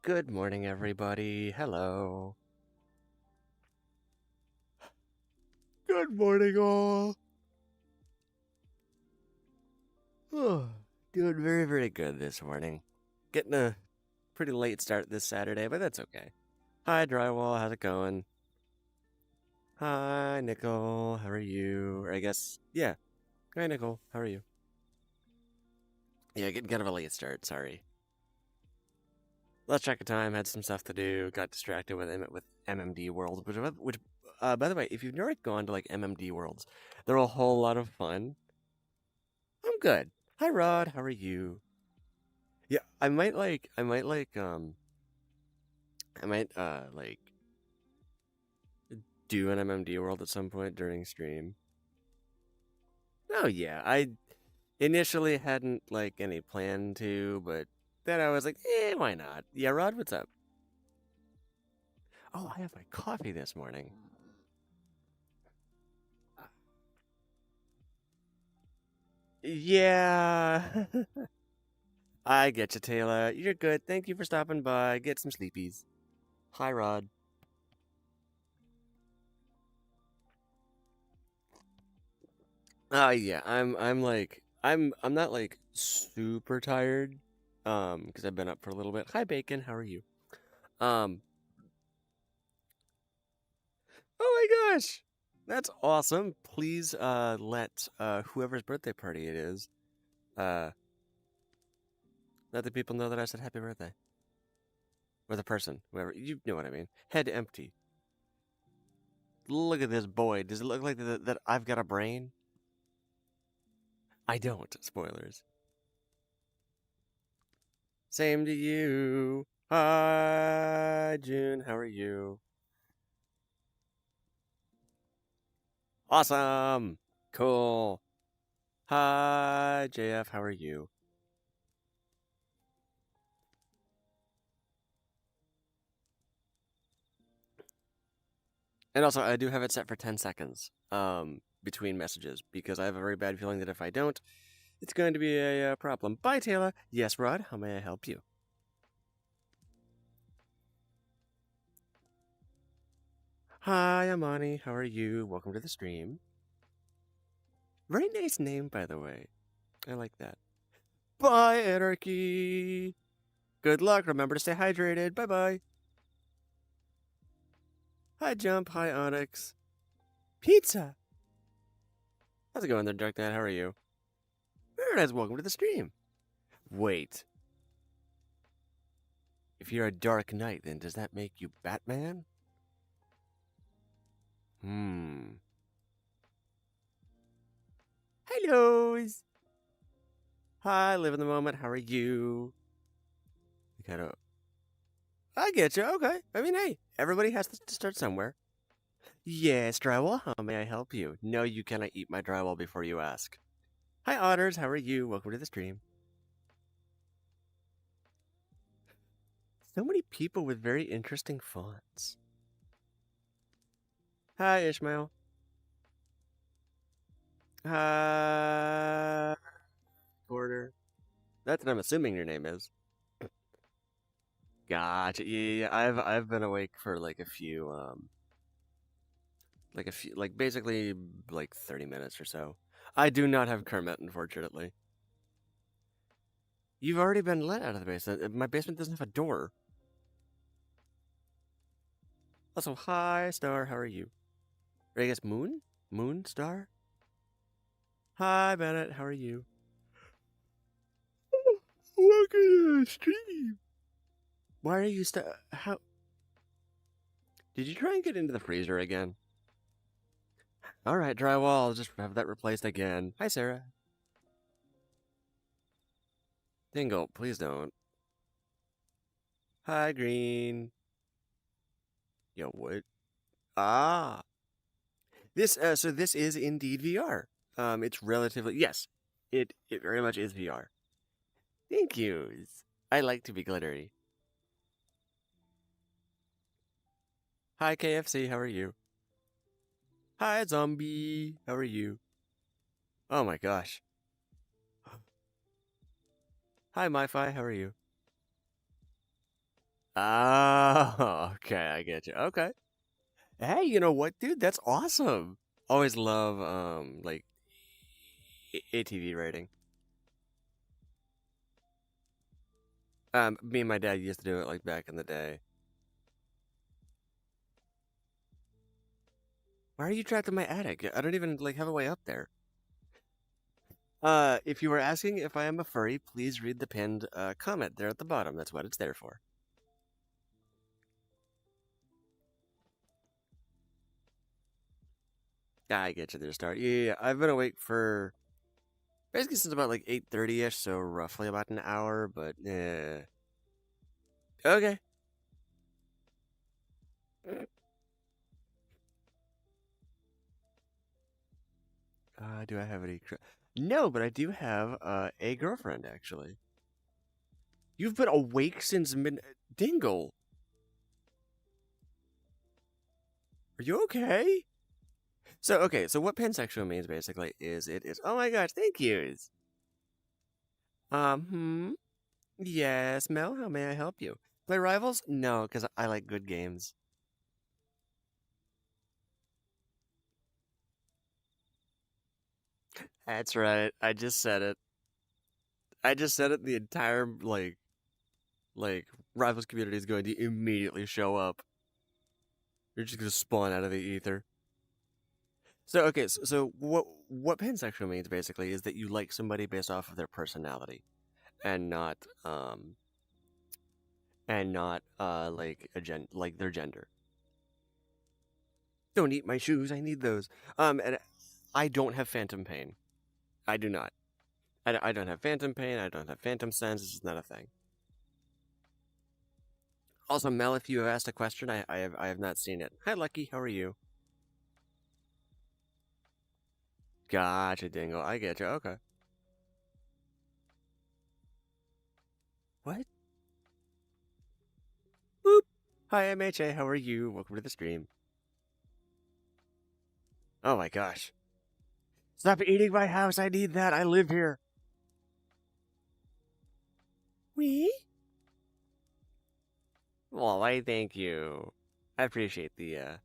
Good morning, everybody. Hello. Good morning, all. Oh, doing very, very good this morning. Getting a pretty late start this Saturday, but that's okay. Hi, Drywall. How's it going? Hi, Nickel. How are you? Or I guess, yeah. Hi, Nickel. How are you? Yeah, getting kind of a late start. Sorry. Lost track of time. Had some stuff to do. Got distracted with MMD World, which, by the way, if you've never gone to like MMD Worlds, they're a whole lot of fun. I'm good. Hi, Rod. How are you? Yeah, I might like do an MMD World at some point during stream. Oh yeah, I initially hadn't like any plan to, but then I was like, why not? Yeah, Rod, what's up? Oh, I have my coffee this morning. Yeah, I get you, Taylor. You're good. Thank you for stopping by. Get some sleepies. Hi, Rod. Yeah, I'm not like super tired, because I've been up for a little bit. Hi, Bacon. How are you? Um, oh my gosh, that's awesome. Please, let whoever's birthday party it is, uh, let the people know that I said happy birthday, or the person, whoever you know what I mean. Head empty. Look at this boy. Does it look like that I've got a brain? I don't. Spoilers. Same to you. Hi, June. How are you? Awesome. Cool. Hi, JF. How are you? And also, I do have it set for 10 seconds between messages because I have a very bad feeling that if I don't, it's going to be a problem. Bye, Taylor. Yes, Rod. How may I help you? Hi, Amani. How are you? Welcome to the stream. Very nice name, by the way. I like that. Bye, Anarchy. Good luck. Remember to stay hydrated. Bye bye. Hi, Jump. Hi, Onyx. Pizza. How's it going there, Dark Knight? How are you? Very nice. Welcome to the stream. Wait. If you're a Dark Knight, then does that make you Batman? Hmm. Hellos. Hi, live in the moment. How are you? You kind of. I get you. Okay. I mean, hey, everybody has to start somewhere. Yes, drywall. How may I help you? No, you cannot eat my drywall before you ask. Hi, otters. How are you? Welcome to the stream. So many people with very interesting fonts. Hi, Ishmael. Hi, Porter. That's what I'm assuming your name is. Gotcha. Yeah. I've been awake for like basically like 30 minutes or so. I do not have Kermit, unfortunately. You've already been let out of the basement. My basement doesn't have a door. Also, hi, Star. How are you? Or I guess Moon? Moon Star? Hi, Bennett. How are you? Welcome to the stream. Why are you How did you try and get into the freezer again? All right, drywall. I'll just have that replaced again. Hi, Sarah. Dingle, please don't. Hi, Green. Yo, what? Ah, so this is indeed VR. It's relatively yes, it very much is VR. Thank you. I like to be glittery. Hi, KFC. How are you? Hi, zombie. How are you? Oh my gosh. Hi, MiFi. How are you? Oh, okay, I get you. Okay. Hey, you know what, dude? That's awesome. Always love like ATV writing. Me and my dad used to do it like back in the day. Why are you trapped in my attic? I don't even like have a way up there. If you were asking if I am a furry, please read the pinned comment there at the bottom. That's what it's there for. I get you there, start. Yeah, I've been awake for basically since about like 8:30ish, so roughly about an hour. But yeah, okay. Do I have any? No, but I do have a girlfriend actually. You've been awake since mid. Dingle, are you okay? So okay, so what pansexual means basically is it is. Oh my gosh, thank yous. Hmm. Yes, Mel. How may I help you? Play Rivals? No, because I like good games. That's right. I just said it. I just said it. The entire like Rivals community is going to immediately show up. You're just gonna spawn out of the ether. So okay, so what pansexual means basically is that you like somebody based off of their personality, and not um like like their gender. Don't eat my shoes. I need those. And I don't have phantom pain. I do not. I don't have phantom pain. I don't have phantom sense. It's just not a thing. Also, Mel, if you have asked a question, I have not seen it. Hi, Lucky. How are you? Gotcha, Dingle. I get you. Okay. What? Boop. Hi, MHA. How are you? Welcome to the stream. Oh my gosh. Stop eating my house. I need that. I live here. We? Well, I thank you. I appreciate the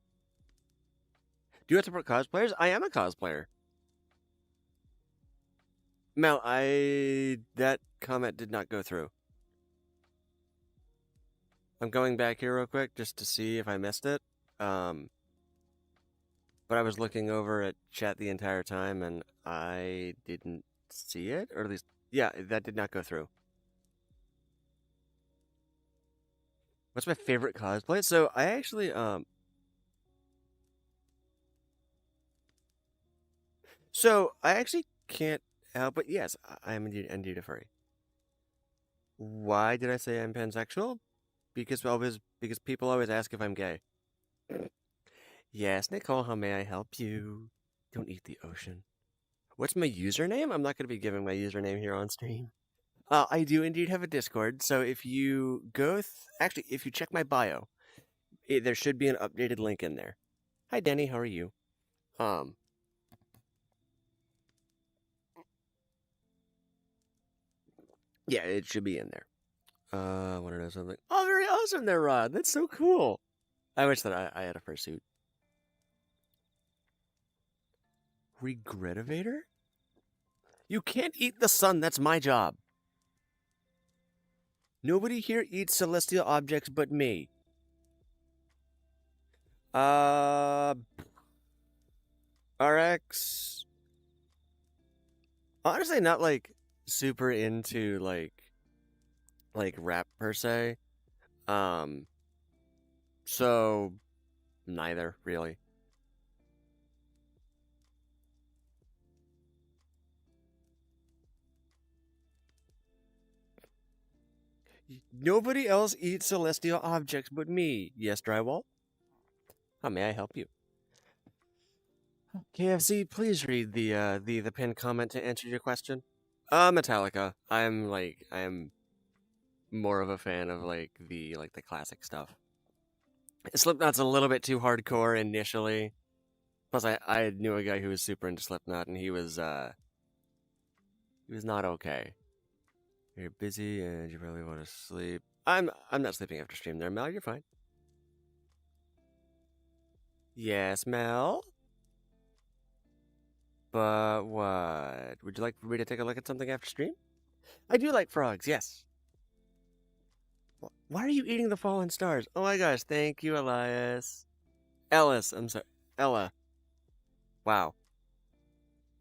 Do you support cosplayers? I am a cosplayer. Mel, that comment did not go through. I'm going back here real quick just to see if I missed it. Um, but I was looking over at chat the entire time and I didn't see it, or at least, yeah, that did not go through. What's my favorite cosplay? So I actually, can't help but yes, I am indeed a furry. Why did I say I'm pansexual? Because people always ask if I'm gay. Yes, Nicole, how may I help you? Don't eat the ocean. What's my username? I'm not going to be giving my username here on stream. I do indeed have a Discord, so if you actually, if you check my bio, there should be an updated link in there. Hi, Denny, how are you? Um, yeah, it should be in there. I want to know something. Oh, very awesome there, Rod. That's so cool. I wish that I had a fursuit. Regretivator? You can't eat the sun. That's my job. Nobody here eats celestial objects but me. Uh, RX. Honestly, not like super into like rap per se. Um, so neither really. Nobody else eats celestial objects but me. Yes, drywall. How may I help you? KFC, please read the pinned comment to answer your question. Metallica. I am more of a fan of like the classic stuff. Slipknot's a little bit too hardcore initially. Plus, I knew a guy who was super into Slipknot, and he was not okay. You're busy and you probably want to sleep. I'm not sleeping after stream there, Mel. You're fine. Yes, Mel? But what? Would you like for me to take a look at something after stream? I do like frogs, yes. Why are you eating the fallen stars? Oh my gosh, thank you, Elias. Ellis, I'm sorry. Ella. Wow.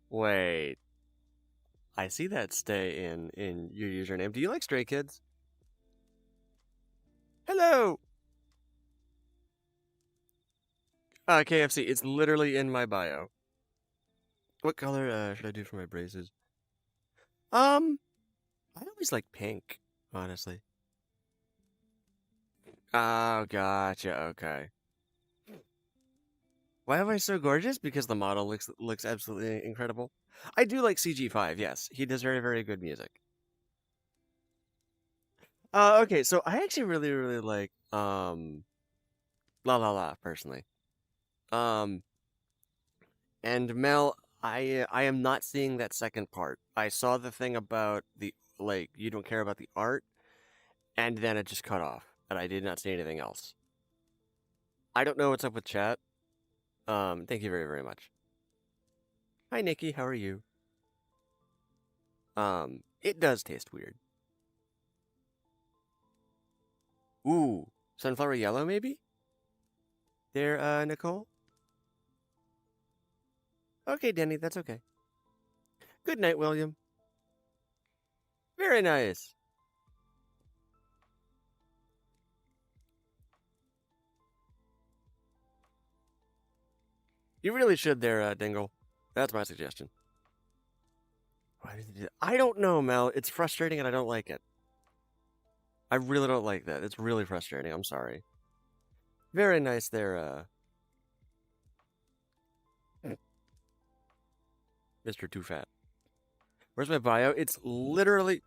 Wait. I see that stay in your username. Do you like Stray Kids? Hello! KFC, it's literally in my bio. What color should I do for my braces? I always like pink, honestly. Oh, gotcha, okay. Why am I so gorgeous? Because the model looks absolutely incredible. I do like CG5, yes. He does very, very good music. Okay, so I actually really, really like La La La, personally. Um and Mel, I am not seeing that second part. I saw the thing about the like you don't care about the art, and then it just cut off, and I did not see anything else. I don't know what's up with chat. Thank you very, very much. Hi Nikki, how are you? It does taste weird. Ooh, sunflower yellow maybe? There, Nicole? Okay, Denny, that's okay. Good night, William. Very nice. You really should there, Dingle. That's my suggestion. Why did you do that? I don't know, Mel. It's frustrating and I don't like it. I really don't like that. It's really frustrating. I'm sorry. Very nice there, Mr. Too Fat. Where's my bio? It's literally...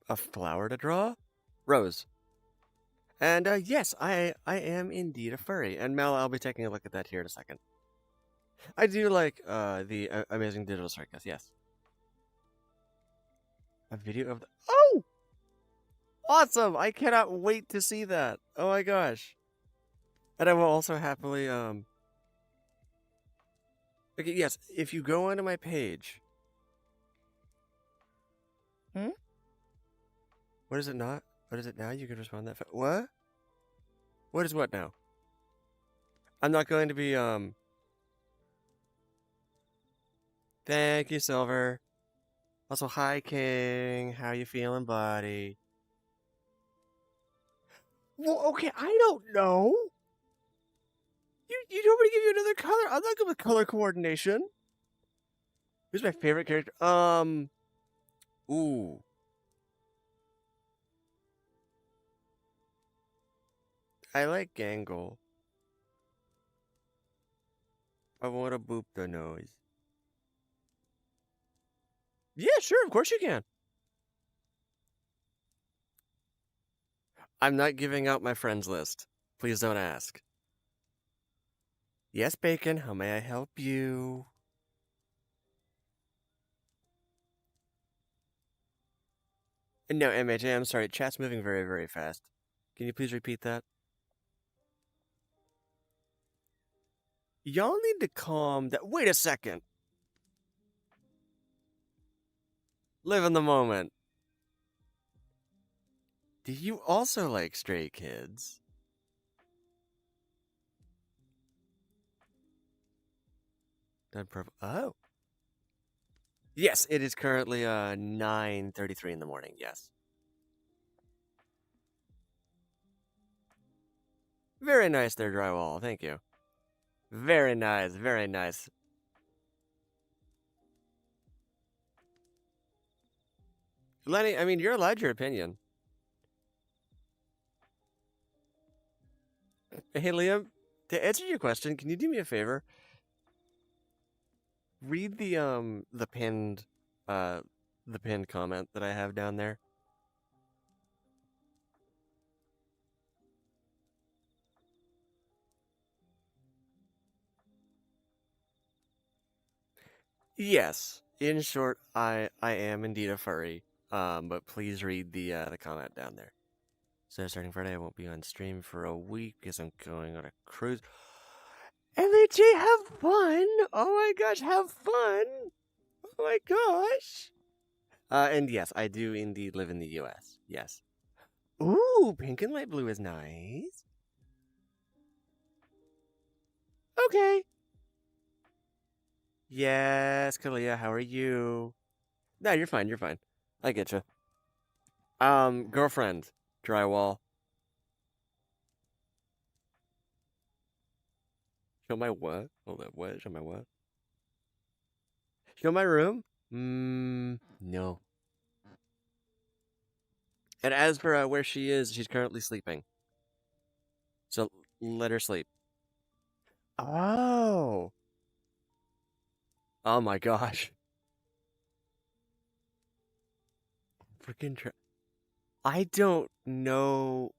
a flower to draw? Rose. And, yes, I am indeed a furry. And Mel, I'll be taking a look at that here in a second. I do like, the amazing digital circus, yes. A video of the... Oh! Awesome! I cannot wait to see that. Oh my gosh. And I will also happily, Okay, yes, if you go onto my page... Hmm? What is it not? What is it now? You can respond that what? What is what now? I'm not going to be, Thank you, Silver. Also, hi, King. How you feeling, buddy? Well, okay, I don't know. You don't want to give you another color. I'm not good with color coordination. Who's my favorite character? Ooh. I like Gangle. I want to boop the nose. Yeah, sure, of course you can. I'm not giving out my friends list. Please don't ask. Yes, Bacon, how may I help you? No, MHA, I'm sorry. Chat's moving very, very fast. Can you please repeat that? Y'all need to calm down. Wait a second. Live in the moment. Do you also like Stray Kids? Oh. Yes, it is currently 9:33 in the morning. Yes. Very nice there, Drywall. Thank you. Very nice. Very nice. Lenny, I mean, you're allowed your opinion. Hey, Liam, to answer your question, can you do me a favor? Read the pinned comment that I have down there. Yes. In short, I am indeed a furry. But please read the comment down there. So starting Friday, I won't be on stream for a week because I'm going on a cruise. LG, have fun! Oh my gosh, have fun! Oh my gosh! And yes, I do indeed live in the U.S. Yes. Ooh, pink and light blue is nice. Okay. Yes, Kalia, how are you? No, you're fine, you're fine. I get you. Girlfriend, drywall. Show my what? Hold up, what? Show my what? Show my room? No. And as for where she is, she's currently sleeping. So let her sleep. Oh. Oh my gosh. Freaking I don't know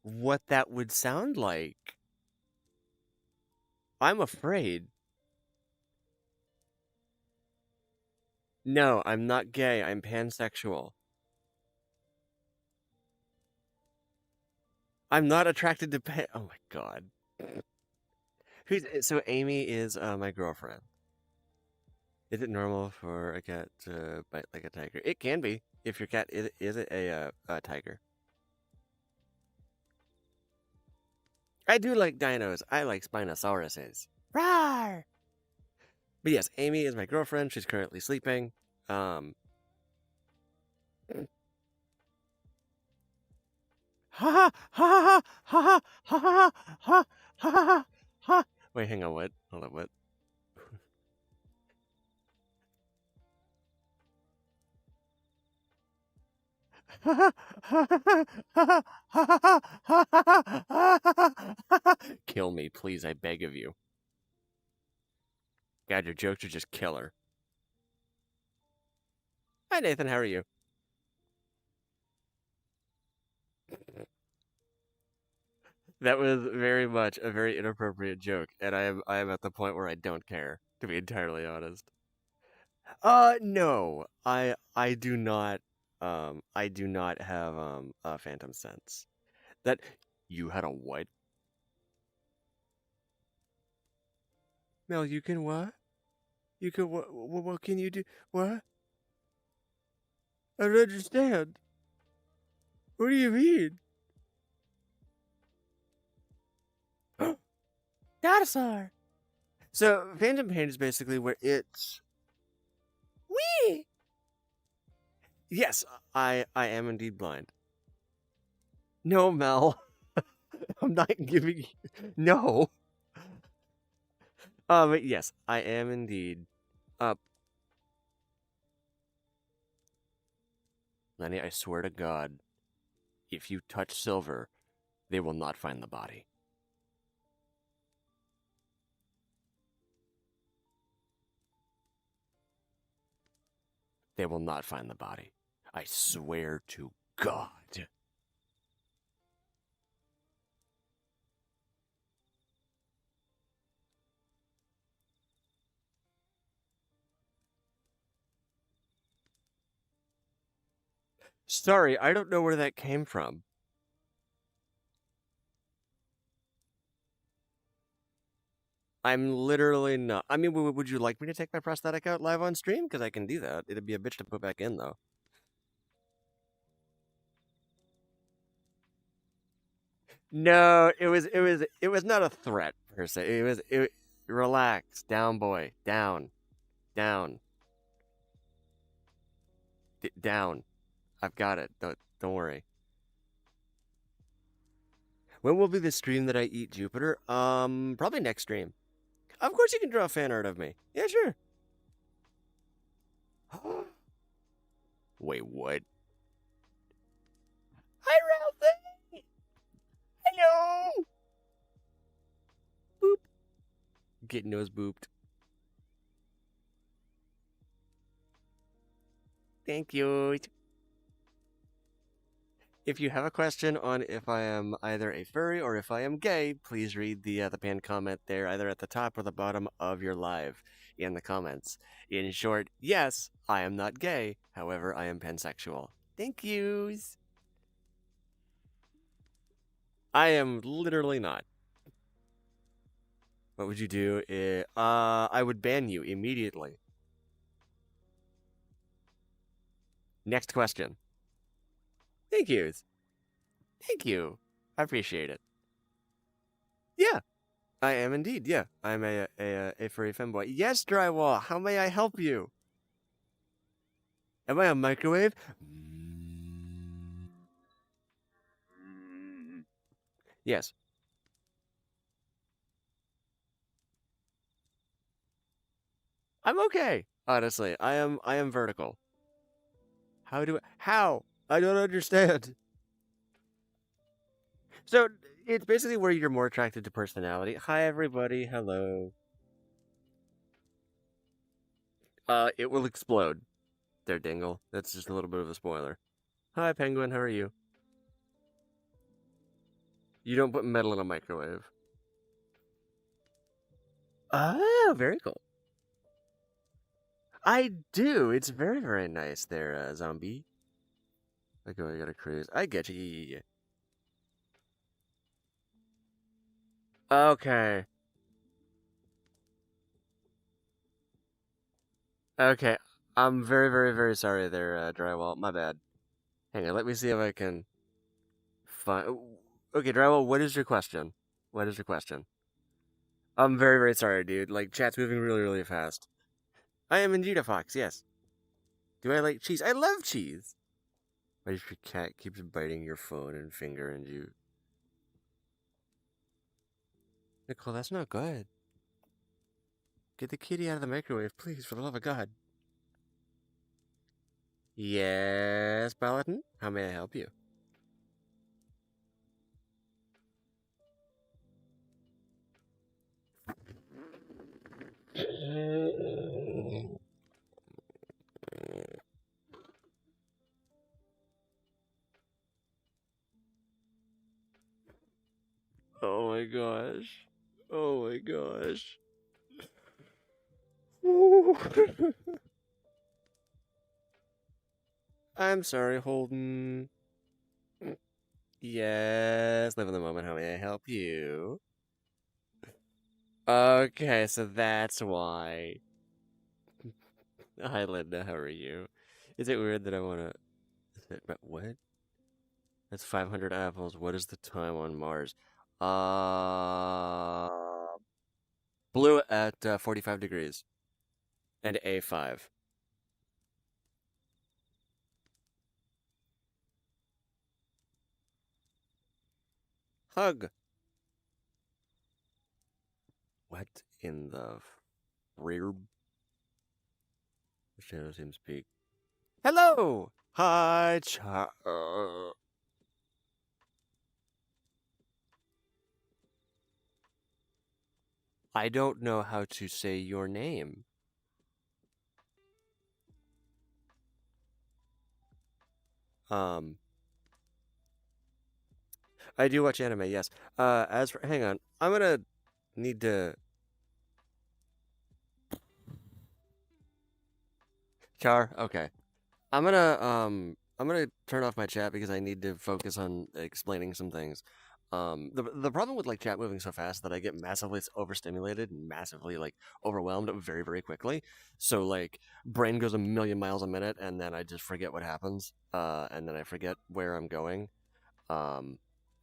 what that would sound like. I'm afraid. No, I'm not gay. I'm pansexual. I'm not attracted to Oh my god. So Amy is my girlfriend. Is it normal for a cat to bite like a tiger? It can be if your cat is a tiger. I do like dinos. I like Spinosauruses. Rawr! But yes, Amy is my girlfriend. She's currently sleeping. Ha ha ha ha ha ha ha ha ha. Wait, hang on. What? Hold on. What? Kill me, please. I beg of you. God, your jokes are just killer. Hi, Nathan. How are you? That was very much a very inappropriate joke, and I am at the point where I don't care, to be entirely honest. No. I do not have a phantom sense. That you had a what? Mel, you can what? You can what can you do? What? I don't understand. What do you mean? Dinosaur. So phantom pain is basically where it's wee. Yes, I am indeed blind. No, Mel. I'm not giving you no. But yes, I am indeed. Lenny, I swear to God, if you touch silver, they will not find the body. They will not find the body. I swear to God. Sorry, I don't know where that came from. I'm literally not. I mean, would you like me to take my prosthetic out live on stream? Because I can do that. It'd be a bitch to put back in, though. No, it was not a threat per se. Relax, down, boy, down, down, down. I've got it. Don't worry. When will be the stream that I eat Jupiter? Probably next stream. Of course you can draw fan art of me. Yeah, sure. Wait, what? Hi, Ralphie! Hello! Boop. Get nose booped. Thank you. If you have a question on if I am either a furry or if I am gay, please read the pinned comment there, either at the top or the bottom of your live in the comments. In short, yes, I am not gay. However, I am pansexual. Thank yous. I am literally not. What would you do? I would ban you immediately. Next question. Thank yous. Thank you. I appreciate it. Yeah, I am indeed. Yeah, I'm a furry femboy. Yes, Drywall. How may I help you? Am I a microwave? Yes. I'm okay. Honestly, I am vertical. How? I don't understand. So it's basically where you're more attracted to personality. Hi everybody. Hello. It will explode. There, Dingle. That's just a little bit of a spoiler. Hi Penguin, how are you? You don't put metal in a microwave. Oh, very cool. I do. It's very, very nice there, zombie. I got a cruise. I get you. Okay. Okay. I'm very, very, very sorry there, Drywall. My bad. Hang on, let me see if I can find... Okay, Drywall, what is your question? What is your question? I'm very, very sorry, dude. Like, chat's moving really, really fast. I am indeed a fox, yes. Do I like cheese? I love cheese! What if your cat keeps biting your phone and finger and you... Nicole, that's not good. Get the kitty out of the microwave, please, for the love of God. Yes, Paladin? How may I help you? Oh my gosh. Oh my gosh. I'm sorry, Holden. Yes, live in the moment. How may I help you? Okay, so that's why. Hi, Linda. How are you? Is it weird that I want to... What? That's 500 apples. What is the time on Mars? Uh... Blue at 45 degrees. And A5. Hug. What in the rear? The shadow seems big. Hello! Hi, I don't know how to say your name. I do watch anime, yes. Hang on. I'm gonna need to... Char? Okay. I'm gonna turn off my chat because I need to focus on explaining some things. The problem with like chat moving so fast that I get massively overstimulated and massively like overwhelmed very, very quickly. So like brain goes a million miles a minute and then I just forget what happens. And then I forget where I'm going. Um,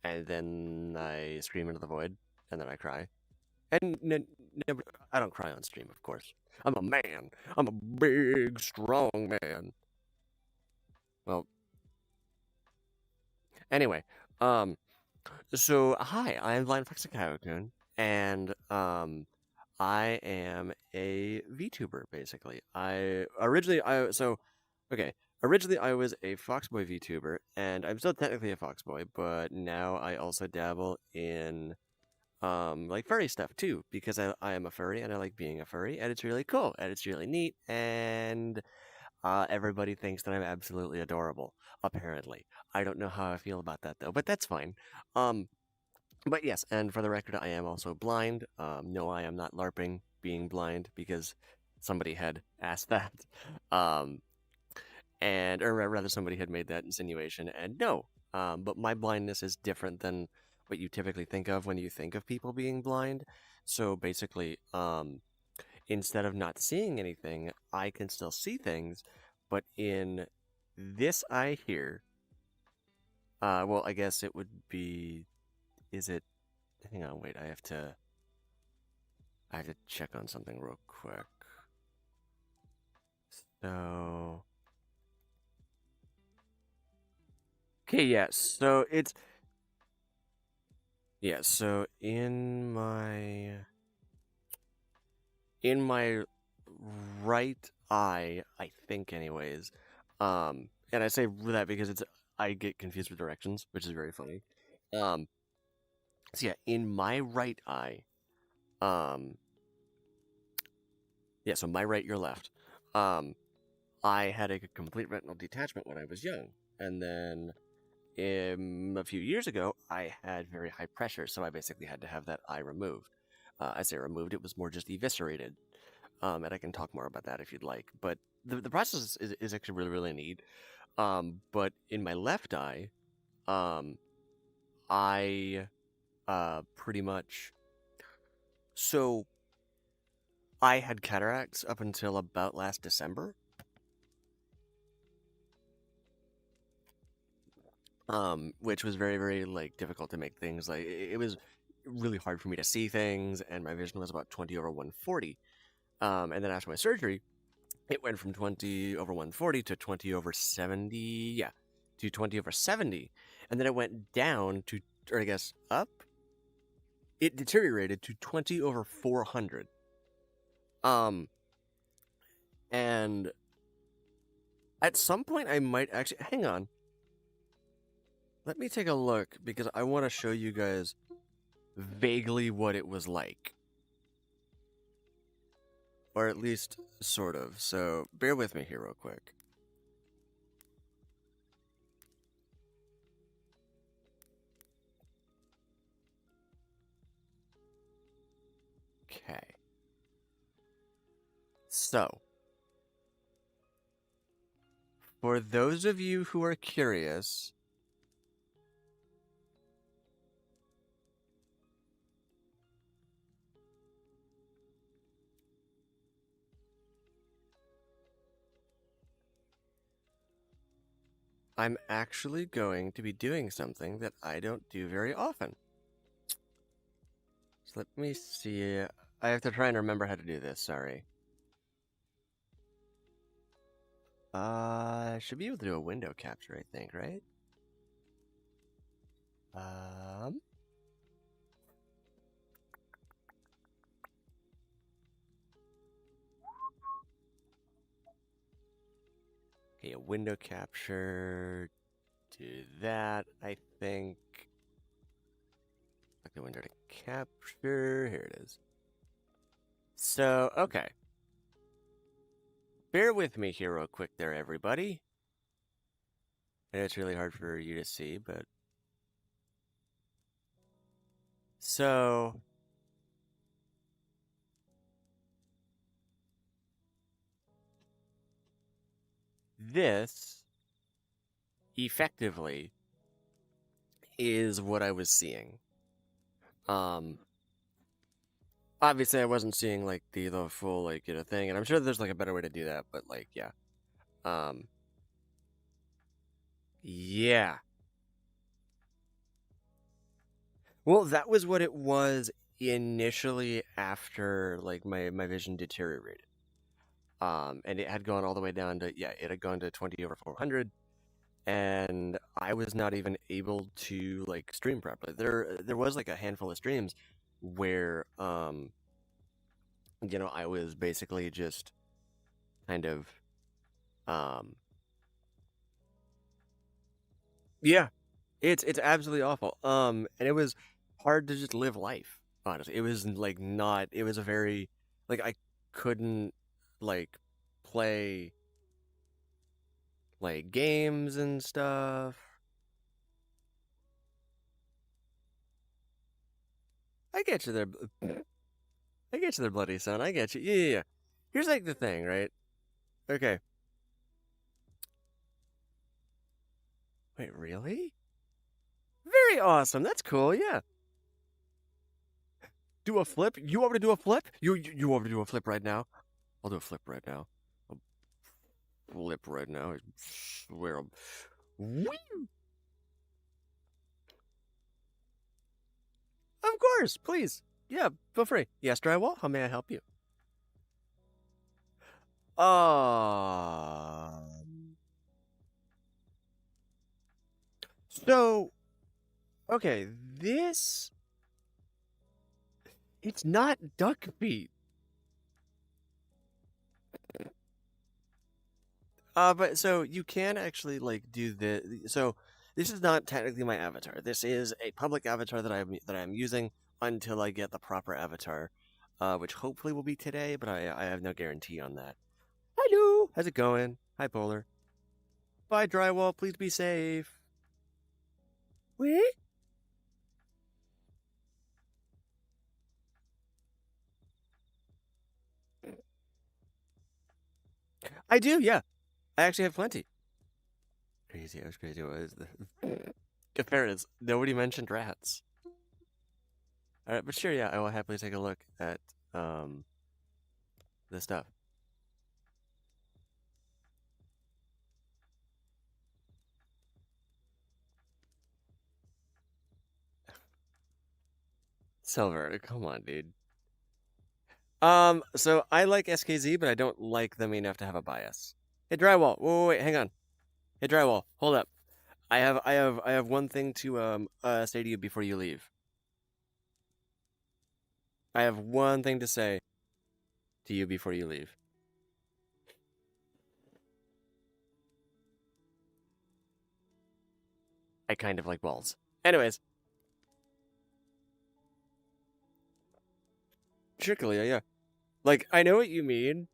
and then I scream into the void and then I cry. And never, I don't cry on stream, of course. I'm a man. I'm a big, strong man. Well, anyway, so hi, I'm Blind Fox Akio-kun, and I am a VTuber basically. Originally I was a Foxboy VTuber, and I'm still technically a Foxboy, but now I also dabble in like furry stuff too, because I am a furry and I like being a furry, and it's really cool and it's really neat, and everybody thinks that I'm absolutely adorable, apparently. I don't know how I feel about that though, but that's fine. Um, but yes, and for the record, I am also blind. No, I am not LARPing being blind because somebody had asked that. Um, and or rather somebody had made that insinuation, and no, but my blindness is different than what you typically think of when you think of people being blind. So basically, instead of not seeing anything, I can still see things, but in this eye here, well, I guess it would be, is it, hang on, wait, I have to check on something real quick. So, okay, yeah, so it's, yeah, so in my right eye, I think anyways. And I say that because I get confused with directions, which is very funny. Um, so yeah, in my right eye, um, yeah, so my right, your left. Um, I had a complete retinal detachment when I was young, and then a few years ago, I had very high pressure, so I basically had to have that eye removed. I say removed; it was more just eviscerated. And I can talk more about that if you'd like. But the process is actually really, really neat. But in my left eye, um, I pretty much so I had cataracts up until about last December. Which was very, very like difficult to make things like it was really hard for me to see things, and my vision was about 20 over 140. And then after my surgery, it went from 20 over 140 to 20 over 70. Yeah, to 20 over 70. And then it went down to, or I guess up. It deteriorated to 20 over 400. Um, and at some point, I might actually, hang on. Let me take a look because I want to show you guys vaguely what it was like. Or at least sort of. So bear with me here real quick. Okay. So, for those of you who are curious, I'm actually going to be doing something that I don't do very often. So let me see. I have to try and remember how to do this, sorry. I should be able to do a window capture, I think, right? Um, okay, a window capture. Do that, I think. Like the window to capture. Here it is. So, okay. Bear with me here real quick there, everybody. And it's really hard for you to see, but... So... This, effectively, is what I was seeing. Obviously I wasn't seeing, like, the full, like, thing, and I'm sure there's, like, a better way to do that, but, like, yeah. Yeah. Well, that was what it was initially after, like, my vision deteriorated. And it had gone all the way down to, yeah, it had gone to 20 over 400, and I was not even able to, like, stream properly. There was, like, a handful of streams where, I was basically just kind of, um, yeah, it's absolutely awful. And it was hard to just live life, honestly. It was, like, not, it was a very, like, I couldn't, like, play like games and stuff. I get you there. I get you there, bloody son. I get you. Yeah. Here's like the thing, right? Okay. Wait, really? Very awesome. That's cool. Yeah. Do a flip. You want me to do a flip? You want me to do a flip right now? I'll do a flip right now. I'll flip right now. I swear. Whee! Of course, please. Yeah, feel free. Yes, drywall. How may I help you? So, okay, this, it's not duck feet. But so you can actually like do so this is not technically my avatar. This is a public avatar that I'm using until I get the proper avatar, which hopefully will be today, but I have no guarantee on that. Hello, how's it going? Hi, Polar. Bye, drywall. Please be safe. Wait. I do, yeah. I actually have plenty. Crazy, I was crazy. What is the ferrets? Nobody mentioned rats. All right, but sure, yeah, I will happily take a look at the stuff. Silver, come on, dude. So I like SKZ, but I don't like them enough to have a bias. Hey, drywall. Wait, hang on. Hey, drywall. Hold up. I have one thing to say to you before you leave. I have one thing to say to you before you leave. I kind of like balls. Anyways. Chicklia, yeah. Like, I know what you mean,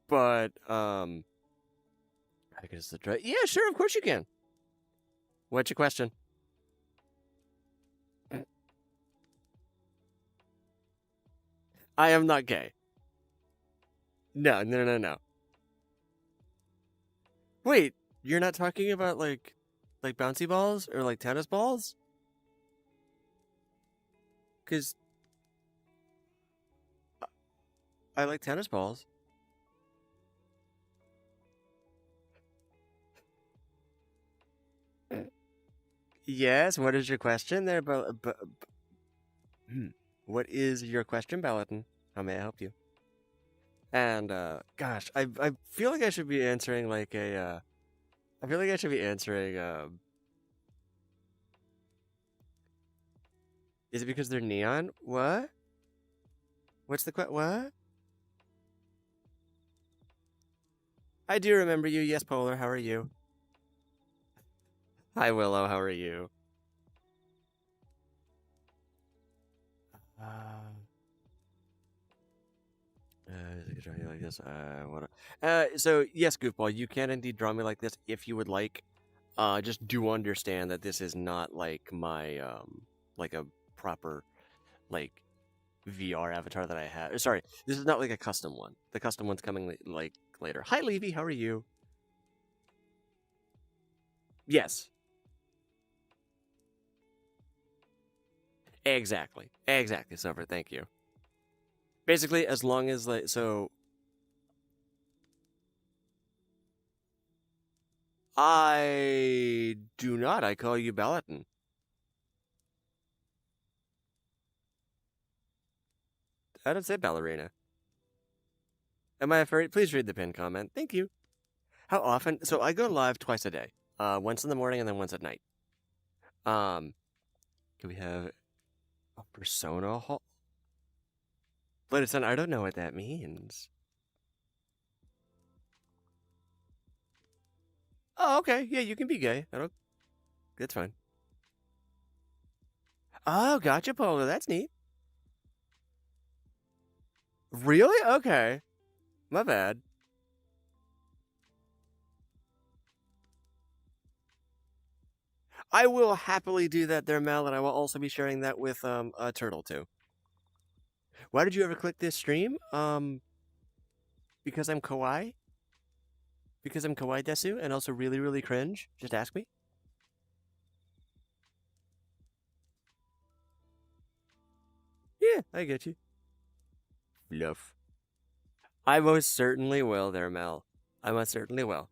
but, I guess the try. Yeah, sure, of course you can. What's your question? I am not gay. No. Wait, you're not talking about, like bouncy balls or, like, tennis balls? Because I like tennis balls. Yes, what is your question there, what is your question, Ballatin? How may I help you? And, gosh, I feel like I should be answering, like, I feel like I should be answering, is it because they're neon? What? What's the what? I do remember you. Yes, Polar, how are you? Hi, Willow, how are you? Draw you like this. So yes, Goofball, you can indeed draw me like this if you would like. Just do understand that this is not like my like a proper like VR avatar that I have. Sorry, this is not like a custom one. The custom one's coming like later. Hi, Levy, how are you? Yes. Exactly. Exactly, Summer. Thank you. Basically, as long as like so I do not. I call you Ballatin. I don't say ballerina. Am I a furry? Please read the pinned comment. Thank you. How often? So I go live twice a day. Once in the morning and then once at night. Um, do we have a persona hall? But it's I don't know what that means. Oh, okay. Yeah, you can be gay. I don't. That's fine. Oh, gotcha, Polo. That's neat. Really? Okay. My bad. I will happily do that there, Mel, and I will also be sharing that with a turtle too. Why did you ever click this stream? Because I'm kawaii? Because I'm kawaii desu and also really, really cringe? Just ask me. Yeah, I get you. Fluff. I most certainly will there, Mel. I most certainly will.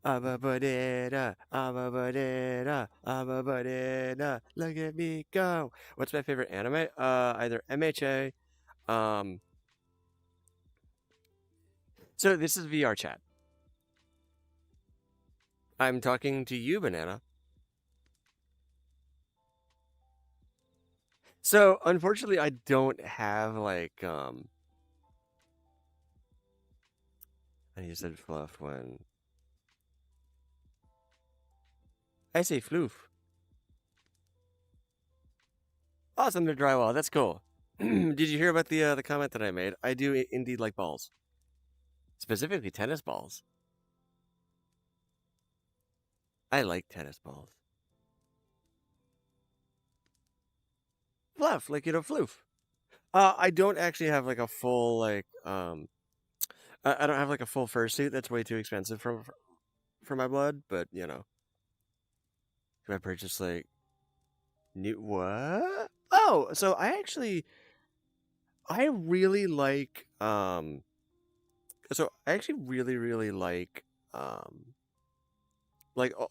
Abba-ba-da-da, abba-ba-da-da, abba-ba-da-da, look at me go. What's my favorite anime? Either MHA, so this is VR chat. I'm talking to you, Banana. So, unfortunately, I don't have, like, and you said fluff when... I say floof. Awesome to drywall, that's cool. Did you hear about the comment that I made? I do indeed like balls. Specifically tennis balls. I like tennis balls. Fluff, like, floof. I don't actually have, like, a full, like, I don't have, like, a full fursuit. That's way too expensive for my blood, but, you know. Do I purchase, like, new... What? Oh, so I really like, so I actually really, really like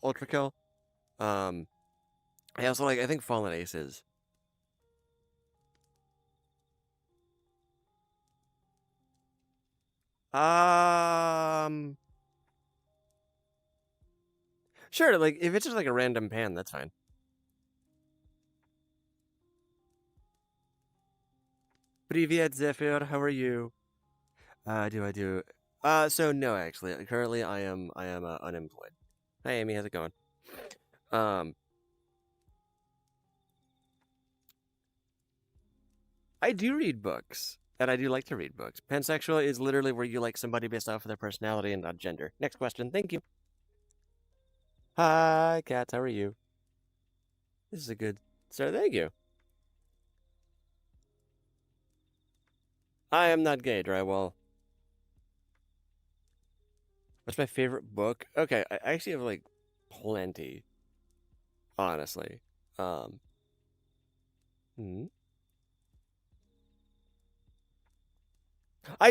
Ultra Kill. I also like, I think Fallen Aces. Sure, like, if it's just like a random pan, that's fine. Привет, Zephyr, how are you? So no, actually, currently I am unemployed. Hi, Amy, how's it going? I do read books, and I do like to read books. Pansexual is literally where you like somebody based off of their personality and not gender. Next question, thank you. Hi, Cats, how are you? This is a good start, thank you. I am not gay, Drywall. What's my favorite book? Okay, I actually have, like, plenty. Honestly. I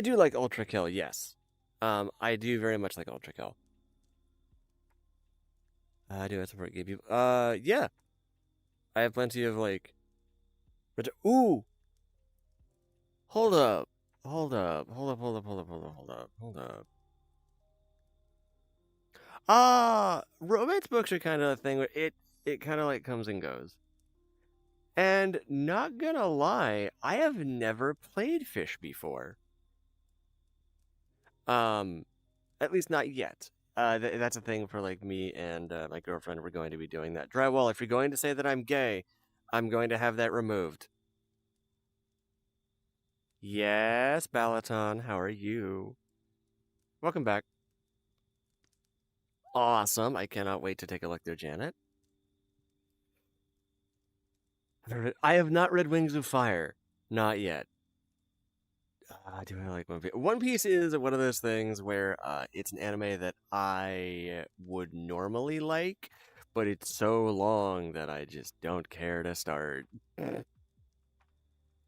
do like Ultra Kill, yes. I do very much like Ultra Kill. I do have support gay people. Yeah. I have plenty of, like... Ooh! Hold up. Hold up. Romance books are kind of a thing where it kind of, like, comes and goes. And not gonna lie, I have never played Fish before. At least not yet. That's a thing for, like, me and my girlfriend. We're going to be doing that. Drywall, if you're going to say that I'm gay, I'm going to have that removed. Yes, Balaton, how are you? Welcome back. Awesome. I cannot wait to take a look there, Janet. I have not read Wings of Fire. Not yet. Do I like One Piece? One Piece is one of those things where it's an anime that I would normally like, but it's so long that I just don't care to start.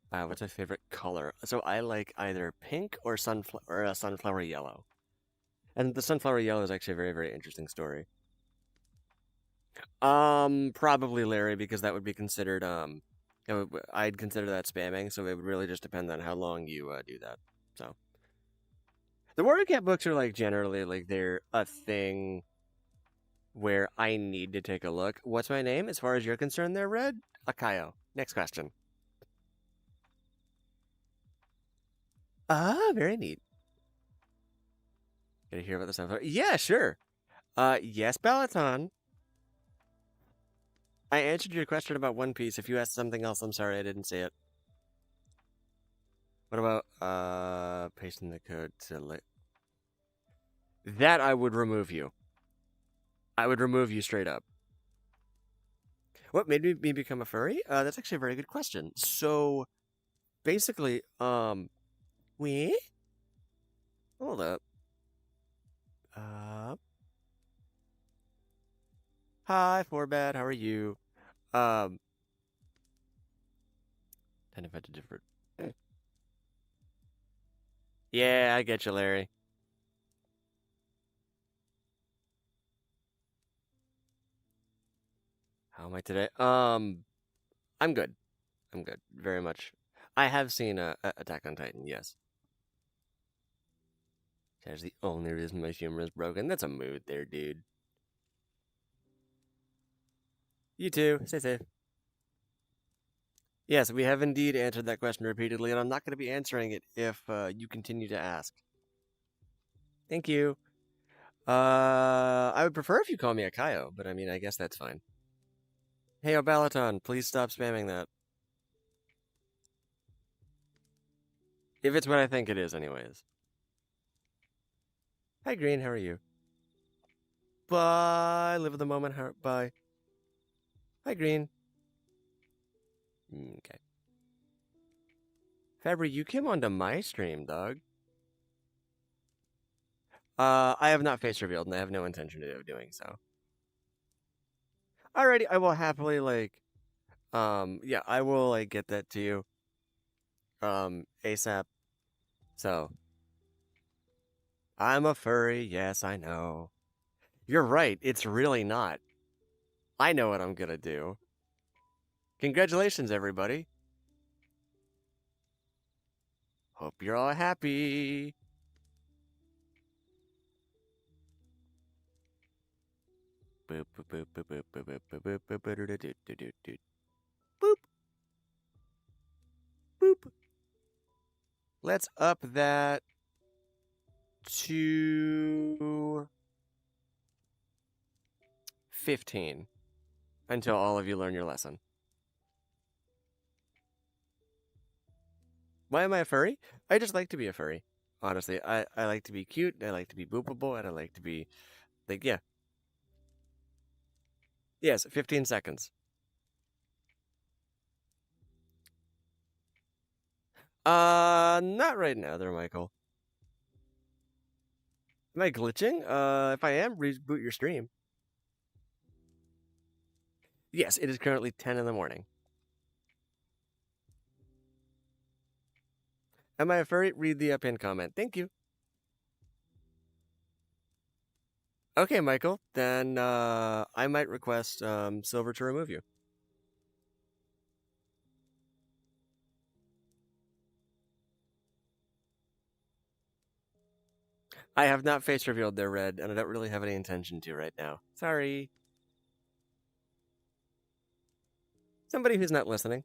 What's my favorite color? So I like either pink or sunflower yellow. And the sunflower yellow is actually a very, very interesting story. Probably Larry, because that would be considered, I'd consider that spamming, so it would really just depend on how long you do that. So the Warrior Cat books are, like, generally, like, they're a thing where I need to take a look. What's my name? As far as you're concerned there, Red? Akio. Next question. Very neat. Gonna hear about the sunflower? Yeah, sure. Yes, Balaton. I answered your question about One Piece. If you asked something else, I'm sorry I didn't say it. What about, pasting the code to... That I would remove you. I would remove you straight up. What made me become a furry? That's actually a very good question. So basically, we hold up. Hi, Forbad. How are you? Um, kind of had to different. Yeah, I get you, Larry. How am I today? I'm good. I'm good, very much. I have seen Attack on Titan. Yes, that's the only reason my humor is broken. That's a mood, there, dude. You too. Stay safe. Yes, we have indeed answered that question repeatedly, and I'm not going to be answering it if you continue to ask. Thank you. I would prefer if you call me Akayo, but I mean, I guess that's fine. Hey, Obalaton, please stop spamming that. If it's what I think it is, anyways. Hi, Green, how are you? Bye, live in the moment, bye. Hi, Green. Okay. Fabry, you came onto my stream, dog. I have not face revealed, and I have no intention of doing so. Alrighty, I will happily, yeah, I will, get that to you, ASAP. So, I'm a furry, yes, I know. You're right, it's really not. I know what I'm gonna do. Congratulations, everybody. Hope you're all happy. Boop, boop, boop, boop, boop, boop, boop, boop, boop, boop, boop, boop. Boop. Let's up that to 15 until all of you learn your lesson. Why am I a furry? I just like to be a furry. Honestly, I like to be cute, I like to be boopable, and I like to be, yeah. Yes, 15 seconds. Not right now there, Michael. Am I glitching? If I am, reboot your stream. Yes, it is currently 10 in the morning. Am I a furry? Read the pinned comment. Thank you. Okay, Michael, then I might request Silver to remove you. I have not face revealed their Red, and I don't really have any intention to right now. Sorry. Somebody who's not listening.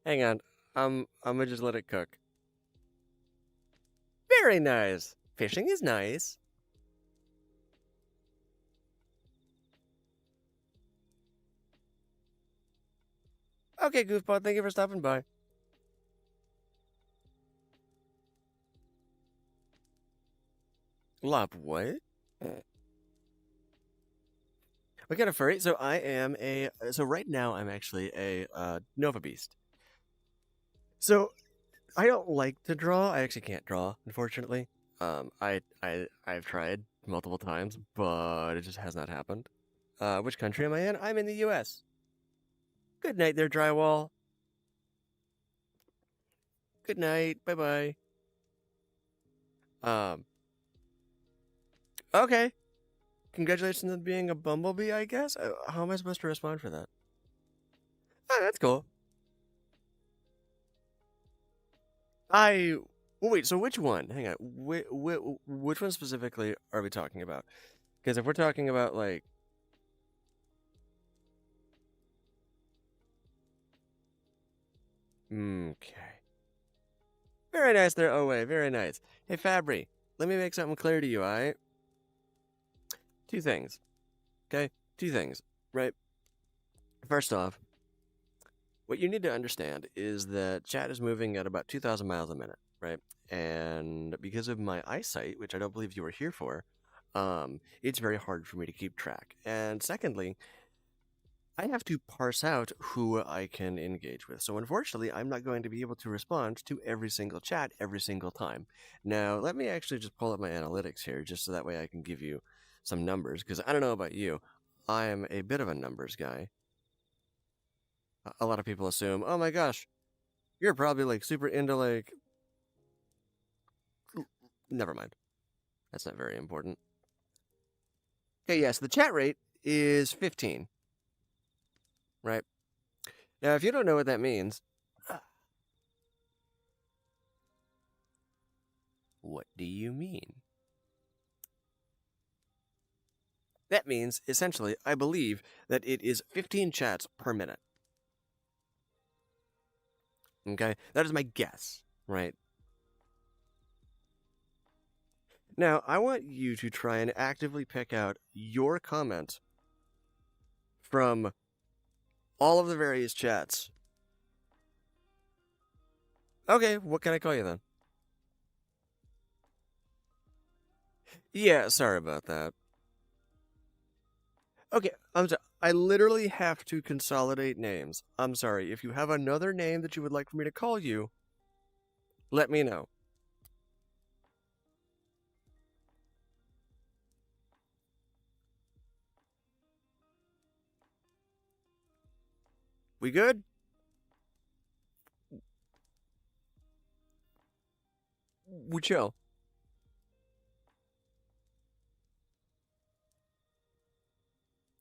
Hang on. I'm gonna just let it cook. Very nice. Fishing is nice. Okay, Goofball, thank you for stopping by. Lop, what? What kind of furry? So I am so right now I'm actually a Nova Beast. So I don't like to draw. I actually can't draw, unfortunately. I've tried multiple times, but it just has not happened. Which country am I in? I'm in the U.S. Good night there, drywall. Good night. Bye-bye. Okay. Congratulations on being a bumblebee, I guess? How am I supposed to respond for that? Oh, that's cool. Wait, so which one? Hang on. Which one specifically are we talking about? Because if we're talking about, like... Okay. Very nice there, Owe. Very nice. Hey, Fabry, let me make something clear to you, alright? Two things. Okay? Two things, right? First off, what you need to understand is that chat is moving at about 2,000 miles a minute, right? and because of my eyesight, which I don't believe you were here for, it's very hard for me to keep track. And secondly, I have to parse out who I can engage with. So unfortunately, I'm not going to be able to respond to every single chat every single time. Now, let me actually just pull up my analytics here, just so that way I can give you some numbers, because I don't know about you, I am a bit of a numbers guy. A lot of people assume, oh my gosh, you're probably like super into like... Never mind. That's not very important. Okay, yes, the chat rate is 15. Right? Now, if you don't know what that means, what do you mean? That means, essentially, I believe that it is 15 chats per minute. Okay? That is my guess, right? Now, I want you to try and actively pick out your comment from all of the various chats. Okay, what can I call you then? Yeah, sorry about that. Okay, I'm sorry. I literally have to consolidate names. I'm sorry. If you have another name that you would like for me to call you, let me know. We good? We chill.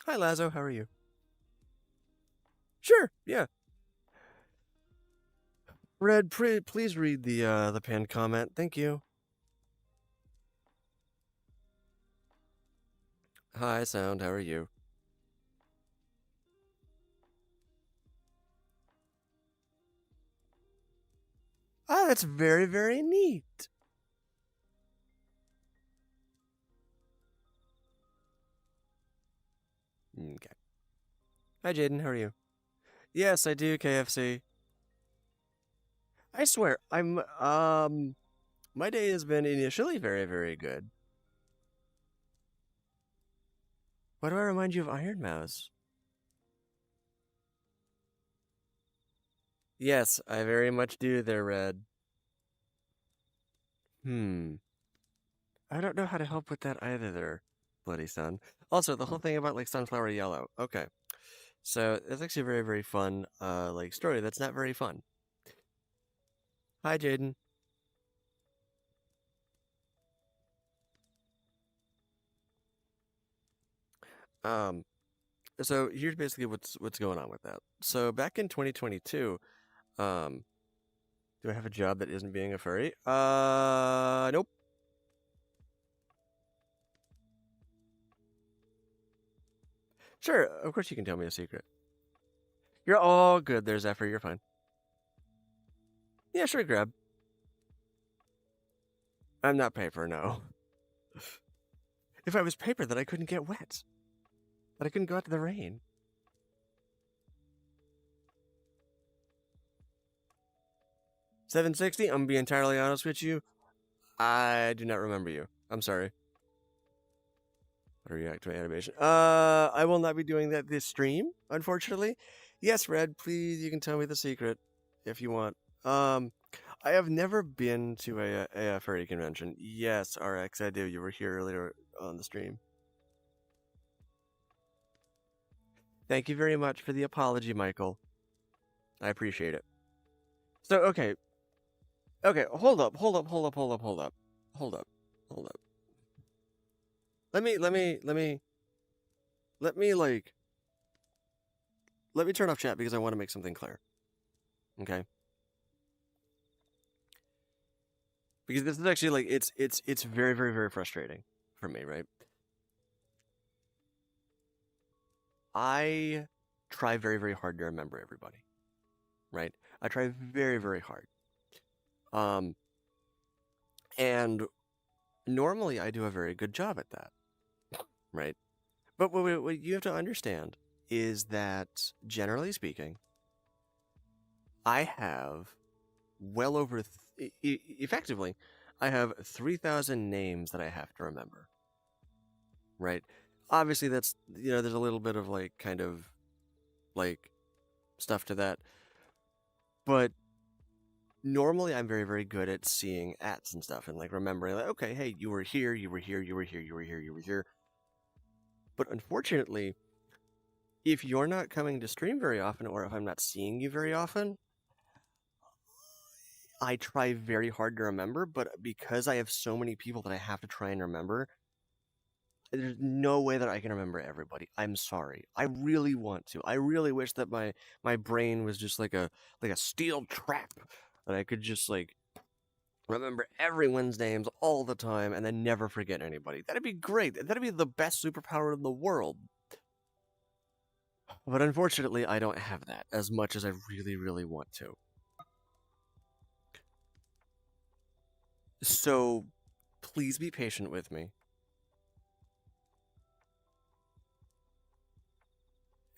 Hi, Lazo. How are you? Sure. Yeah. Red, please read the pinned comment. Thank you. Hi, Sound. How are you? Oh, that's very, very neat. Okay. Hi, Jaden. How are you? Yes, I do, KFC. I swear, my day has been initially very, very good. Why do I remind you of Iron Mouse? Yes, I very much do there, Red. I don't know how to help with that either there, Bloody Sun. Also, the whole thing about, like, Sunflower Yellow. Okay. So, it's actually a very, very fun, like, story that's not very fun. Hi, Jaden. So here's basically what's going on with that. So back in 2022, do I have a job that isn't being a furry? Nope. Sure, of course you can tell me a secret. You're all good there, Zephyr, you're fine. Yeah, sure, grab. I'm not paper, no. If I was paper, then I couldn't get wet. That I couldn't go out to the rain. $760, I'm gonna be entirely honest with you. I do not remember you. I'm sorry. How to react to my animation. I will not be doing that this stream, unfortunately. Yes, Red, please, you can tell me the secret if you want. I have never been to a furry convention. Yes, RX, I do. You were here earlier on the stream. Thank you very much for the apology, Michael. I appreciate it. So, okay. Okay, hold up. Let me turn off chat because I want to make something clear. Okay? Because this is actually like it's very, very, very frustrating for me, right? I try very, very hard to remember everybody. Right? I try very, very hard. And normally I do a very good job at that. Right? But what you have to understand is that, generally speaking, I have well over, effectively, I have 3,000 names that I have to remember. Right? Obviously, that's, there's a little bit of like kind of like stuff to that, but normally I'm very, very good at seeing ats and stuff and like remembering, like, okay, hey, you were here, you were here, you were here, you were here, you were here. But unfortunately, if you're not coming to stream very often, or if I'm not seeing you very often, I try very hard to remember, but because I have so many people that I have to try and remember, there's no way that I can remember everybody. I'm sorry. I really want to. I really wish that my brain was just like a steel trap that I could just like remember everyone's names all the time and then never forget anybody. That'd be great. That'd be the best superpower in the world. But unfortunately, I don't have that as much as I really, really want to. So please be patient with me.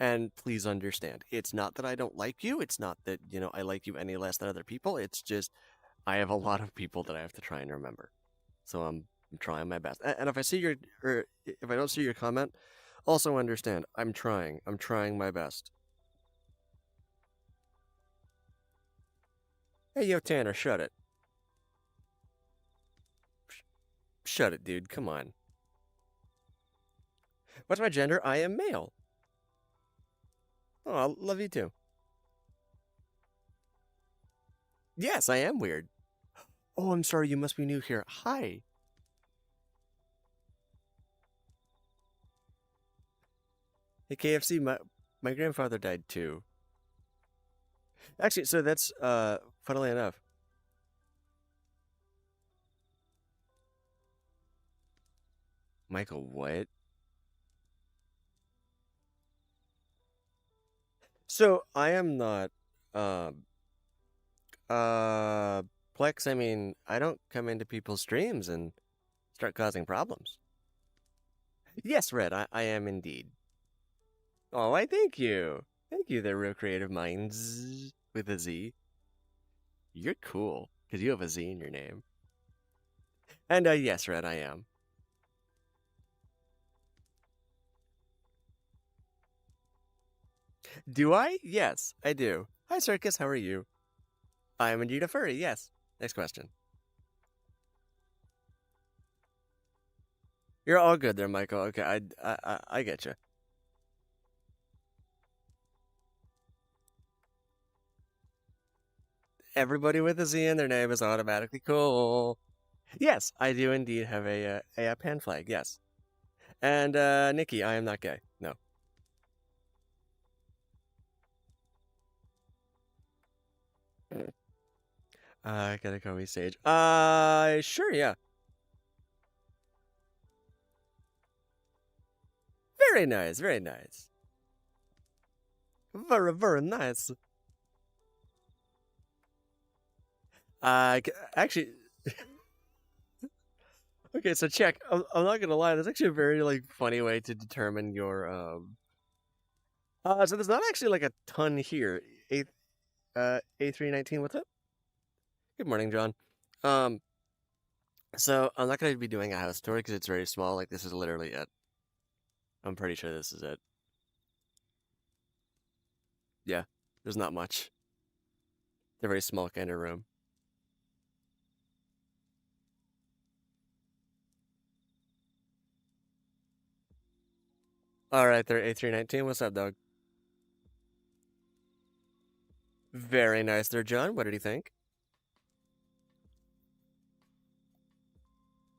And please understand, it's not that I don't like you. It's not that, I like you any less than other people. It's just I have a lot of people that I have to try and remember. So I'm trying my best. And if I see or if I don't see your comment, also understand, I'm trying. I'm trying my best. Hey, yo, Tanner, shut it. Shut it, dude. Come on. What's my gender? I am male. Oh, I love you too. Yes, I am weird. Oh, I'm sorry. You must be new here. Hi. Hey, KFC, my grandfather died too. Actually, so that's funnily enough. Michael, what? So I am not Plex, I mean, I don't come into people's streams and start causing problems. Yes, Red, I am indeed. Oh, I thank you. Thank you, the real creative minds with a Z. You're cool, because you have a Z in your name. And yes, Red, I am. Do I? Yes, I do. Hi, Circus, how are you? I am indeed a furry, yes. Next question. You're all good there, Michael. Okay, I get you. Everybody with a Z in their name is automatically cool. Yes, I do indeed have a pan flag, yes. And Nikki, I am not gay. No. I gotta go me stage. Sure, yeah. Very nice, very nice. Very, very nice. Actually, okay, so check. I'm not gonna lie. There's actually a very like funny way to determine your So there's not actually like a ton here. A319. What's up? Good morning, John. So I'm not gonna be doing a house tour because it's very small. Like this is literally it. I'm pretty sure this is it. Yeah, there's not much. It's a very small kind of room. All right, there, A319. What's up, dog? Very nice there, John. What did he think?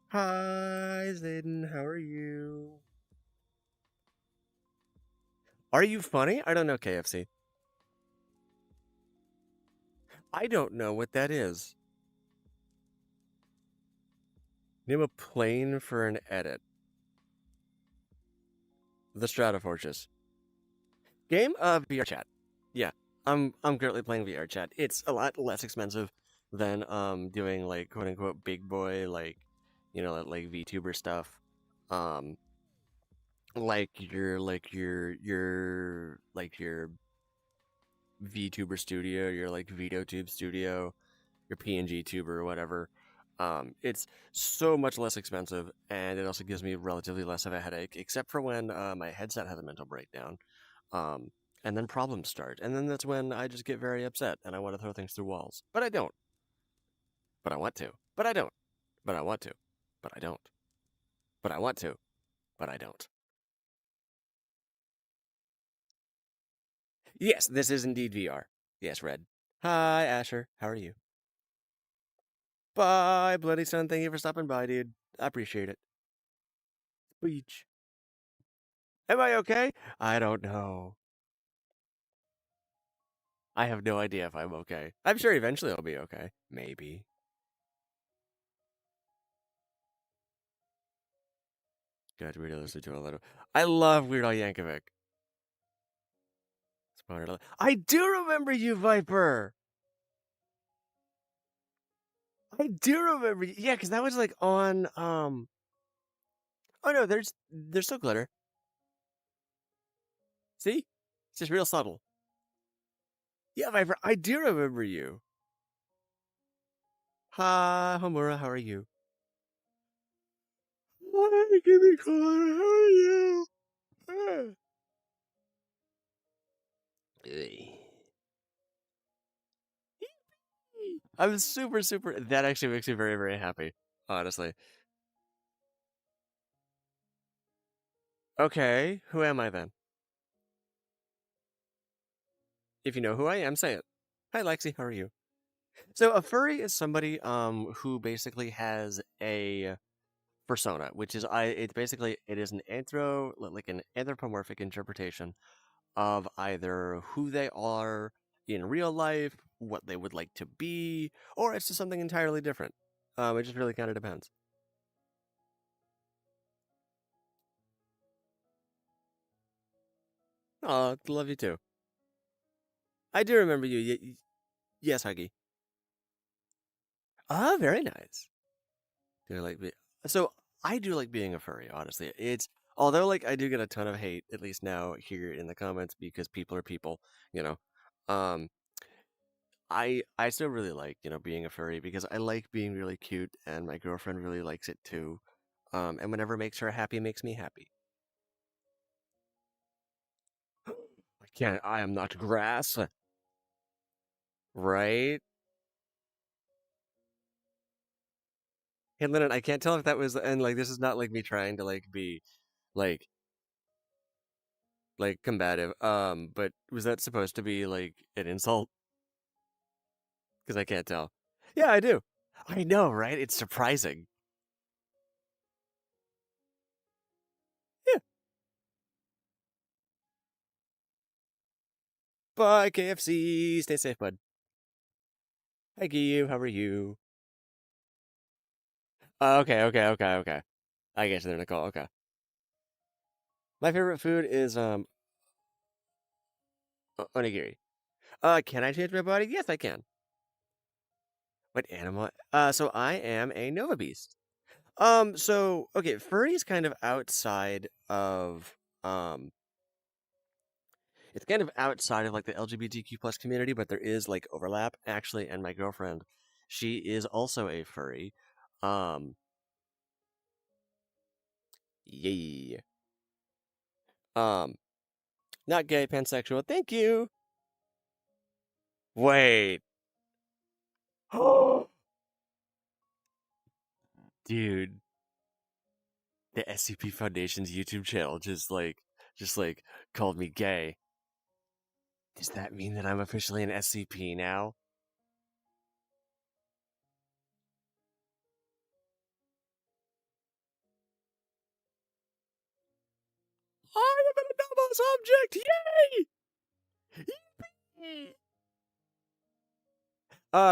Hi, Zayden. How are you? Are you funny? I don't know KFC. I don't know what that is. Name a plane for an edit. The Stratofortress. Game of VR chat. Yeah, I'm currently playing VR chat. It's a lot less expensive than doing like quote unquote big boy like like VTuber stuff. Um like your VTuber studio, your like VideoTube studio. your PNG tuber or whatever. It's so much less expensive, and it also gives me relatively less of a headache, except for when my headset has a mental breakdown. Um, and then problems start, and then that's when I just get very upset and I want to throw things through walls. But I don't. But I want to. But I don't. But I want to. But I don't. But I want to. But I don't. Yes, this is indeed VR. Yes, Red. Hi, Asher. How are you? Bye, Bloody Sun. Thank you for stopping by, dude. I appreciate it. Beach. Am I okay? I don't know. I have no idea if I'm okay. I'm sure eventually I'll be okay. Maybe. God, Weird Al listen to a little. I love Weird Al Yankovic. I do remember you, Viper. I do remember you. Yeah, because that was like on Oh no, there's still glitter. See? It's just real subtle. Yeah, Viper, I do remember you. Hi, Homura, how are you? Hi, Kimmy Connor, how are you? I'm super. That actually makes me very happy, honestly. Okay, who am I then? If you know who I am, say it. Hi, Lexi, how are you? So a furry is somebody who basically has a persona, which is it is an like an anthropomorphic interpretation of either who they are in real life, what they would like to be, or it's just something entirely different. It just really kind of depends. Oh, love you too. I do remember you. Yes, Huggy. Ah, very nice. Do you like be so I do like being a furry, honestly. It's although like I do get a ton of hate, at least now here in the comments, because people are people, you know. Um I still really like, being a furry because I like being really cute and my girlfriend really likes it too. And whenever it makes her happy makes me happy. I am not grass, right? Hey Lennon, I can't tell if that was and like this is not like me trying to like be like combative. But was that supposed to be like an insult? Because I can't tell. Yeah, I do. I know, right? It's surprising. Yeah. Bye, KFC. Stay safe, bud. Hi, you. How are you? Okay. I guess they're Nicole. Okay. My favorite food is onigiri. Can I change my body? Yes, I can. What animal? So I am a Nova Beast. So okay, furry is kind of outside of it's kind of outside of like the LGBTQ plus community, but there is like overlap actually. And my girlfriend, she is also a furry. Um, yay. Um, Not gay, pansexual. Thank you. Wait, dude, the SCP Foundation's YouTube channel just like called me gay. Does that mean that I'm officially an SCP now? I am an anomalous object! Yay!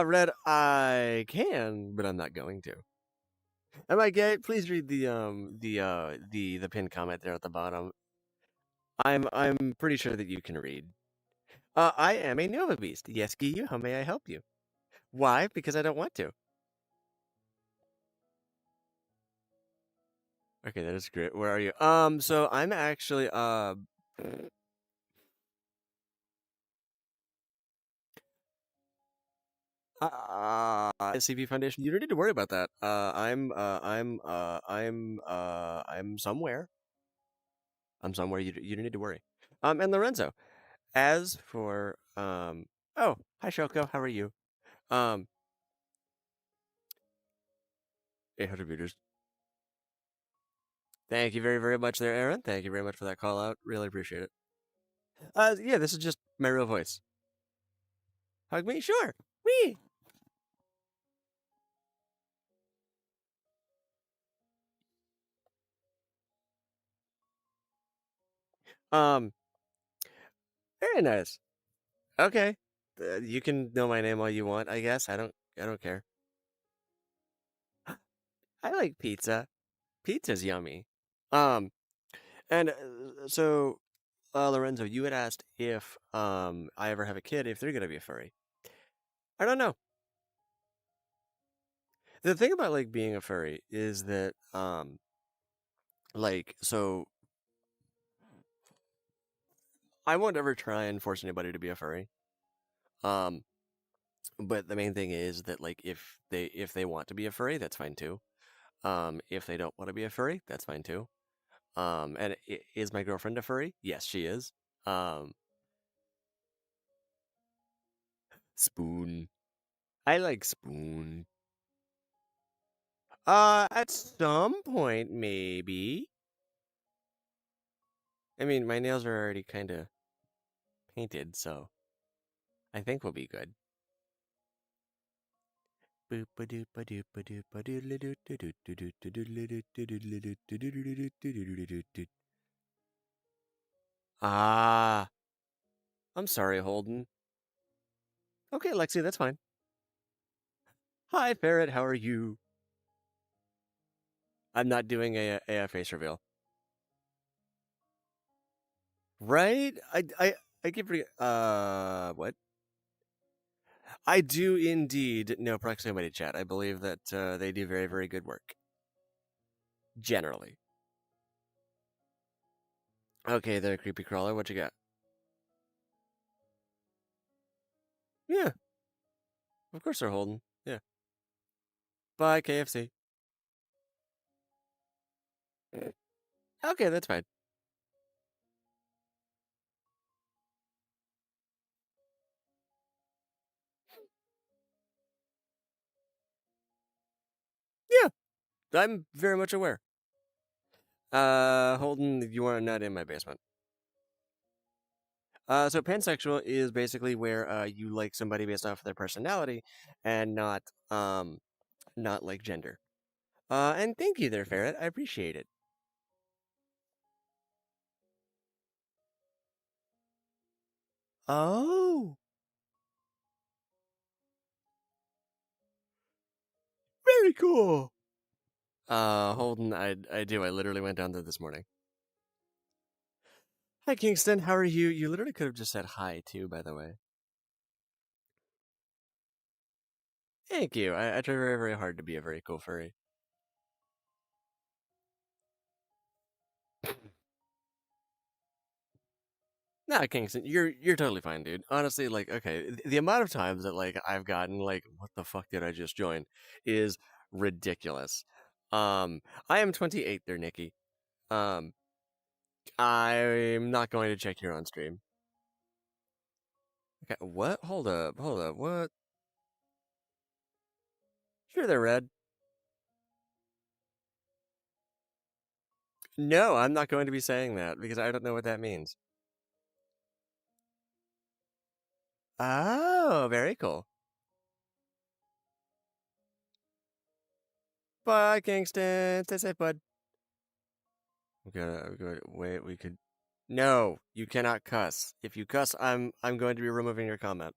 Red, I can, but I'm not going to. Am I gay? Please read the pinned comment there at the bottom. I'm pretty sure that you can read. I am a Nova Beast. Yes, Giyu, how may I help you? Why? Because I don't want to. Okay, that is great. Where are you? So I'm actually SCP Foundation, you don't need to worry about that. I'm somewhere. I'm somewhere. You don't need to worry. And Lorenzo, as for oh, hi Shoko, how are you? 800 meters. Thank you very, very much there, Aaron. Thank you very much for that call out. Really appreciate it. Yeah, this is just my real voice. Hug me? Sure. Me. Um, very nice. Okay. You can know my name all you want, I guess. I don't care. I like pizza. Pizza's yummy. Um, and so Lorenzo, you had asked if I ever have a kid, if they're gonna be a furry. I don't know. The thing about like being a furry is that like so I won't ever try and force anybody to be a furry. Um, but the main thing is that like if they want to be a furry, that's fine too. If they don't want to be a furry, that's fine too. And is my girlfriend a furry? Yes, she is. Um, Spoon. I like Spoon. At some point maybe. I mean, my nails are already kind of painted, so I think we'll be good. Ah, I'm sorry, Holden. Okay, Lexi, that's fine. Hi, Ferret, how are you? I'm not doing a face reveal. Right? I keep what? I do indeed know Proximity Chat. I believe that they do very, very good work. Generally. Okay, there, creepy crawler. What you got? Yeah, of course they're holding. Yeah. Bye, KFC. Okay, that's fine. Yeah, I'm very much aware. Holden, you are not in my basement. So pansexual is basically where you like somebody based off of their personality and not like gender. And thank you there, Ferret. I appreciate it. Oh, very cool. Holden, I do. I literally went down there this morning. Hi, Kingston. How are you? You literally could have just said hi too, by the way. Thank you. I try very, very hard to be a very cool furry. Nah, Kingston, you're totally fine, dude. Honestly, like, okay, the amount of times that like I've gotten like, what the fuck did I just join, is ridiculous. I am 28 there, Nikki. Um, I'm not going to check here on stream. Okay, what? Hold up. What? Sure, they're red. No, I'm not going to be saying that because I don't know what that means. Oh, very cool. Bye, Kingston. Stay safe, bud. Wait. We could. No, you cannot cuss. If you cuss, I'm going to be removing your comment.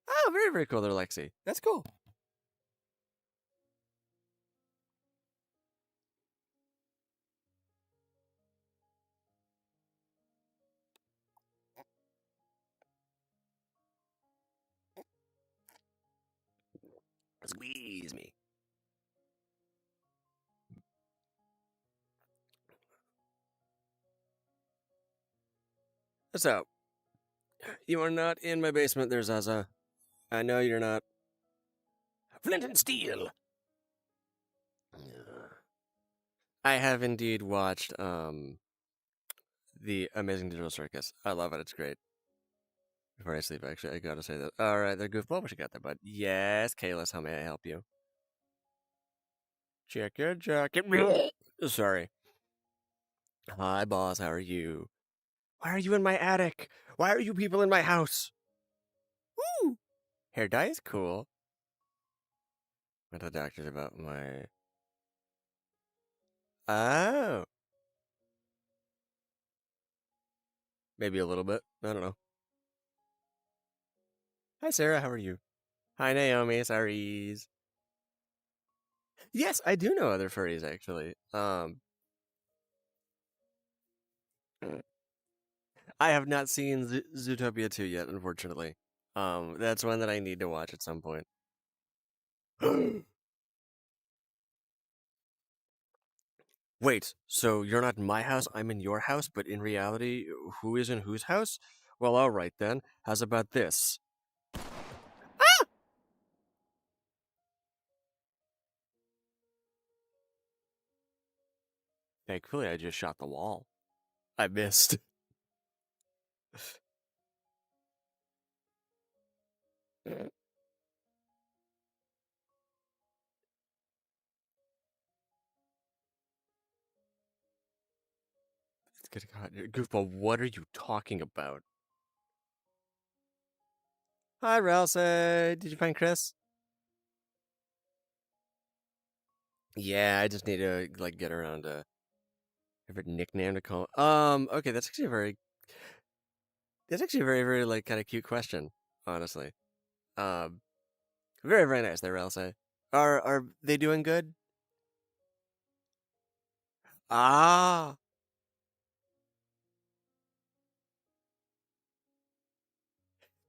Oh, very, very cool there, Lexi. That's cool. Squeeze me. So, you are not in my basement there, Zaza. I know you're not. Flint and Steel. I have indeed watched the Amazing Digital Circus. I love it. It's great. Before I sleep, actually, I gotta say that. All right, they're goofball, but you got that, bud. Yes, Kalis, how may I help you? Check your jacket. Sorry. Hi, boss. How are you? Why are you in my attic? Why are you people in my house? Woo! Hair dye is cool. Went to the doctor's about my. Oh. Maybe a little bit. I don't know. Hi, Sarah. How are you? Hi, Naomi. Sorries. Yes, I do know other furries, actually. I have not seen Zootopia 2 yet, unfortunately. That's one that I need to watch at some point. Wait, so you're not in my house, I'm in your house, but in reality, who is in whose house? Well, alright then. How's about this? Ah! Thankfully, I just shot the wall. I missed. Good God, goofball, what are you talking about? Hi, Ralsei. Did you find Chris? Yeah, I just need to like get around a favorite nickname to call. Okay, that's actually a very, very like kind of cute question, honestly. Um, very, very nice there, Ralsei. Are they doing good? Ah,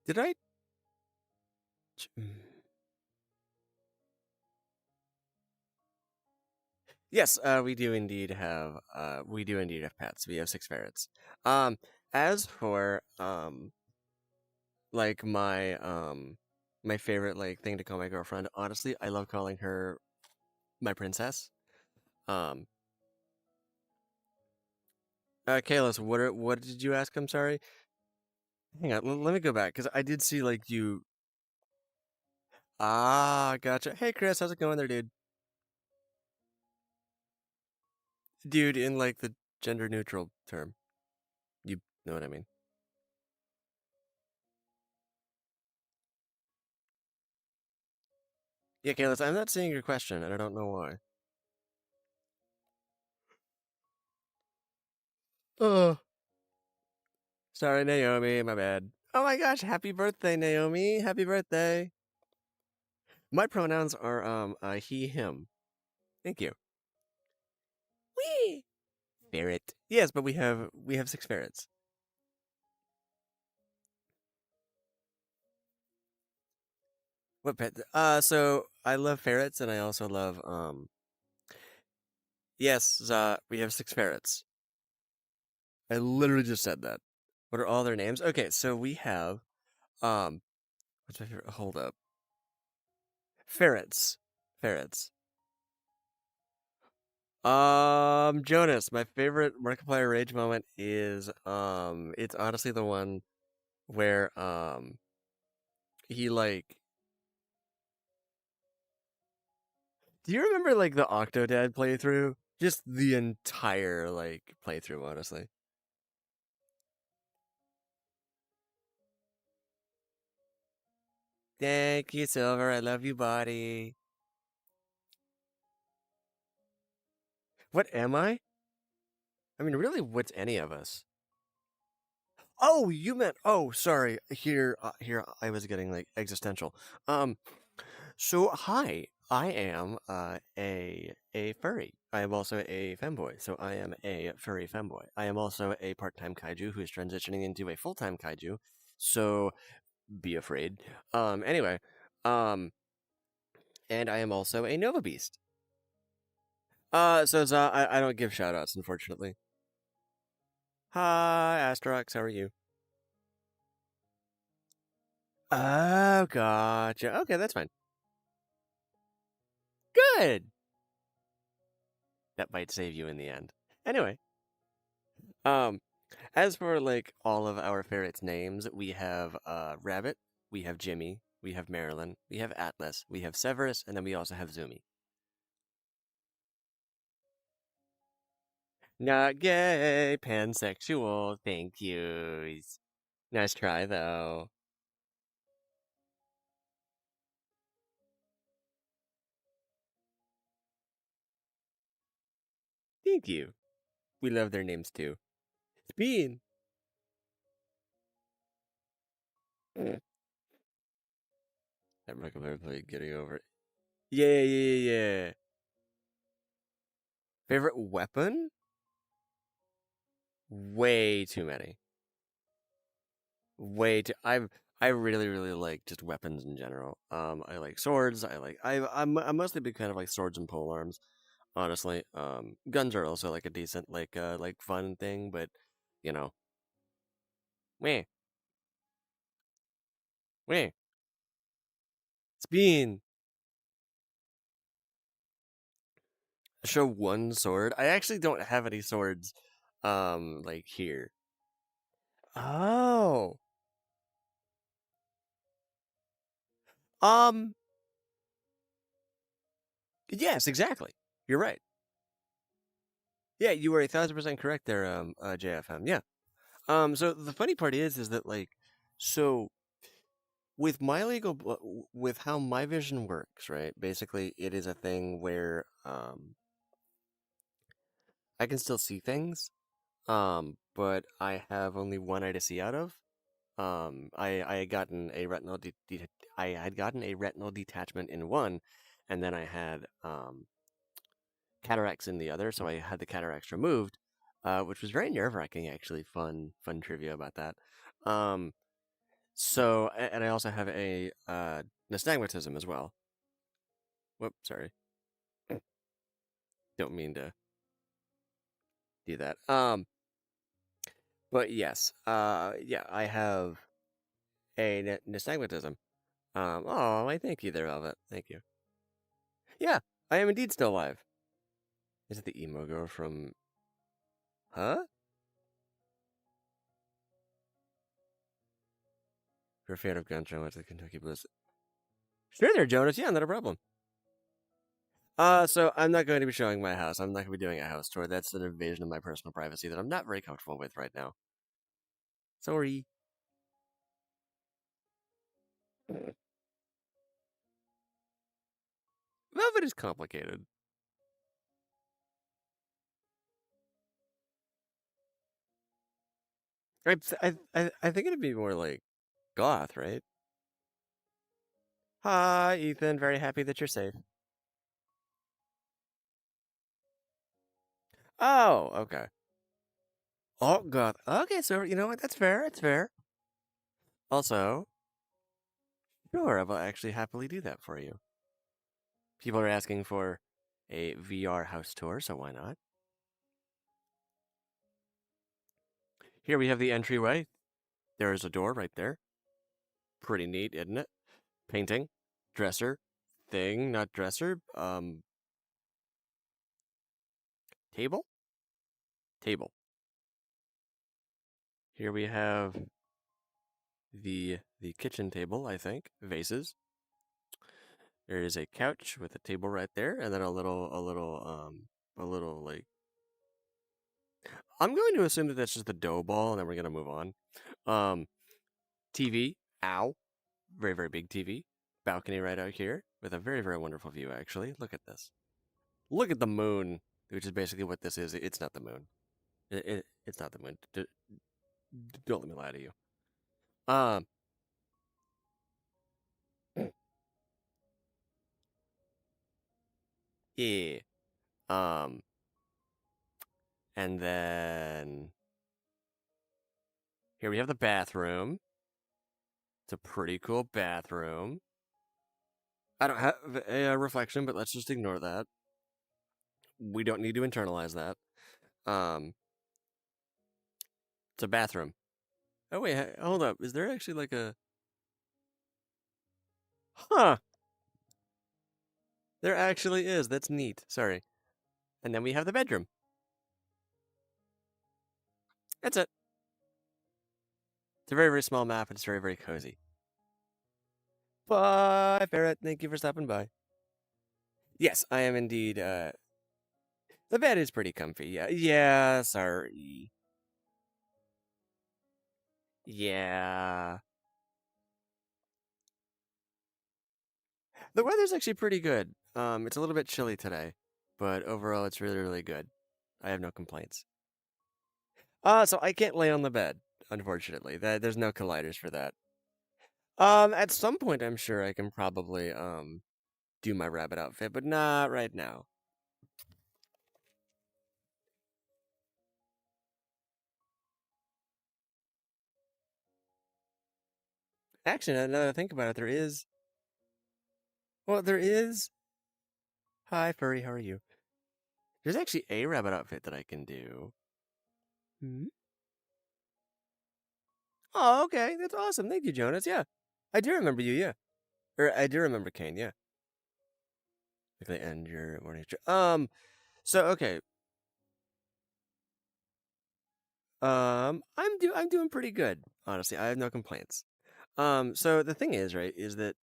did I? Yes, we do indeed have pets. We have 6 ferrets. Um, as for like my favorite like thing to call my girlfriend, honestly, I love calling her my princess. Um, Kalis, what did you ask? I'm sorry. Hang on, let me go back because I did see like you. Ah, gotcha. Hey, Chris, how's it going there, dude? Dude, in like the gender neutral term, you know what I mean? Yeah, Kalis, I'm not seeing your question, and I don't know why. Oh, sorry, Naomi. My bad. Oh my gosh, happy birthday, Naomi. Happy birthday. My pronouns are he, him. Thank you. Wee. Ferret. Yes, but we have 6 ferrets. What pet? So I love ferrets, and I also love yes, we have 6 ferrets. I literally just said that. What are all their names? Okay, so we have what's my favorite? Hold up. Ferrets. Ferrets. Jonas, my favorite Markiplier rage moment is it's honestly the one where he like do you remember like the Octodad playthrough? Just the entire like playthrough, honestly. Thank you, Silver. I love you, buddy. What am I? I mean, really, what's any of us? Oh, you meant. Oh, sorry. Here, I was getting like existential. Um, so hi, I am a furry. I am also a femboy. So I am a furry femboy. I am also a part-time kaiju who is transitioning into a full-time kaiju. So be afraid. Anyway, um, and I am also a Nova Beast. So I don't give shout-outs, unfortunately. Hi, Astrox. How are you? Oh, gotcha. Okay, that's fine. Good. That might save you in the end. Anyway, um, as for like all of our ferrets' names, we have Rabbit, we have Jimmy, we have Marilyn, we have Atlas, we have Severus, and then we also have Zumi. Not gay, pansexual. Thank yous. Nice try though. Thank you. We love their names too. Bean. I'm recommend getting over it. Yeah, yeah, yeah. Favorite weapon? Way too many. Way too. I really really like just weapons in general. I like swords. I'm mostly a big fan of like swords and pole arms. Honestly, guns are also like a decent like fun thing, but you know, meh, meh. Bean. Show one sword. I actually don't have any swords, like here. Oh, um, yes, exactly. You're right. Yeah, you were 1,000% correct there, JFM. Yeah. So the funny part is that like, so with my with how my vision works, right? Basically, it is a thing where I can still see things, but I have only one eye to see out of. I had gotten a I had gotten a retinal detachment in one, and then I had cataracts in the other, so I had the cataracts removed, which was very nerve wracking. Actually, fun trivia about that. Um, and I also have a nystagmatism as well. Whoop, sorry, don't mean to do that. But yes, yeah, I have a nystagmatism. Oh, I thank you there, Velvet. Thank you. Yeah, I am indeed still alive. Is it the emo girl from? Huh? You're a fan of Gunshot went to the Kentucky Blues. Sure, there, Jonas. Yeah, not a problem. So I'm not going to be showing my house. I'm not going to be doing a house tour. That's an invasion of my personal privacy that I'm not very comfortable with right now. Sorry. Velvet is complicated. I think it'd be more like goth, right? Hi, Ethan. Very happy that you're safe. Oh, okay. Oh, goth. Okay, so you know what? That's fair. It's fair. Also, sure, I will actually happily do that for you. People are asking for a VR house tour, so why not? Here we have the entryway. There is a door right there. Pretty neat, isn't it? Painting, dresser, thing, not dresser. Table, table. Here we have the kitchen table. I think vases. There is a couch with a table right there, and then a little like. I'm going to assume that that's just the dough ball, and then we're gonna move on. Um, TV. Ow. Very very big TV. Balcony right out here with a very very wonderful view. Actually, look at this. Look at the moon, which is basically what this is. It's not the moon. It's not the moon. Don't let me lie to you. Um, yeah. Um, and then here we have the bathroom. It's a pretty cool bathroom. I don't have a reflection, but let's just ignore that. We don't need to internalize that. Um, it's a bathroom. Oh wait, hold up. Is there actually like a? Huh. There actually is. That's neat. Sorry. And then we have the bedroom. That's it. It's a very, very small map, and it's very, very cozy. Bye, Ferret. Thank you for stopping by. Yes, I am indeed. The bed is pretty comfy. Yeah. Yeah, sorry. Yeah. The weather's actually pretty good. It's a little bit chilly today, but overall it's really, really good. I have no complaints. So I can't lay on the bed, unfortunately. There's no colliders for that. At some point I'm sure I can probably do my rabbit outfit, but not right now. Actually, now that I think about it, there is. Well, there is. Hi, Furry. How are you? There's actually a rabbit outfit that I can do. Hmm? Oh, okay. That's awesome. Thank you, Jonas. Yeah. I do remember you, yeah. Or I do remember Kane, yeah. Quickly end your morning. So okay. I'm doing pretty good, honestly. I have no complaints. So the thing is, right, is that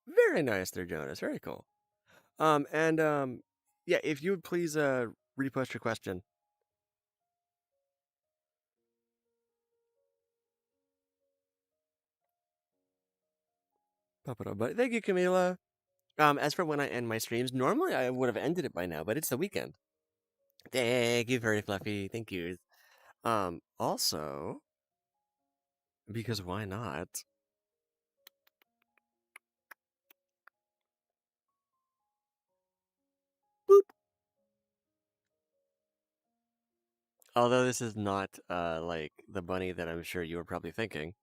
very nice there, Jonas. Very cool. And yeah, if you would please repost your question. Pop it up, but thank you, Camila. As for when I end my streams, normally I would have ended it by now, but it's the weekend. Thank you, very fluffy. Thank you. Also, because why not? Boop. Although this is not like the bunny that I'm sure you were probably thinking.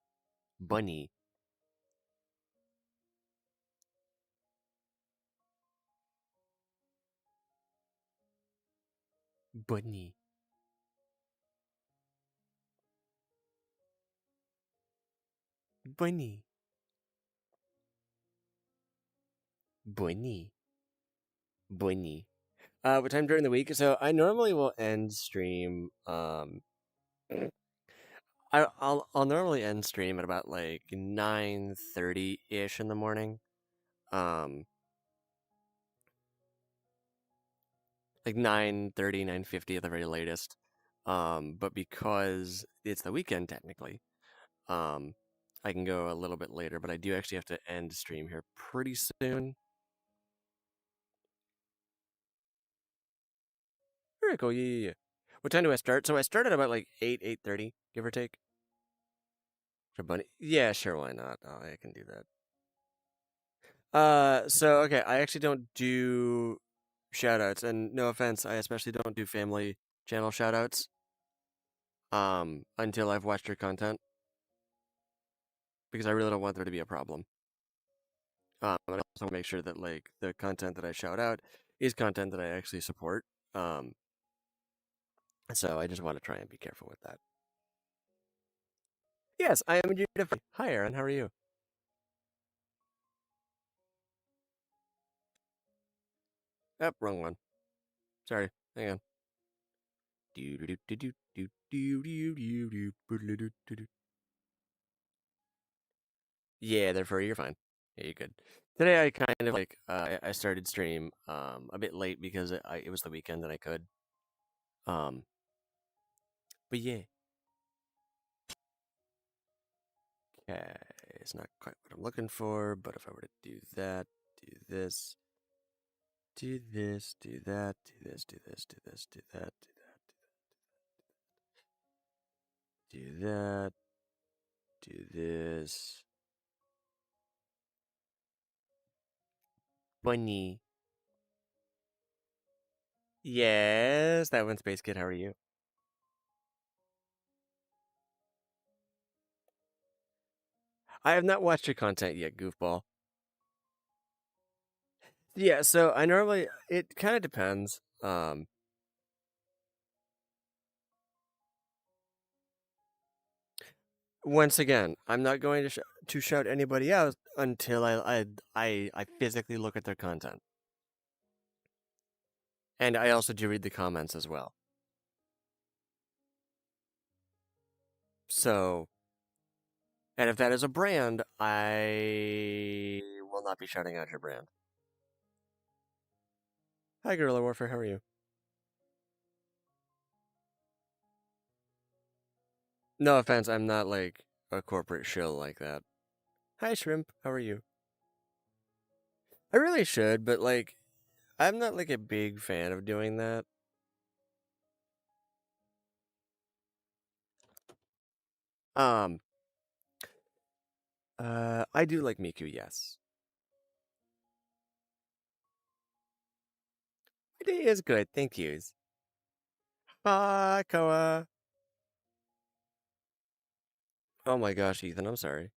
Bunny. Bunny. Bunny. Bunny. Bunny. What time during the week? So I normally will end stream. I'll normally end stream at about like 9:30 ish in the morning. Um, like 9:30, 9:50 at the very latest. But because it's the weekend technically, um, I can go a little bit later. But I do actually have to end stream here pretty soon. Very cool. Yeah, yeah, yeah. What time do I start? So I start at about like 8:30, give or take. For bunny. Yeah, sure. Why not? Oh, I can do that. So okay, I actually don't do shoutouts, and no offense, I especially don't do family channel shoutouts. Until I've watched your content, because I really don't want there to be a problem. And I also want to make sure that like the content that I shout out is content that I actually support. Um, so I just want to try and be careful with that. Yes, I am indeed. Hi, Aaron. How are you? Oh, wrong one. Sorry. Hang on. Yeah, therefore you're fine. Yeah, you're good. Today I kind of like I started stream a bit late because it was the weekend and I could. Um, but yeah. Okay, it's not quite what I'm looking for, but if I were to do that, do this, do this, do that, do this, do this, do this, do that, do that, do this. Bunny. Yes, that one, Space Kid. How are you? I have not watched your content yet, goofball. Yeah, so I normally it kind of depends. Once again, I'm not going to shout anybody out until I physically look at their content. And I also do read the comments as well. So, and if that is a brand, I will not be shouting out your brand. Hi, Guerrilla Warfare. How are you? No offense, I'm not like a corporate shill like that. Hi, Shrimp. How are you? I really should, but like, I'm not like a big fan of doing that. Um, I do like Miku, yes. My day is good, thank yous. Hi, Koa. Oh my gosh, Ethan, I'm sorry.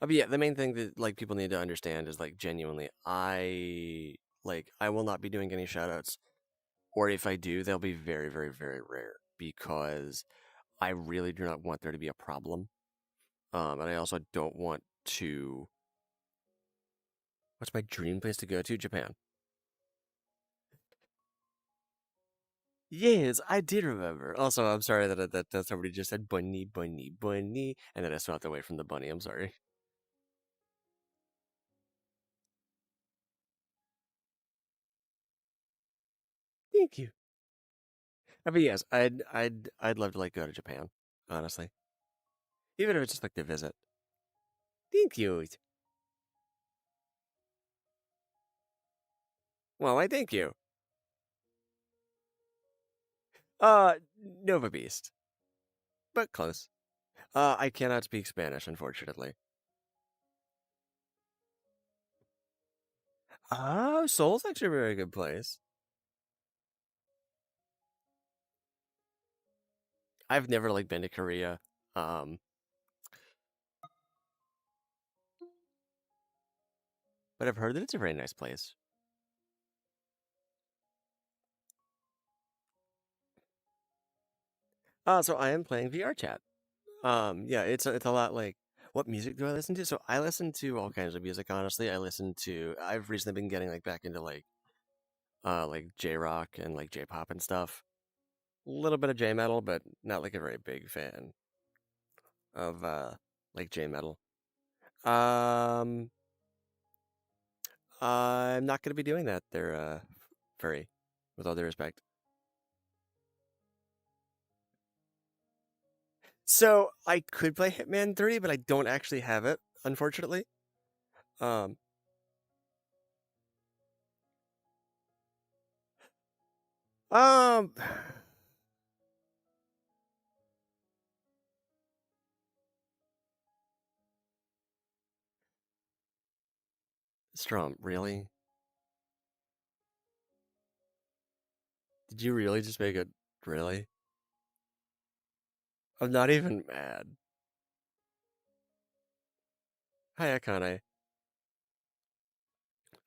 But yeah, the main thing that like people need to understand is like genuinely, I will not be doing any shoutouts, or if I do, they'll be very, very, very rare because I really do not want there to be a problem. And I also don't want to. What's my dream place to go to? Japan. Yes, I did remember. Also, I'm sorry that somebody just said bunny, bunny, bunny, and then I swapped away from the bunny. I'm sorry. Thank you. But yes, I'd love to like go to Japan, honestly, even if it's just like to visit. Thank you. Well, I thank you. Uh, Nova Beast, but close. I cannot speak Spanish, unfortunately. Oh, Seoul's actually a very good place. I've never like been to Korea. Um, but I've heard that it's a very nice place. So I am playing VR chat. Yeah, it's a lot like what music do I listen to? So I listen to all kinds of music, honestly. I've recently been getting like back into like J rock and like J pop and stuff. A little bit of J metal, but not like a very big fan of like J metal. Um I'm not gonna be doing that there, Furry, with all due respect. So I could play Hitman 3, but I don't actually have it, unfortunately. Um um Strom, really? Did you really just make it really? I'm not even mad. Hi, Akane.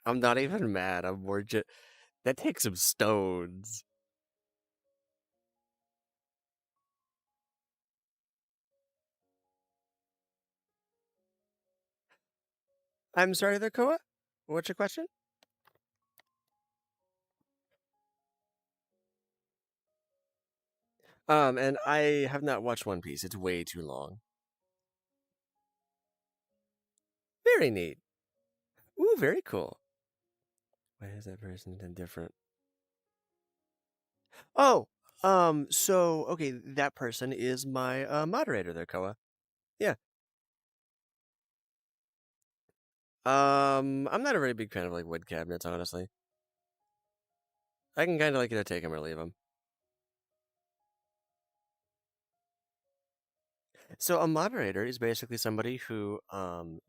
I'm not even mad. I'm more just. That takes some stones. I'm sorry, there, Koa. What's your question? And I have not watched One Piece. It's way too long. Very neat. Ooh, very cool. Why is that person different? Oh, so okay, that person is my moderator there, Koa. Yeah. I'm not a very big fan of like wood cabinets, honestly. I can kind of like either take them or leave them. So a moderator is basically somebody who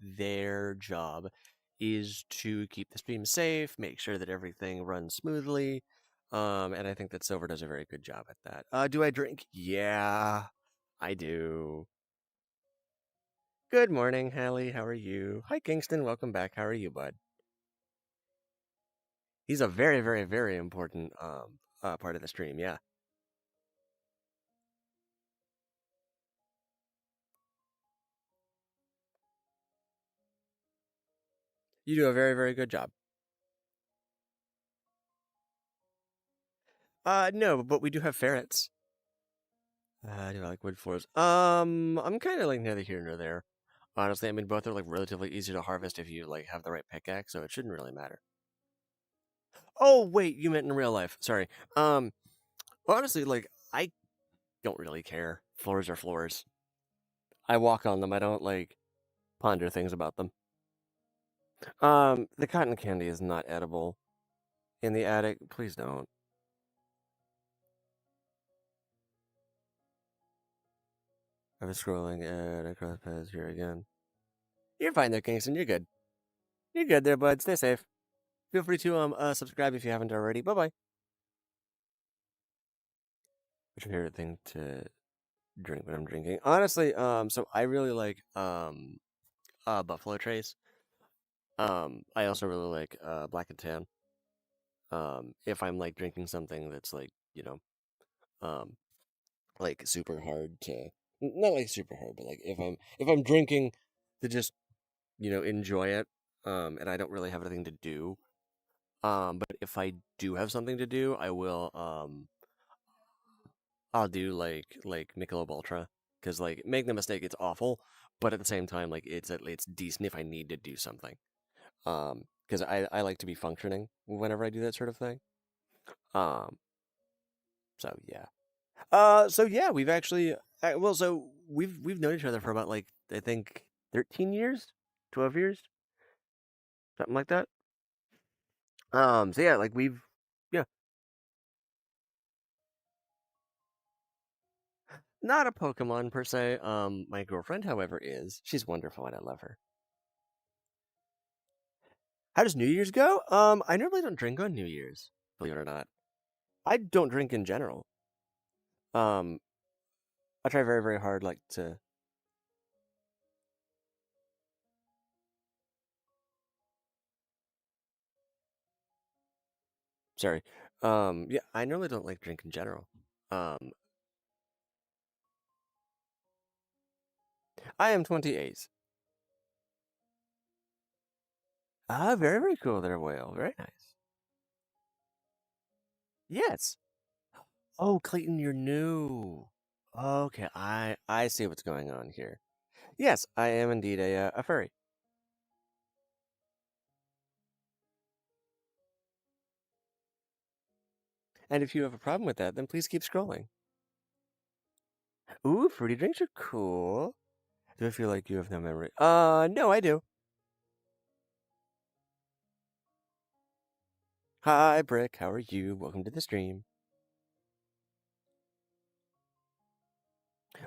their job is to keep the stream safe, make sure that everything runs smoothly. And I think that Silver does a very good job at that. Do I drink? Yeah, I do. Good morning, Hallie. How are you? Hi, Kingston. Welcome back. How are you, bud? He's a very, very, very important part of the stream. Yeah. You do a very, very good job. No, but we do have ferrets. Do I like wood floors? I'm kind of like neither here nor there. Honestly, I mean, both are like relatively easy to harvest if you like have the right pickaxe, so it shouldn't really matter. Oh, wait, you meant in real life. Sorry. Honestly, like I don't really care. Floors are floors. I walk on them. I don't like ponder things about them. The cotton candy is not edible in the attic. Please don't. I was scrolling at across paths here again. You're fine there, Kingston. You're good. You're good there, bud. Stay safe. Feel free to subscribe if you haven't already. Bye bye. What's your favorite thing to drink when I'm drinking? Honestly, so I really like Buffalo Trace. I also really like Black and Tan. If I'm like drinking something that's like, um, like super hard to not like super hard, but like if I'm drinking to just, enjoy it, and I don't really have anything to do. But if I do have something to do, I'll do like Michelob Ultra because like make no mistake, it's awful, but at the same time, like it's decent if I need to do something. Because I like to be functioning whenever I do that sort of thing. Um, so yeah. So yeah, we've actually so we've known each other for about like I think 13 years, 12 years, something like that. So yeah, like yeah, not a Pokemon per se. My girlfriend, however, is. She's wonderful and I love her. How does New Year's go? I normally don't drink on New Year's, believe it or not. I don't drink in general. Um, I try very, very hard, like to. Sorry. Yeah, I normally don't like drink in general. Um, I am 28. Ah, very, very cool there, Whale. Very nice. Yes. Oh, Clayton, you're new. Okay, I see what's going on here. Yes, I am indeed a furry. And if you have a problem with that, then please keep scrolling. Ooh, fruity drinks are cool. Do I feel like you have no memory? No, I do. Hi, Brick. How are you? Welcome to the stream.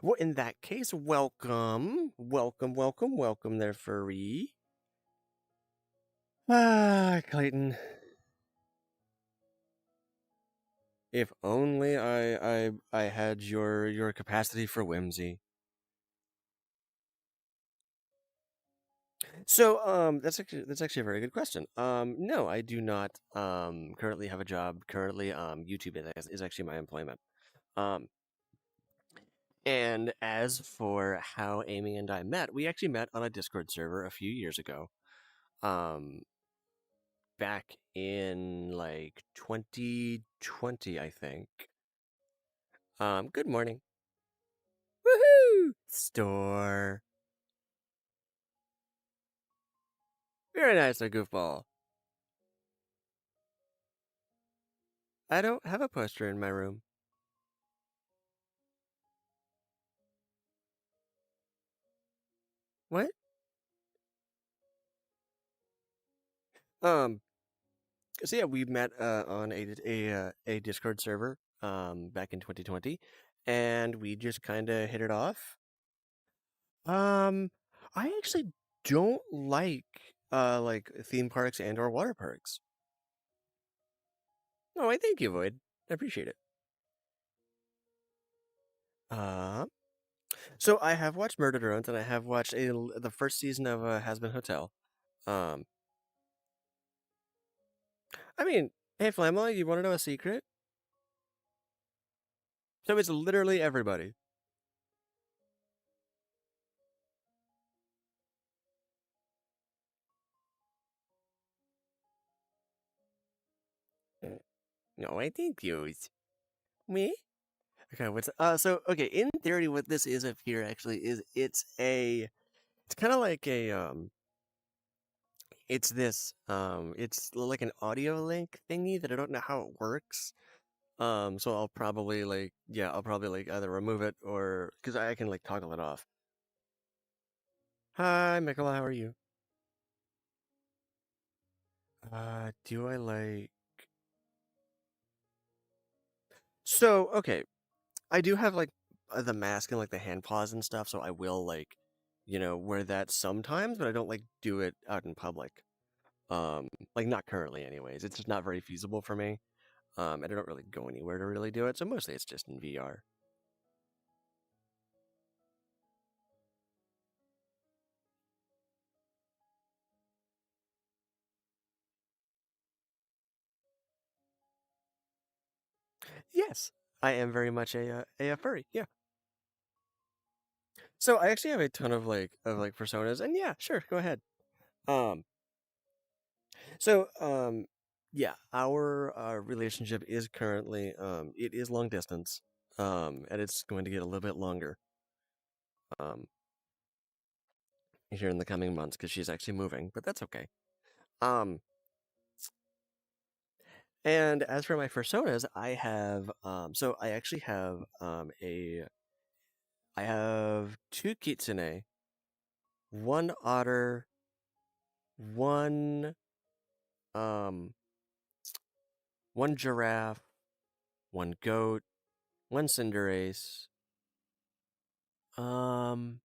Well, in that case, welcome. Welcome, welcome, welcome there, Furry. Ah, Clayton. If only I had your capacity for whimsy. So, that's actually a very good question. No, I do not currently have a job. Currently, YouTube is actually my employment. Um, and as for how Amy and I met, we actually met on a Discord server a few years ago. Um, back in like 2020, I think. Good morning. Woohoo! Store. Very nice, a goofball. I don't have a poster in my room. What? Um, so yeah, we met on a Discord server back in 2020, and we just kind of hit it off. Um, I actually don't like theme parks and or water parks. Oh, I thank you, Void. I appreciate it. Uh, so I have watched Murder Drones, and I have watched the first season of Has Been Hotel. Um, I mean, hey Flamma, you want to know a secret? So it's literally everybody. No, I think you. Me? Okay, what's so okay, in theory what this is up here actually is it's kind of like a it's this it's like an audio link thingy that I don't know how it works. So I'll probably like yeah, I'll probably like either remove it or cuz I can like toggle it off. Hi, Michaela, how are you? Do I like So, okay, I do have like the mask and like the hand paws and stuff, so I will like, wear that sometimes, but I don't like do it out in public. Like not currently anyways. It's just not very feasible for me. And I don't really go anywhere to really do it, so mostly it's just in VR. Yes, I am very much a furry. Yeah. So I actually have a ton of like personas, and yeah, sure, go ahead. Um, so yeah, our relationship is currently it is long distance, and it's going to get a little bit longer um here in the coming months because she's actually moving, but that's okay. Um, and as for my personas, I have so I actually have I have two kitsune, one otter, one um one giraffe, one goat, one cinderace. Um,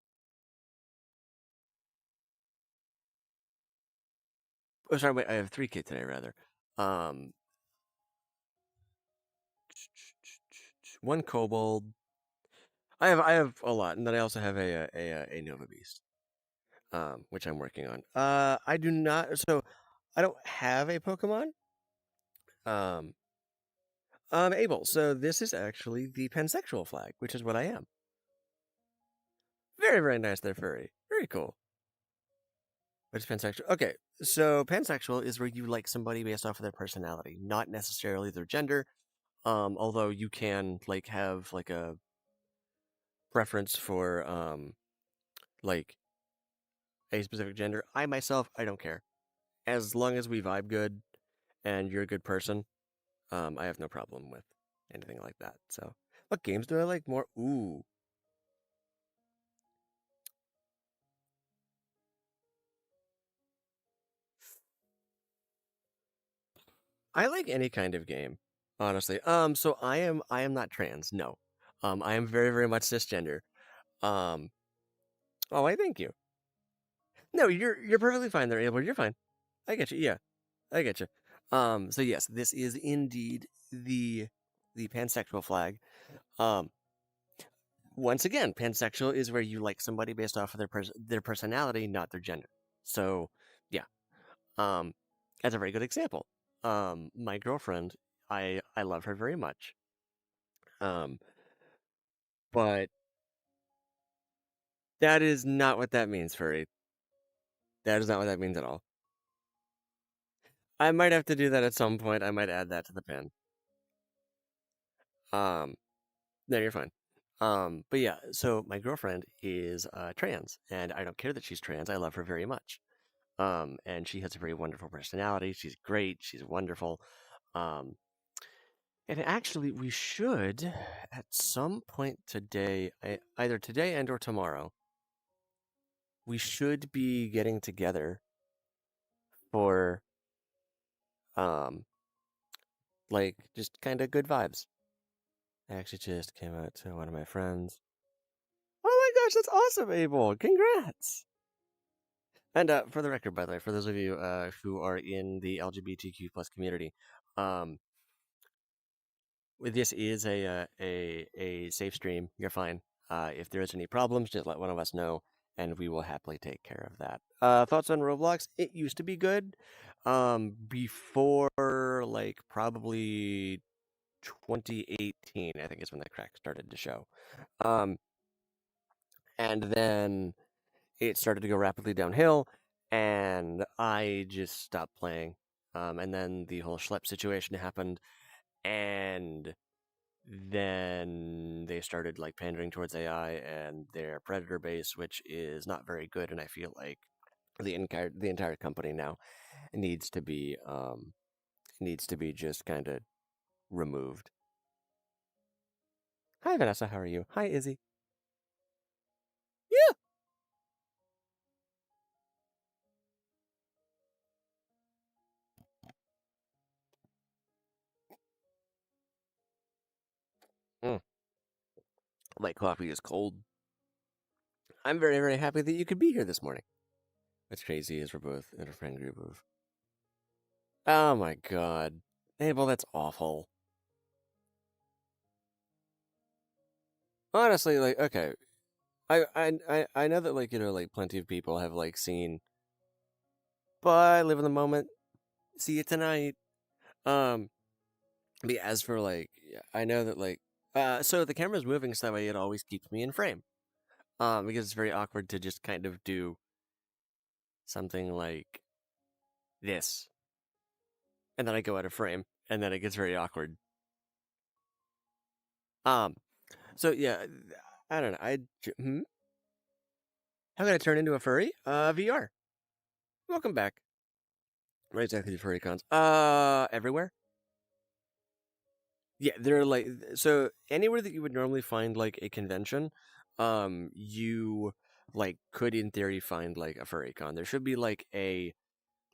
oh sorry, wait, I have three kitsune rather. Um, one kobold. I have a lot, and then I also have a Nova Beast, which I'm working on. I do not. So I don't have a Pokemon. Um, I'm able. So this is actually the pansexual flag, which is what I am. Very, very nice there, Furry. Very cool. What's pansexual? Okay, so pansexual is where you like somebody based off of their personality, not necessarily their gender. Although you can like have like a preference for like a specific gender. I myself, I don't care. As long as we vibe good and you're a good person, I have no problem with anything like that. So, what games do I like more? Ooh, I like any kind of game, honestly. So I am not trans. No, I am very very much cisgender. Um, oh, I thank you. No, you're perfectly fine there, Abel. You're fine. I get you. Yeah, I get you. So yes, this is indeed the pansexual flag. Um, once again, pansexual is where you like somebody based off of their personality, not their gender. So, yeah. Um, as a very good example, my girlfriend, I love her very much. Um, but that is not what that means, furry. That is not what that means at all. I might have to do that at some point. I might add that to the pen. Um, no, you're fine. But yeah, so my girlfriend is trans, and I don't care that she's trans. I love her very much. And she has a very wonderful personality. She's great. She's wonderful. Um, and actually, we should at some point today, either today and or tomorrow, we should be getting together for um, like just kind of good vibes. I actually just came out to one of my friends. Oh my gosh, that's awesome, Abel! Congrats! And for the record, by the way, for those of you who are in the LGBTQ plus community, um, this is a safe stream. You're fine. If there's any problems, just let one of us know, and we will happily take care of that. Thoughts on Roblox? It used to be good. Before like probably 2018, I think is when the crack started to show. Um, and then it started to go rapidly downhill, and I just stopped playing. And then the whole schlep situation happened, and then they started like pandering towards AI and their predator base, which is not very good. And I feel like the entire company now needs to be just kind of removed. Hi Vanessa, how are you? Hi Izzy. Yeah. Mm, my coffee is cold. I'm very, very happy that you could be here this morning. What's crazy is we're both in a friend group of. Oh my god, Abel, that's awful. Honestly, like, okay, I know that like like plenty of people have like seen. Bye, live in the moment. See you tonight. Um, but as for like, I know that like, so the camera's moving so that way it always keeps me in frame. Because it's very awkward to just kind of do something like this, and then I go out of frame, and then it gets very awkward. Um, so yeah, I don't know. How can I turn into a furry? VR. Welcome back. Right, exactly, furry cons. Everywhere. Yeah, they're like so anywhere that you would normally find like a convention, you like could in theory find like a furry con. There should be like a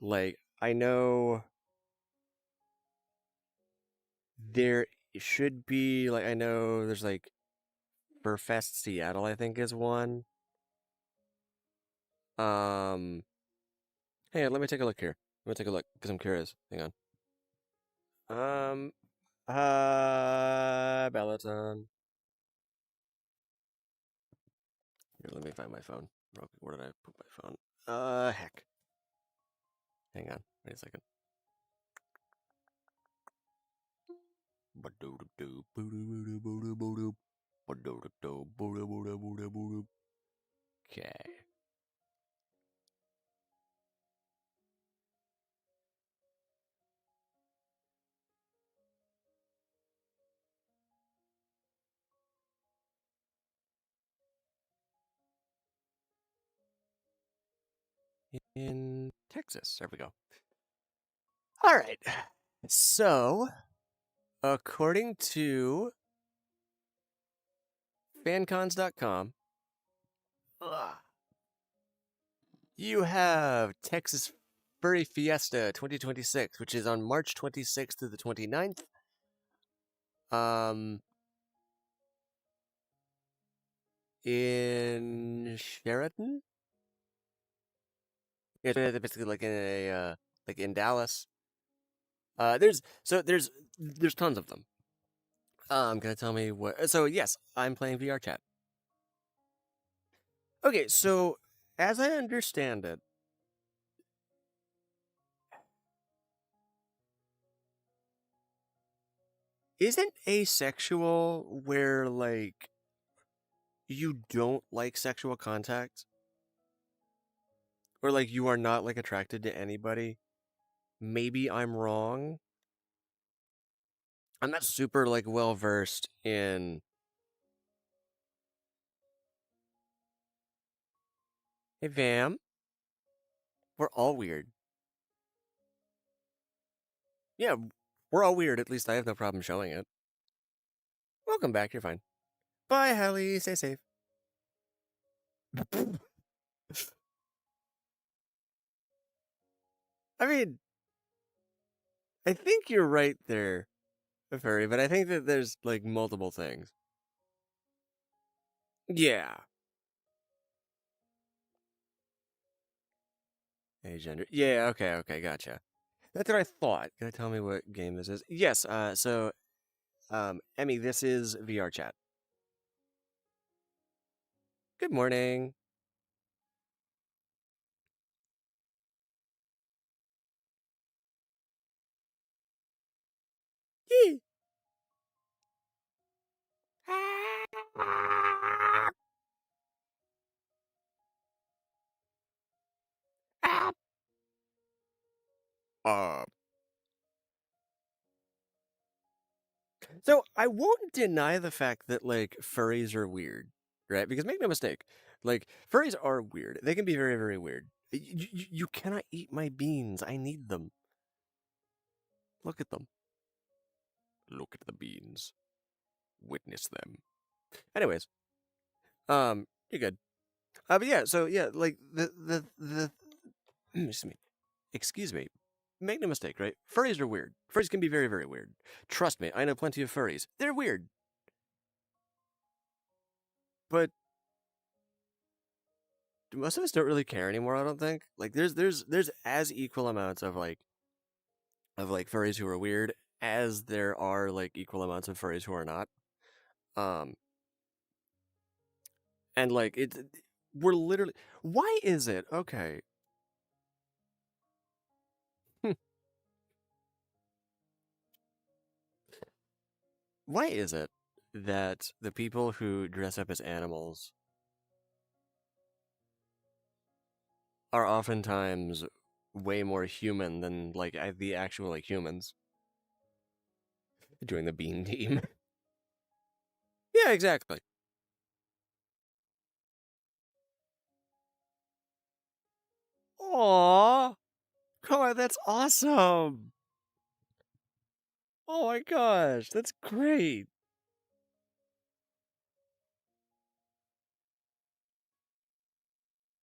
like I know there should be like I know there's like Furfest Seattle I think is one. Um, hey, let me take a look here. Let me take a look because I'm curious. Hang on. Um, Bellaton. Here, let me find my phone. Where did I put my phone? Heck. Hang on. Wait a second. Okay. In Texas. There we go. All right. So, according to fancons.com, you have Texas Furry Fiesta 2026, which is on March 26th to the 29th. In Sheraton. Yeah, basically like in a like in Dallas. There's tons of them. Gonna tell me what? So yes, I'm playing VR chat. Okay, so as I understand it, isn't asexual where like you don't like sexual contact, or like you are not like attracted to anybody? Maybe I'm wrong. I'm not super like well versed in. Hey Vam, we're all weird. Yeah, we're all weird. At least I have no problem showing it. Welcome back. You're fine. Bye, Hallie. Stay safe. I mean, I think you're right there, Furry, but I think that there's like multiple things. Yeah. Agender. Yeah, okay, gotcha. That's what I thought. Can I tell me what game this is? Yes, Emmy, this is VR chat. Good morning. Yee. Uh, So I won't deny the fact that like furries are weird, right? Because make no mistake, like furries are weird. They can be very, very weird. You cannot eat my beans. I need them. Look at them. Look at the beans. Witness them. Anyways, you're good. But yeah, so yeah, like the excuse me. Make no mistake, right? Furries are weird. Furries can be very, very weird. Trust me, I know plenty of furries. They're weird. But most of us don't really care anymore, I don't think. Like there's as equal amounts of like furries who are weird as there are like equal amounts of furries who are not. Um and like we're literally why is it? Okay. Why is it that the people who dress up as animals are oftentimes way more human than like the actual like humans doing the bean team? Yeah, exactly. Aww. Come on, that's awesome. Oh my gosh, that's great.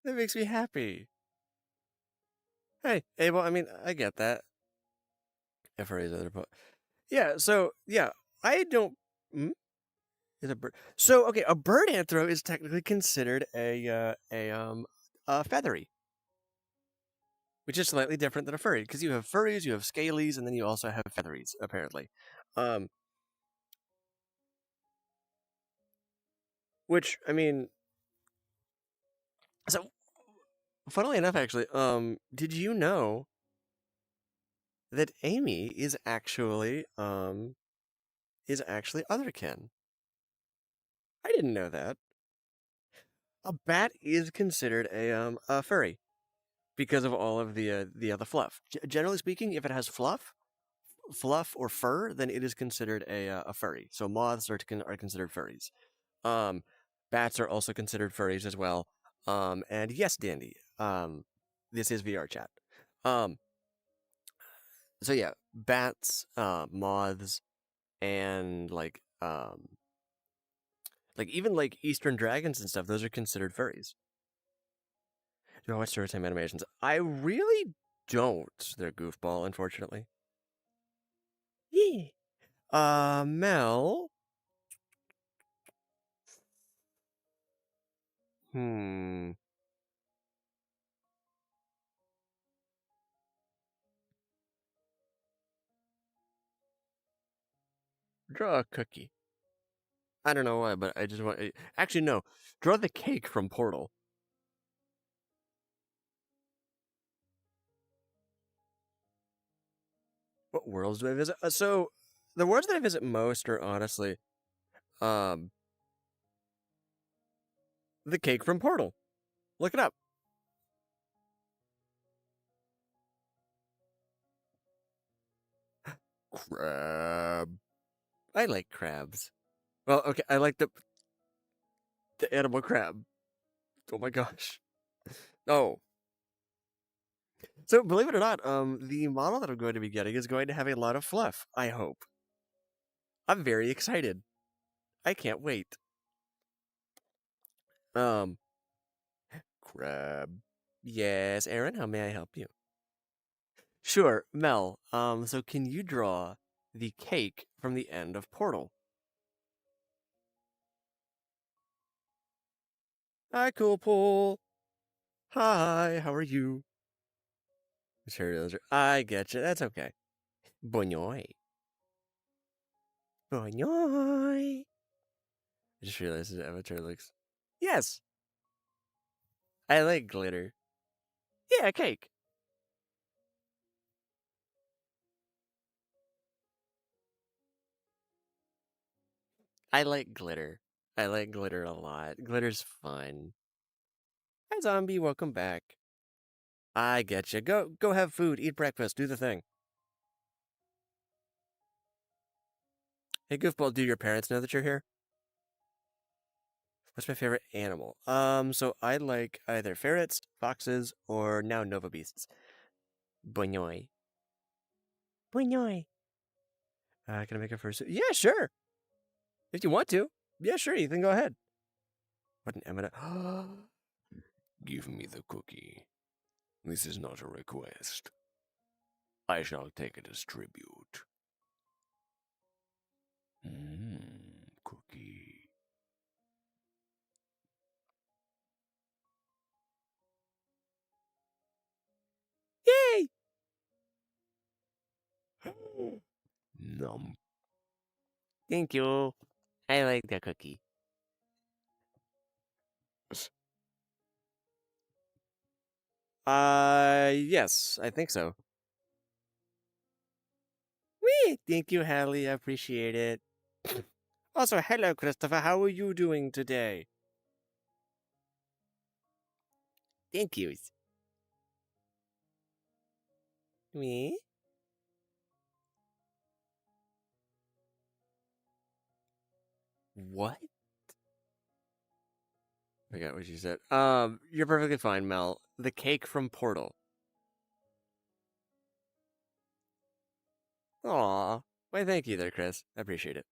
That makes me happy. Hey, Abel, I mean, I get that. FRA's other yeah, so yeah, I don't. Hmm? Is a bird? So okay, a bird anthro is technically considered a feathery, which is slightly different than a furry because you have furries, you have scalies, and then you also have featheries. Apparently, um, which I mean, so funnily enough, actually, did you know that Amy is actually otherkin? I didn't know that. A bat is considered a furry because of all of the fluff. Generally speaking, if it has fluff or fur, then it is considered a furry. So moths are considered furries. Um, bats are also considered furries as well. And yes, Dandy. This is VR chat. Um, so yeah, bats, moths, and like even like Eastern dragons and stuff. Those are considered furries. Do I watch story time animations? I really don't. They're goofball, unfortunately. Yeah. Mel. Hmm. Draw a cookie. I don't know why, but I just want. Actually, no. Draw the cake from Portal. What worlds do I visit? So, the worlds that I visit most are honestly, um, the cake from Portal. Look it up. Crab. I like crabs. Well, okay, I like the animal crab. Oh my gosh. Oh, so believe it or not, the model that I'm going to be getting is going to have a lot of fluff. I hope. I'm very excited. I can't wait. Um, crab. Yes, Aaron. How may I help you? Sure, Mel. So can you draw the cake from the end of Portal? Hi, Cool Pool. Hi, how are you? Materials. I get you. That's okay. Bonoy. Bonoy. I just realized his avatar looks. Yes, I like glitter. Yeah, cake. I like glitter. I like glitter a lot. Glitter's fun. Hi, zombie. Welcome back. I get you. Go have food. Eat breakfast. Do the thing. Hey, Goofball, do your parents know that you're here? What's my favorite animal? So I like either ferrets, foxes, or now nova beasts. Boinoi. Boinoi. Can I make a first? Yeah, sure. If you want to. Yeah, sure. You can go ahead. What an eminent. Give me the cookie. This is not a request. I shall take it as tribute. Cookie. Yay! Num. Thank you. I like the cookie. Yes, I think so. Wee! Thank you, Hallie. I appreciate it. Also, hello, Christopher. How are you doing today? Thank you. Me? What? I forgot what you said. You're perfectly fine, Mel. The cake from Portal. Aw. Why, thank you there, Chris. I appreciate it.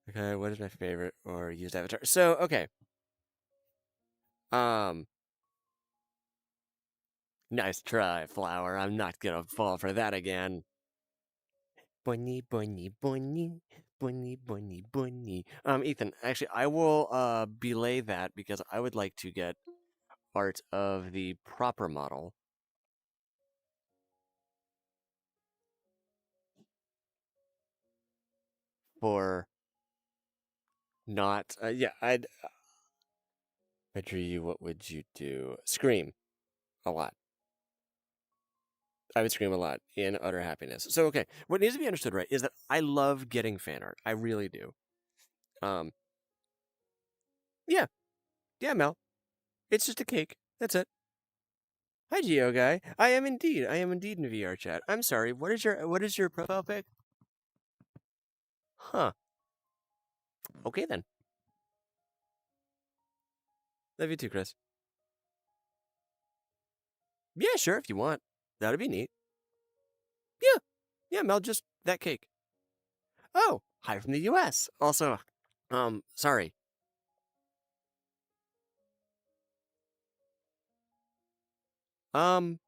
Okay, what is my favorite or used avatar? So, okay. Um, nice try, Flower. I'm not gonna fall for that again. Bunny, bunny, bunny, bunny, bunny, bunny. Ethan, actually, I will belay that because I would like to get art of the proper model for not. Yeah, I'd. If I drew you, what would you do? Scream a lot. I would scream a lot in utter happiness. So, okay, what needs to be understood, right, is that I love getting fan art. I really do. Um, yeah, yeah, Mel. It's just a cake. That's it. Hi, Geo guy. I am indeed. I am indeed in VR chat. I'm sorry. What is your profile pic? Huh. Okay then. Love you too, Chris. Yeah, sure. If you want, that'd be neat. Yeah, yeah, Mel. Just that cake. Oh, hi from the U.S. Also, sorry. Um,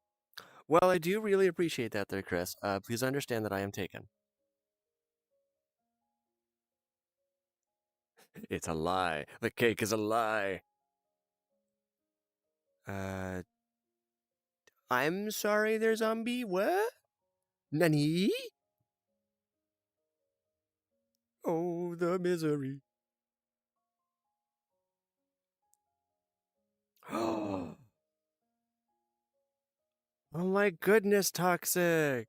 well, I do really appreciate that, there, Chris. Please understand that I am taken. It's a lie. The cake is a lie. Uh, I'm sorry, there, zombie. What? Nani? Oh, the misery. Oh my goodness, Toxic.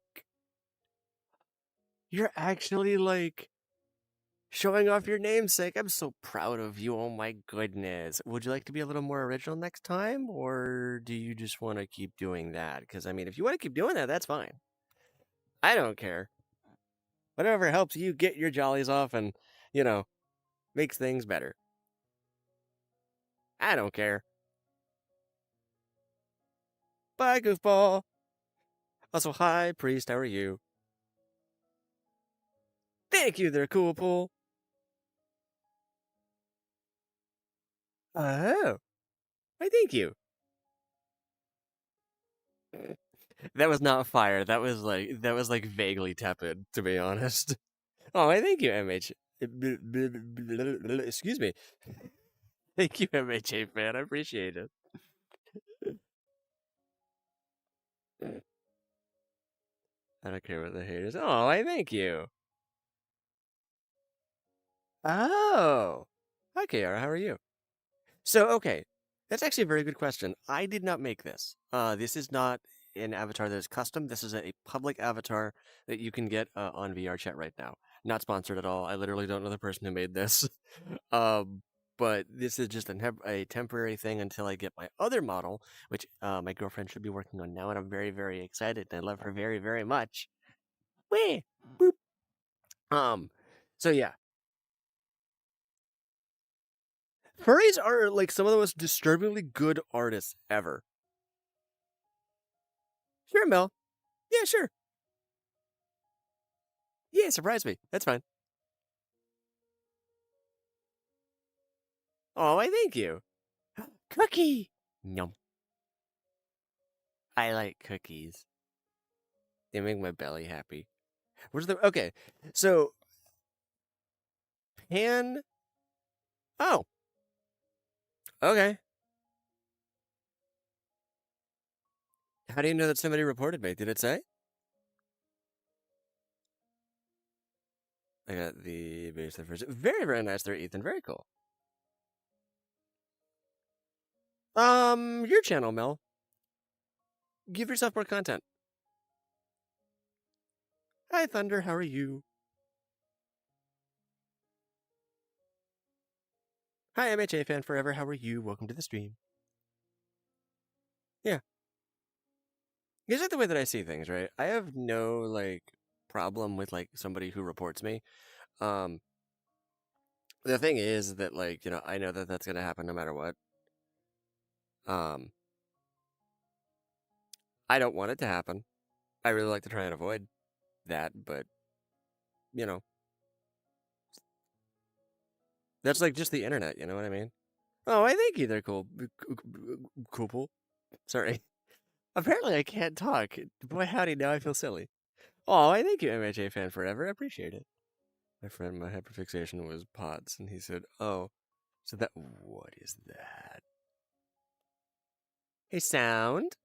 You're actually like showing off your namesake. I'm so proud of you. Oh my goodness. Would you like to be a little more original next time? Or do you just want to keep doing that? Because, I mean, if you want to keep doing that, that's fine. I don't care. Whatever helps you get your jollies off and, makes things better. I don't care. Bye, goofball. Also, hi, priest. How are you? Thank you there, cool pool. Oh, why, thank you. That was not fire. That was like vaguely tepid, to be honest. Oh, I thank you, MH. Excuse me. Thank you, MHA fan. I appreciate it. I don't care what the haters. Oh, I thank you. Oh. Hi, KR. How are you? So, okay. That's actually a very good question. I did not make this. This is not an avatar that is custom. This is a public avatar that you can get on VR chat right now. Not sponsored at all. I literally don't know the person who made this. um, but this is just a temporary thing until I get my other model, which my girlfriend should be working on now, and I'm very, very excited. And I love her very, very much. Whee! Boop. So yeah. Furries are like some of the most disturbingly good artists ever. Sure, Mel. Yeah, sure. Yeah, surprise me. That's fine. Oh, I thank you. Cookie. Yum. I like cookies. They make my belly happy. Where's the okay? So pan. Oh, okay. How do you know that somebody reported me? Did it say? I got the base of first. Very, very nice there, Ethan. Very cool. Your channel, Mel. Give yourself more content. Hi, Thunder. How are you? Hi, MHA fan forever. How are you? Welcome to the stream. Yeah. It's like the way that I see things, right? I have no like problem with like somebody who reports me. Um, the thing is that like I know that that's gonna happen no matter what. Um, I don't want it to happen. I really like to try and avoid that, but you know, that's like just the internet. You know what I mean? Oh, I think they're cool. Cool. Sorry. Apparently, I can't talk. Boy, howdy! Now I feel silly. Oh, I thank you, MHA fan forever. I appreciate it. My friend, my hyperfixation was pots, and he said, "Oh, so that what is that?" Hey, sound.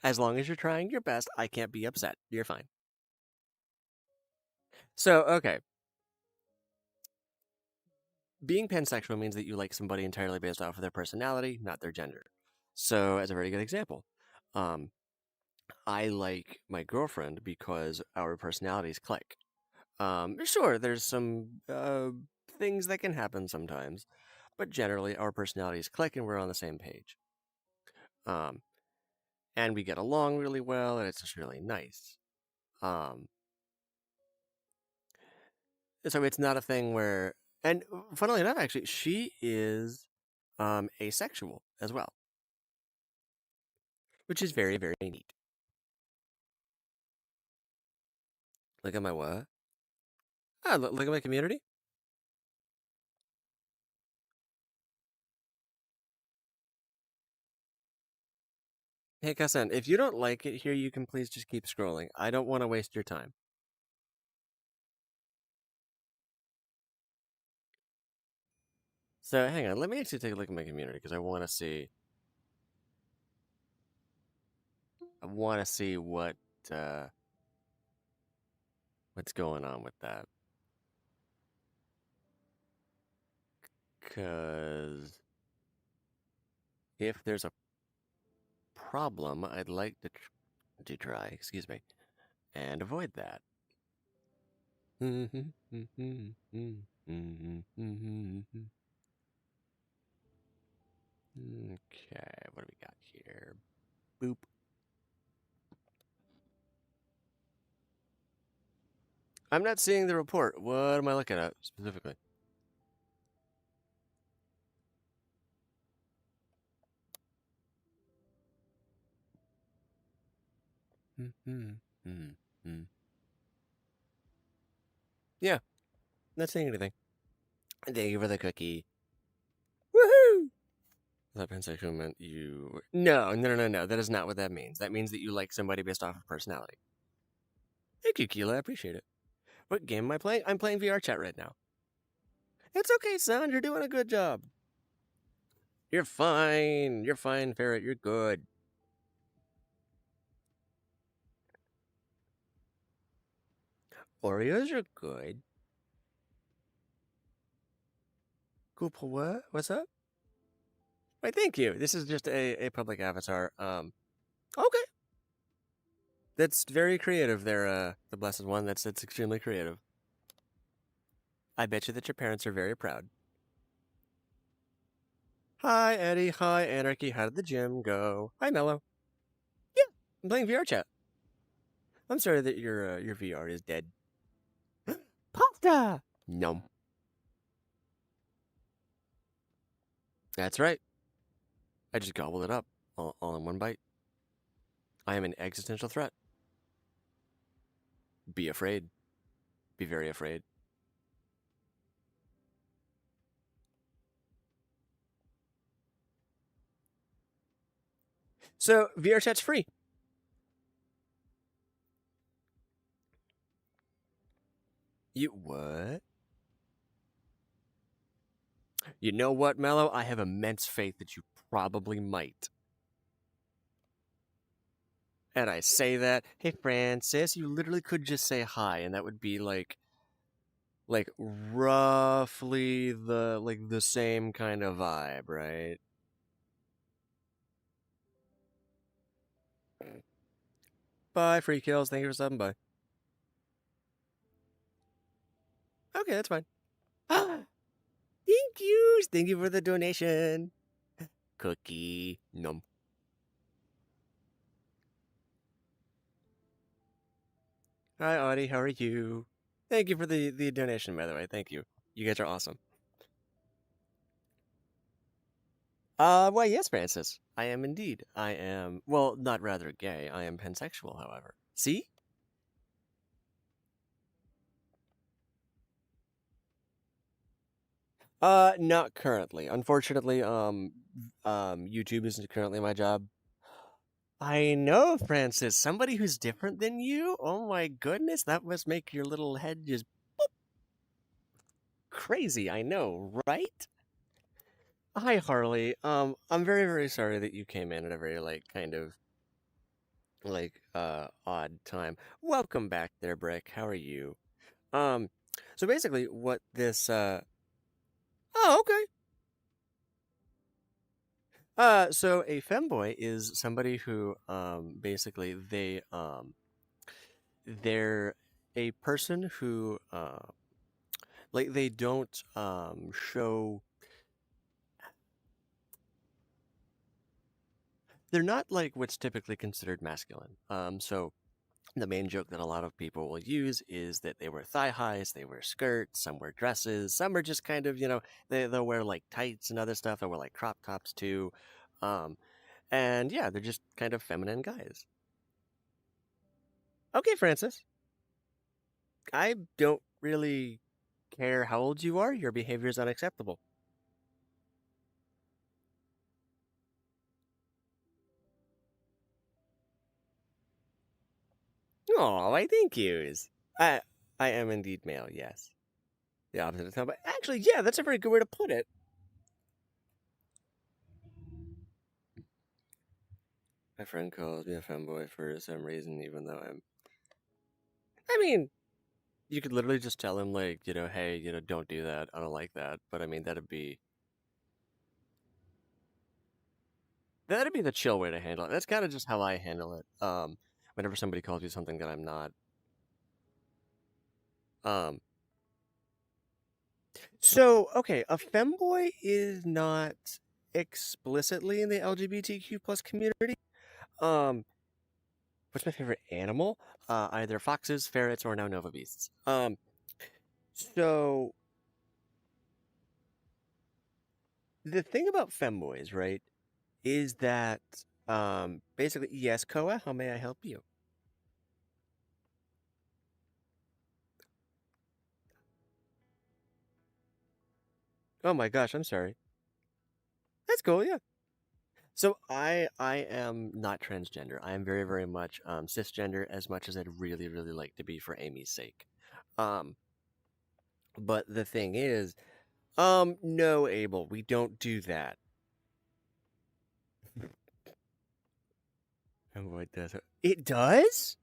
As long as you're trying your best, I can't be upset. You're fine. So, okay. Being pansexual means that you like somebody entirely based off of their personality, not their gender. So, as a very good example, um, I like my girlfriend because our personalities click. Sure, there's some things that can happen sometimes, but generally our personalities click and we're on the same page. Um, and we get along really well, and it's just really nice. Um, so it's not a thing where, and funnily enough, actually, she is asexual as well, which is very, very neat. Look at my what? Ah, look at my community. Hey, Kassen, if you don't like it here, you can please just keep scrolling. I don't want to waste your time. So hang on, let me actually take a look at my community because I want to see. I want to see uh, what's going on with that. Because if there's a problem, I'd like to try, excuse me, and avoid that. Okay, what do we got here? Boop. I'm not seeing the report. What am I looking at specifically? Yeah, not seeing anything. Thank you for the cookie. Woohoo! That pansexual meant you. No. That is not what that means. That means that you like somebody based off of personality. Thank you, Keela. I appreciate it. What game am I playing? I'm playing VR chat right now. It's okay, son. You're doing a good job. You're fine. You're fine, Ferret. You're good. Oreos are good. Cool. What? What's up? Why, thank you. This is just a public avatar. Okay. That's very creative there, the Blessed One. That's extremely creative. I bet you that your parents are very proud. Hi, Eddie. Hi, Anarchy. How did the gym go? Hi, Mello. Yeah, I'm playing VR chat. I'm sorry that your VR is dead. pasta! Nom. That's right. I just gobbled it up all in one bite. I am an existential threat. Be afraid. Be very afraid. So, VR chat's free. You what? You know what, Mello? I have immense faith that you probably might. And I say that, hey Francis, you literally could just say hi, and that would be like roughly the same kind of vibe, right? Bye, free kills. Thank you for subbing. Bye. Okay, that's fine. Thank you. Thank you for the donation. Cookie. Num. Hi, Audie. How are you? Thank you for the donation, by the way. Thank you. You guys are awesome. Well, yes, Francis. I am indeed. I am, well, not rather gay. I am pansexual, however. See? Not currently. Unfortunately, YouTube isn't currently my job. I know, Francis. Somebody who's different than you? Oh my goodness, that must make your little head just boop, crazy. I know, right? Hi, Harley. I'm very, very sorry that you came in at a very, like, kind of, like, odd time. Welcome back there, Brick. How are you? Um, so basically, what this, oh, okay. So a femboy is somebody who, basically they're a person who, like they don't, show, they're not like what's typically considered masculine. So the main joke that a lot of people will use is that they wear thigh highs, they wear skirts, some wear dresses, some are just kind of, they'll wear like tights and other stuff. They'll wear like crop tops too. Um, and yeah, they're just kind of feminine guys. Okay, Francis. I don't really care how old you are. Your behavior is unacceptable. Oh, I thank yous. I am indeed male, yes. The opposite of tomboy. Actually, yeah, that's a very good way to put it. My friend calls me a femboy for some reason, even though I mean, you could literally just tell him, like, hey, don't do that. I don't like that. But I mean, that'd be the chill way to handle it. That's kind of just how I handle it. Whenever somebody calls me something that I'm not. Um, so okay, a femboy is not explicitly in the LGBTQ plus community. Um, what's my favorite animal? Either foxes, ferrets, or now nova beasts. So the thing about femboys, right, is that basically, yes, Koa, how may I help you? Oh my gosh, I'm sorry. That's cool, yeah. So I am not transgender. I am very, very much cisgender as much as I'd really, really like to be for Amy's sake. Um, but the thing is, no, Abel, we don't do that. And what does it? It does?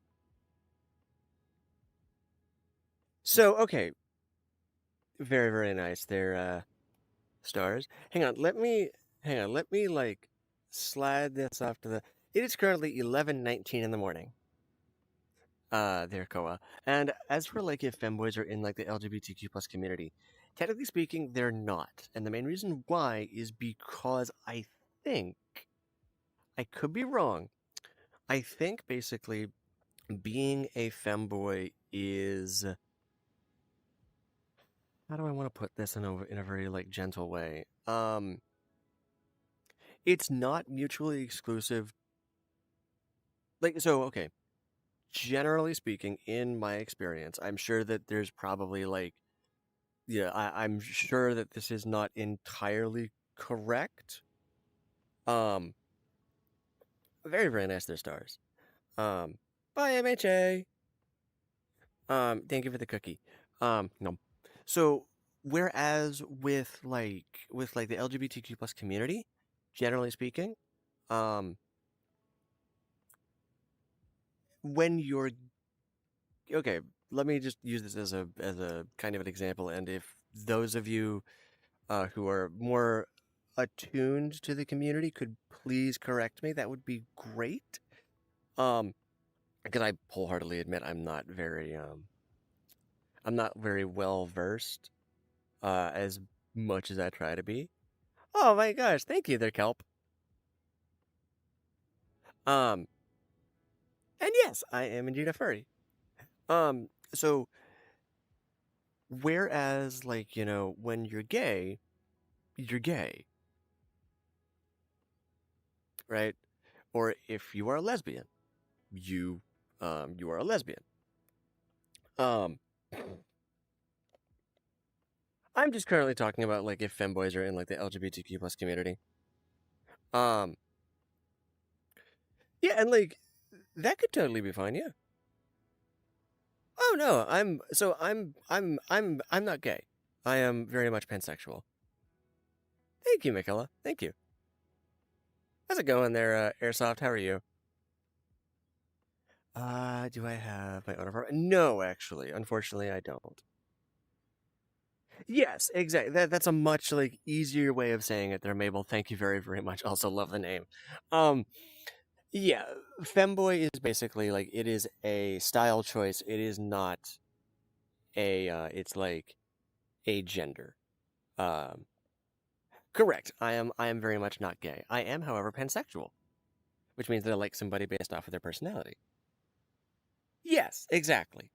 So, okay, very, very nice. They're stars. Let me like slide this off to the. It is currently 11:19 in the morning. There, Koa. And as for like if femboys are in like the LGBTQ plus community, technically speaking, they're not. And the main reason why is because think I could be wrong. I think basically being a femboy is how do I want to put this in a very like gentle way? It's not mutually exclusive. Like, so okay, generally speaking, in my experience, I'm sure that there's probably like, yeah, I'm sure that this is not entirely correct. Um, very, very nice, their stars. Bye, MHA. Thank you for the cookie. No. So, whereas with like the LGBTQ plus community, generally speaking, um, when you're okay, let me just use this as a kind of an example, and if those of you who are more attuned to the community could please correct me, that would be great. Um, because I wholeheartedly admit I'm not very well versed as much as I try to be. Oh my gosh, thank you there, Kelp. Um, and yes, I am indeed a furry. So whereas like, when you're gay, right? Or if you are a lesbian, you you are a lesbian. Um I'm just currently talking about like if femboys are in like the LGBTQ plus community. Um yeah, and like that could totally be fine, yeah. Oh no, I'm not gay. I am very much pansexual. Thank you, Michaela. Thank you. How's it going there, Airsoft? How are you? Do I have my own apartment? No, actually. Unfortunately, I don't. Yes, exactly. That's a much like easier way of saying it there, Mabel. Thank you very, very much. Also love the name. Um, yeah, femboy is basically like it is a style choice. It is not it's like a gender. Um, correct. I am very much not gay. I am, however, pansexual, which means that I like somebody based off of their personality. Yes, exactly.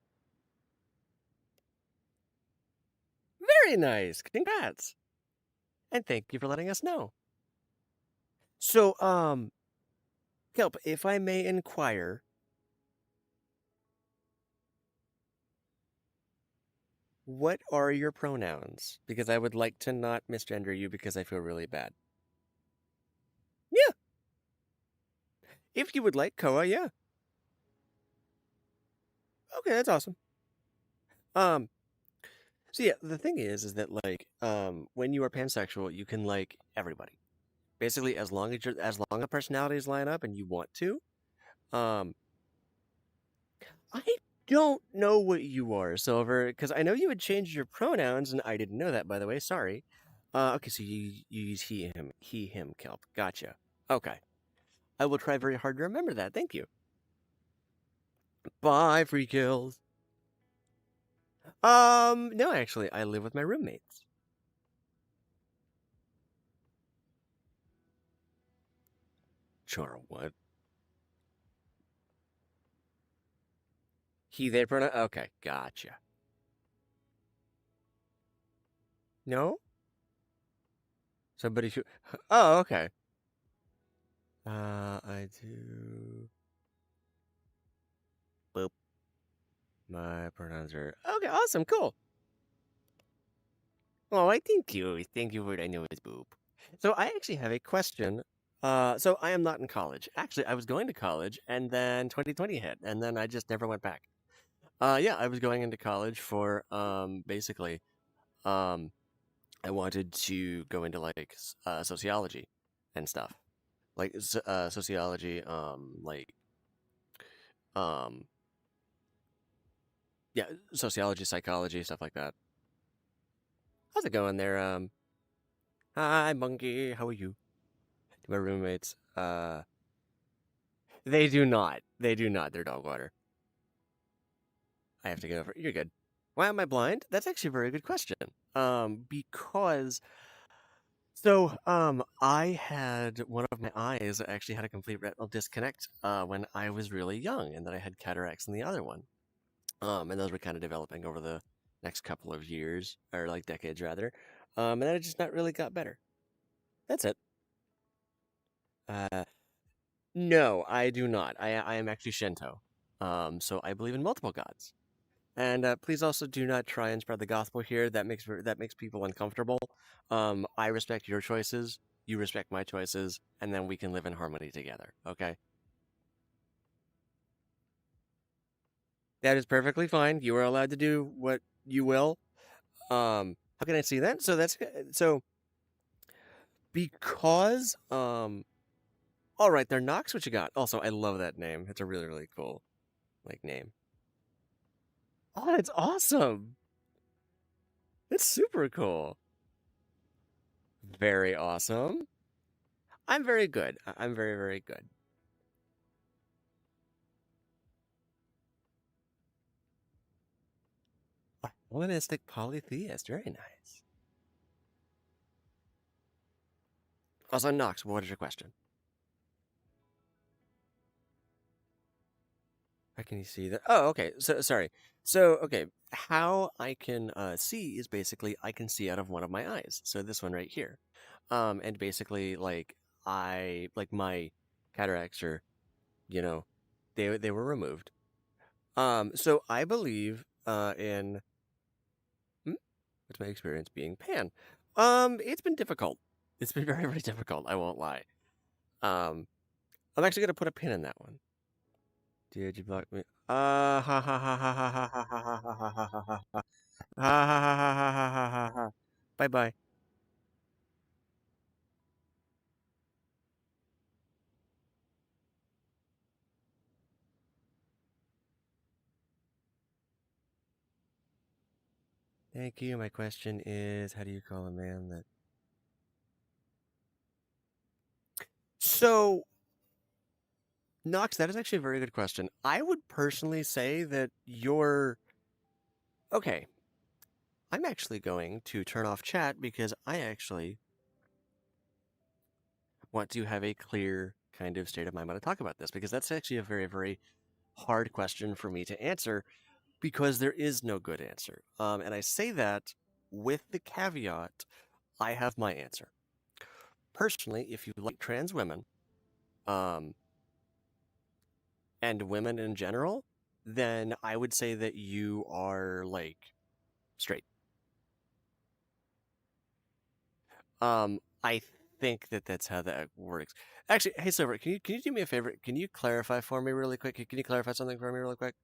Very nice. Congrats. And thank you for letting us know. So, Kelp, if I may inquire, what are your pronouns? Because I would like to not misgender you because I feel really bad. Yeah, if you would like, Koa, yeah. Okay, that's awesome. Um, so yeah, the thing is that like, when you are pansexual, you can like everybody. Basically, as long as personalities line up and you want to. Um, I don't know what you are, Silver, because I know you had changed your pronouns, and I didn't know that, by the way. Sorry. Okay, so you use he, him, Kelp. Gotcha. Okay, I will try very hard to remember that. Thank you. Bye, free kills. No, actually, I live with my roommates. Sure, what? He, they pronoun. Okay, gotcha. No, somebody should. Oh, okay. I do. Boop. My pronouns are okay. Awesome, cool. Oh, I thank you. Thank you for the news, boop. So I actually have a question. So I am not in college. Actually, I was going to college, and then 2020 hit, and then I just never went back. Yeah, I was going into college for basically, um, I wanted to go into like sociology and stuff, like sociology, um, yeah, sociology, psychology, stuff like that. How's it going there? Hi, monkey. How are you? My roommates. They do not. They do not. They're dog water. I have to go over. You're good. Why am I blind? That's actually a very good question. Because I had one of my eyes actually had a complete retinal disconnect when I was really young, and then I had cataracts in the other one. And those were kind of developing over the next couple of years, or like decades rather. And then it just not really got better. That's it. Uh, no, I do not. I am actually Shinto. So I believe in multiple gods. And please also do not try and spread the gospel here. That makes people uncomfortable. I respect your choices. You respect my choices, and then we can live in harmony together. Okay, that is perfectly fine. You are allowed to do what you will. How can I see that? So because all right, there Knox. What you got? Also, I love that name. It's a really really cool like name. Oh, it's awesome. It's super cool. Very awesome. I'm very good. I'm very very good. Hellenistic polytheist. Very nice. Also, Knox, what is your question? How can you see that? Oh, okay. So, sorry. So, okay. How I can see is basically I can see out of one of my eyes. So, this one right here. And basically, like, my cataracts are, you know, they were removed. So I believe in, hmm, what's my experience being pan? It's been difficult. It's been very, very difficult. I won't lie. Um, I'm actually gonna put a pin in that one. Did you block me? Ha ha ha ha ha ha ha ha ha ha ha ha ha ha ha ha ha ha ha ha. Bye bye. Thank you. My question is, how do you call a man that? So, Knox, that is actually a very good question. I would personally say that you're okay. I'm actually going to turn off chat because I actually want to have a clear kind of state of mind when I talk about this because that's actually a very, very hard question for me to answer because there is no good answer. And I say that with the caveat I have my answer. Personally, if you like trans women um, and women in general, then I would say that you are like straight. I think that that's how that works. Actually, hey Silver, can you do me a favor? Can you clarify for me really quick? Can you clarify something for me really quick?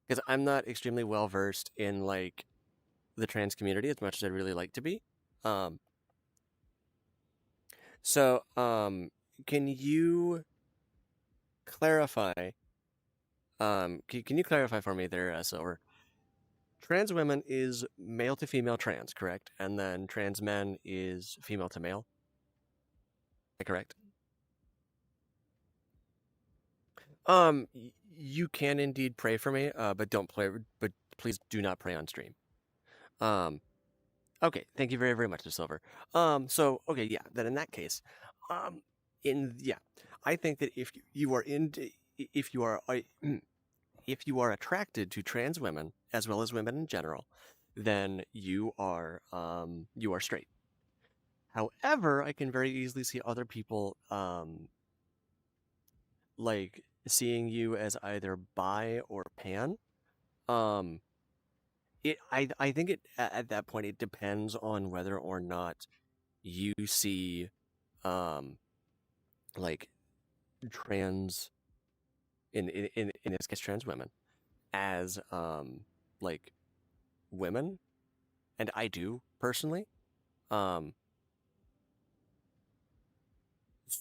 Because I'm not extremely well versed in like the trans community as much as I'd really like to be. Um, so can you clarify? Can you clarify for me there, Silver? Trans women is male to female trans, correct? And then trans men is female to male. Correct? You can indeed pray for me, but don't play. But please do not pray on stream. Um, okay. Thank you very, very much, Silver. So okay, yeah. Then in that case, um, in yeah, I think that if you are if you are if you are attracted to trans women as well as women in general, then you are straight. However, I can very easily see other people like seeing you as either bi or pan. Um, I think at that point it depends on whether or not you see um like trans in this case trans women as like women, and I do personally. Um,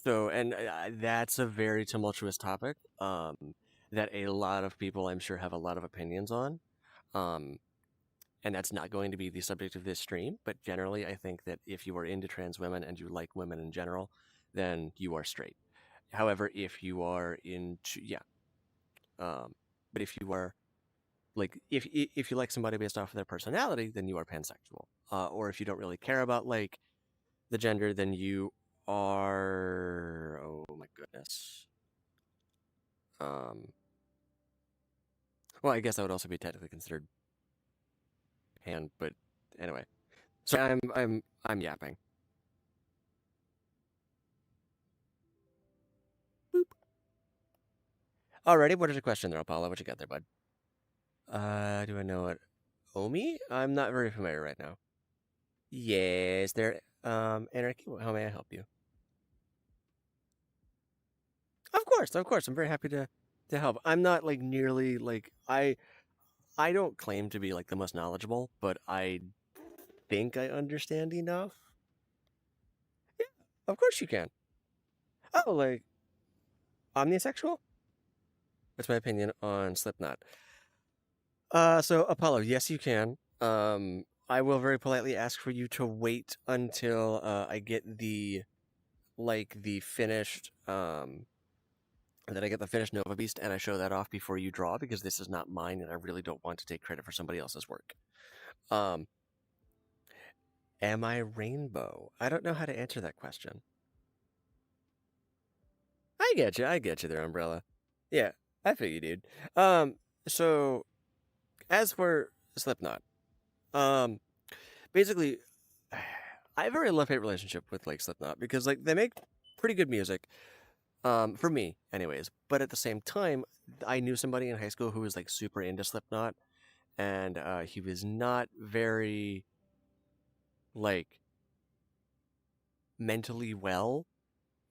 that's a very tumultuous topic. That a lot of people I'm sure have a lot of opinions on. Um, and that's not going to be the subject of this stream. But generally, I think that if you are into trans women and you like women in general, then you are straight. However, if you are into yeah, um, but if you are like if you like somebody based off of their personality, then you are pansexual. Or if you don't really care about like the gender, then you are oh my goodness. Um, well, I guess that would also be technically considered hand, but anyway. So I'm yapping. Boop. Alrighty, what is your question there, Apollo? What you got there, bud? Do I know it? Omi? I'm not very familiar right now. Yes, there. Anarchy. How may I help you? Of course. I'm very happy to help. I'm not like nearly like I don't claim to be like the most knowledgeable, but I think I understand enough. Yeah, of course you can. Oh, like omnisexual? What's my opinion on Slipknot? So Apollo, yes, you can. I will very politely ask for you to wait until I get the finished that I get the finished Nova Beast and I show that off before you draw because this is not mine and I really don't want to take credit for somebody else's work. Um, am I rainbow? I don't know how to answer that question. I get you there, Umbrella. Yeah, I feel you, dude. So as for Slipknot, um, basically, I have a very love-hate relationship with like Slipknot because like they make pretty good music. For me, anyways. But at the same time, I knew somebody in high school who was like super into Slipknot, and he was not very like mentally well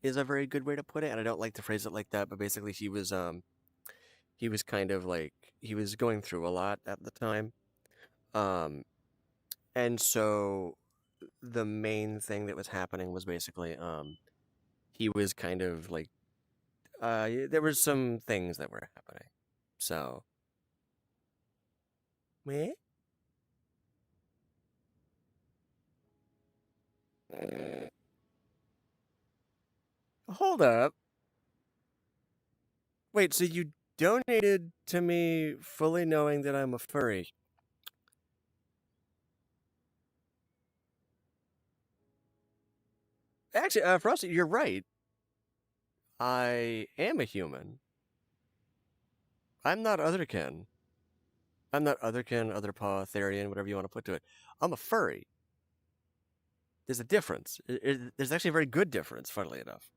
is a very good way to put it, and I don't like to phrase it like that, but basically he was kind of like he was going through a lot at the time. Um and so the main thing that was happening was basically he was kind of like there were some things that were happening. So, meh? Hold up. Wait, so you donated to me fully knowing that I'm a furry? Actually, Frosty, you're right. I am a human. I'm not otherkin. I'm not otherkin, otherpaw, therian, whatever you want to put to it. I'm a furry. There's a difference. There's actually a very good difference, funnily enough.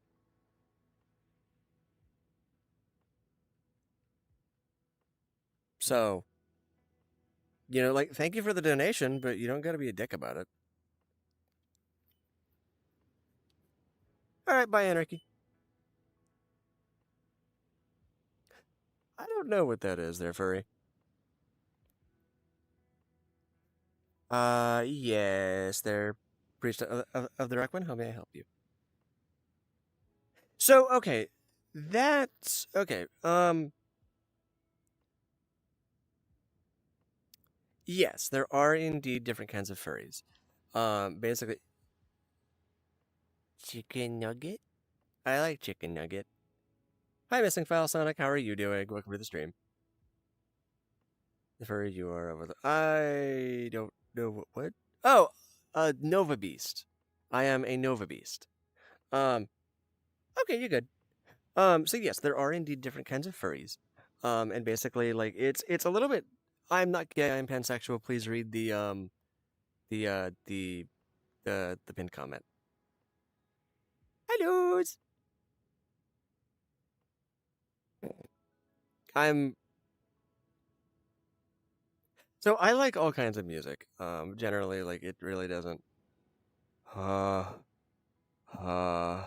So, like, thank you for the donation, but you don't got to be a dick about it. All right, bye, Anarchy. I don't know what that is there, furry. Yes, they're priest of the Requiem. How may I help you? So, okay, that's okay. Yes, there are indeed different kinds of furries. Basically, chicken nugget. I like chicken nugget. Hi, missing file Sonic. How are you doing? Welcome to the stream. The furry you are over the. I don't know what. Oh, Nova Beast. I am a Nova Beast. Um, okay, you're good. So yes, there are indeed different kinds of furries. And basically, like it's a little bit. I'm not gay. I'm pansexual. Please read the pinned comment. Hello. I'm so I like all kinds of music. Generally, like it really doesn't. Uh, uh,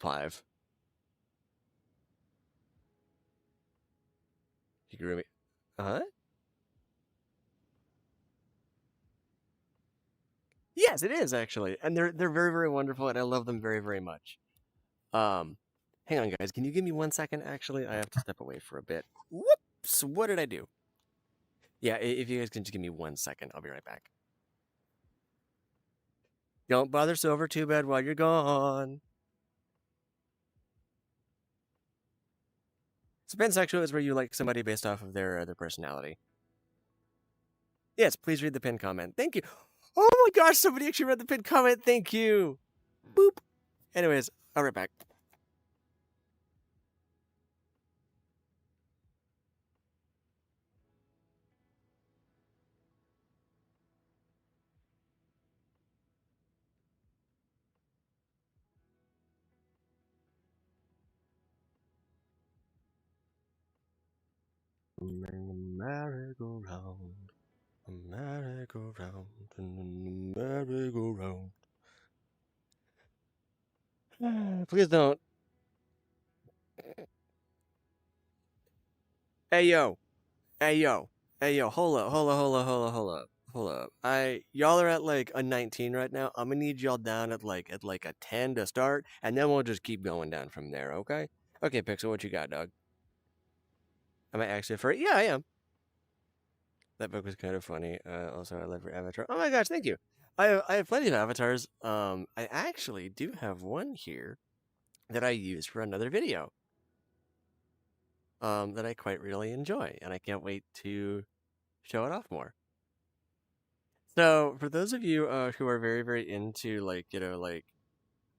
5. Higurumi. Huh? Yes, it is actually, and they're very very wonderful, and I love them very very much. Um, hang on, guys. Can you give me 1 second? Actually, I have to step away for a bit. Whoops! What did I do? Yeah, if you guys can just give me 1 second, I'll be right back. Don't bother Silver too bad while you're gone. So pansexual is where you like somebody based off of their personality. Yes, please read the pinned comment. Thank you. Oh my gosh, somebody actually read the pinned comment. Thank you. Boop. Anyways, I'll be right back. Merry-go-round, merry-go-round, merry-go-round. Please don't. Hey yo, hey yo, hey yo. Hold up, hold up, hold up, hold up, hold up, hold up. Y'all are at like a 19 right now. I'm gonna need y'all down at like a 10 to start, and then we'll just keep going down from there. Okay? Okay, Pixel, what you got, dog? Am I actually a furry? Yeah, I am. That book was kind of funny. Also, I love your avatar. Oh my gosh, thank you. I have plenty of avatars. I actually do have one here that I used for another video. That I quite really enjoy, and I can't wait to show it off more. So, for those of you who are very, very into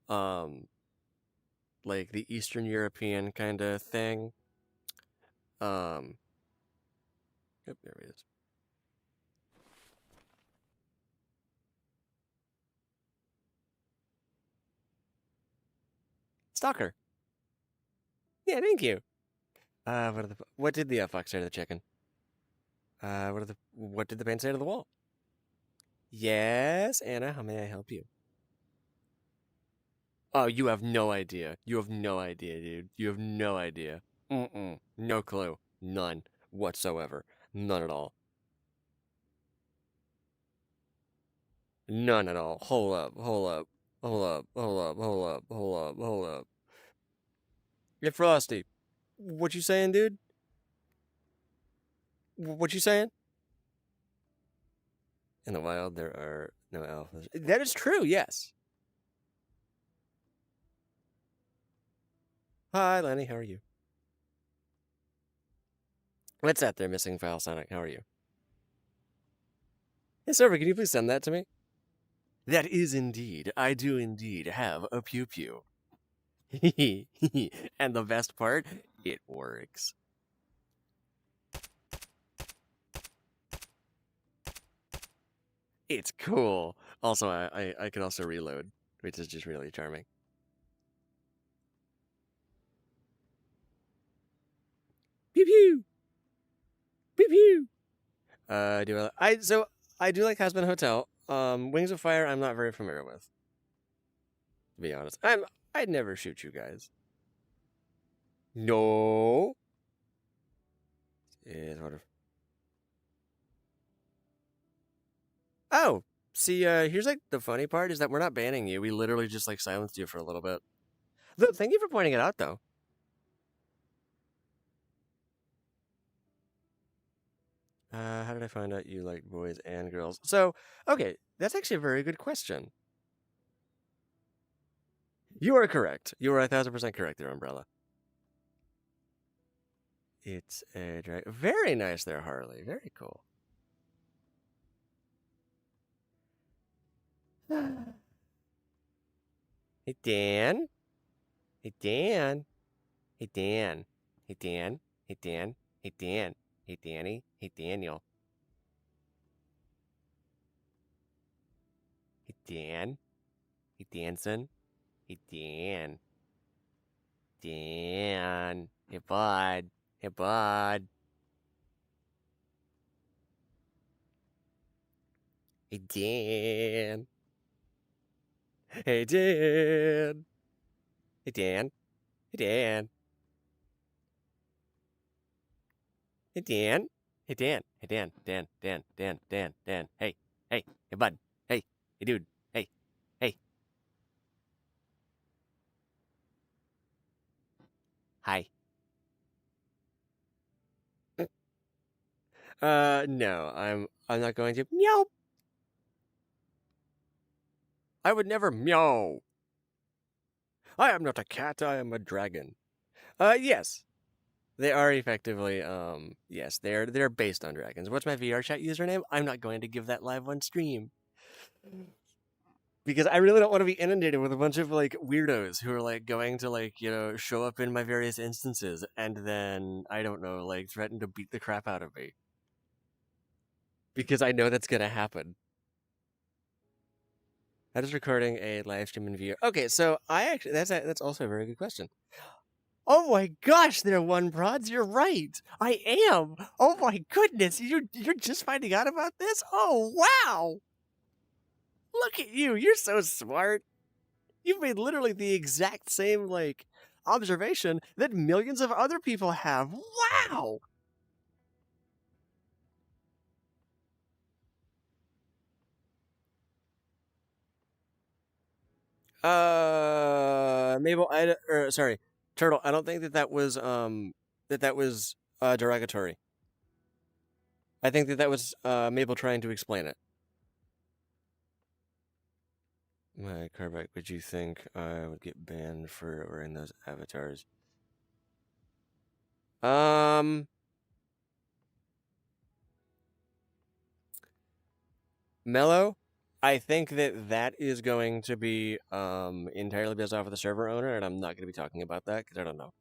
um, like the Eastern European kind of thing, yep, there he is. Stalker. Yeah, thank you. What did the fox say to the chicken? What did the paint say to the wall? Yes, Anna, how may I help you? Oh, you have no idea. You have no idea, dude. You have no idea. No clue. None whatsoever. None at all. None at all. Hold up, hold up, hold up, hold up, hold up, hold up, hold up. Get Frosty. What you saying, dude? What you saying? In the wild, there are no alphas. That is true, yes. Hi, Lenny, how are you? What's that there, missing file, Sonic? How are you? Hey, server, can you please send that to me? That is indeed. I do indeed have a pew pew. And the best part, it works. It's cool. Also, I can also reload, which is just really charming. Pew pew. Pew pew. I do like Husband Hotel. Wings of Fire I'm not very familiar with. To be honest. I'd never shoot you guys. No. Is what if Oh, see, here's like the funny part is that we're not banning you. We literally just like silenced you for a little bit. Look, thank you for pointing it out though. How did I find out you like boys and girls? So, okay, that's actually a very good question. You are correct. You are 1,000% correct there, Umbrella. It's a drag. Very nice there, Harley. Very cool. Hey, Dan. Hey, Dan. Hey, Dan. Hey, Dan. Hey, Dan. Hey, Dan. Hey, Danny. Hey, Daniel. Hey, Dan. Hey, Danson. Hey, Dan. Dan. Hey, bud. Hey, bud. Hey, Dan. Hey, Dan. Hey, Dan. Hey, Dan. Hey, Dan. Hey, Dan. Hey, Dan. Dan. Dan. Dan. Dan. Dan. Hey. Hey. Hey, bud. Hey. Hey, dude. Hey. Hey. Hi. No, I'm not going to meow. I would never meow. I am not a cat, I am a dragon. Yes. They are effectively, yes, they're based on dragons. What's my VR chat username? I'm not going to give that live on stream. Because I really don't want to be inundated with a bunch of like weirdos who are like going to like, show up in my various instances and then, I don't know, like threaten to beat the crap out of me. Because I know that's gonna happen. How does recording a live stream in VR? Okay, so I actually that's also a very good question. Oh my gosh, they're one prods. You're right. I am. Oh my goodness, you're just finding out about this? Oh wow. Look at you. You're so smart. You've made literally the exact same observation that millions of other people have. Wow. Mabel, sorry, Turtle. I don't think that was derogatory. I think that was Mabel trying to explain it. My Carbike, would you think I would get banned for wearing those avatars? Mellow, I think that is going to be entirely based off of the server owner, and I'm not going to be talking about that because I don't know.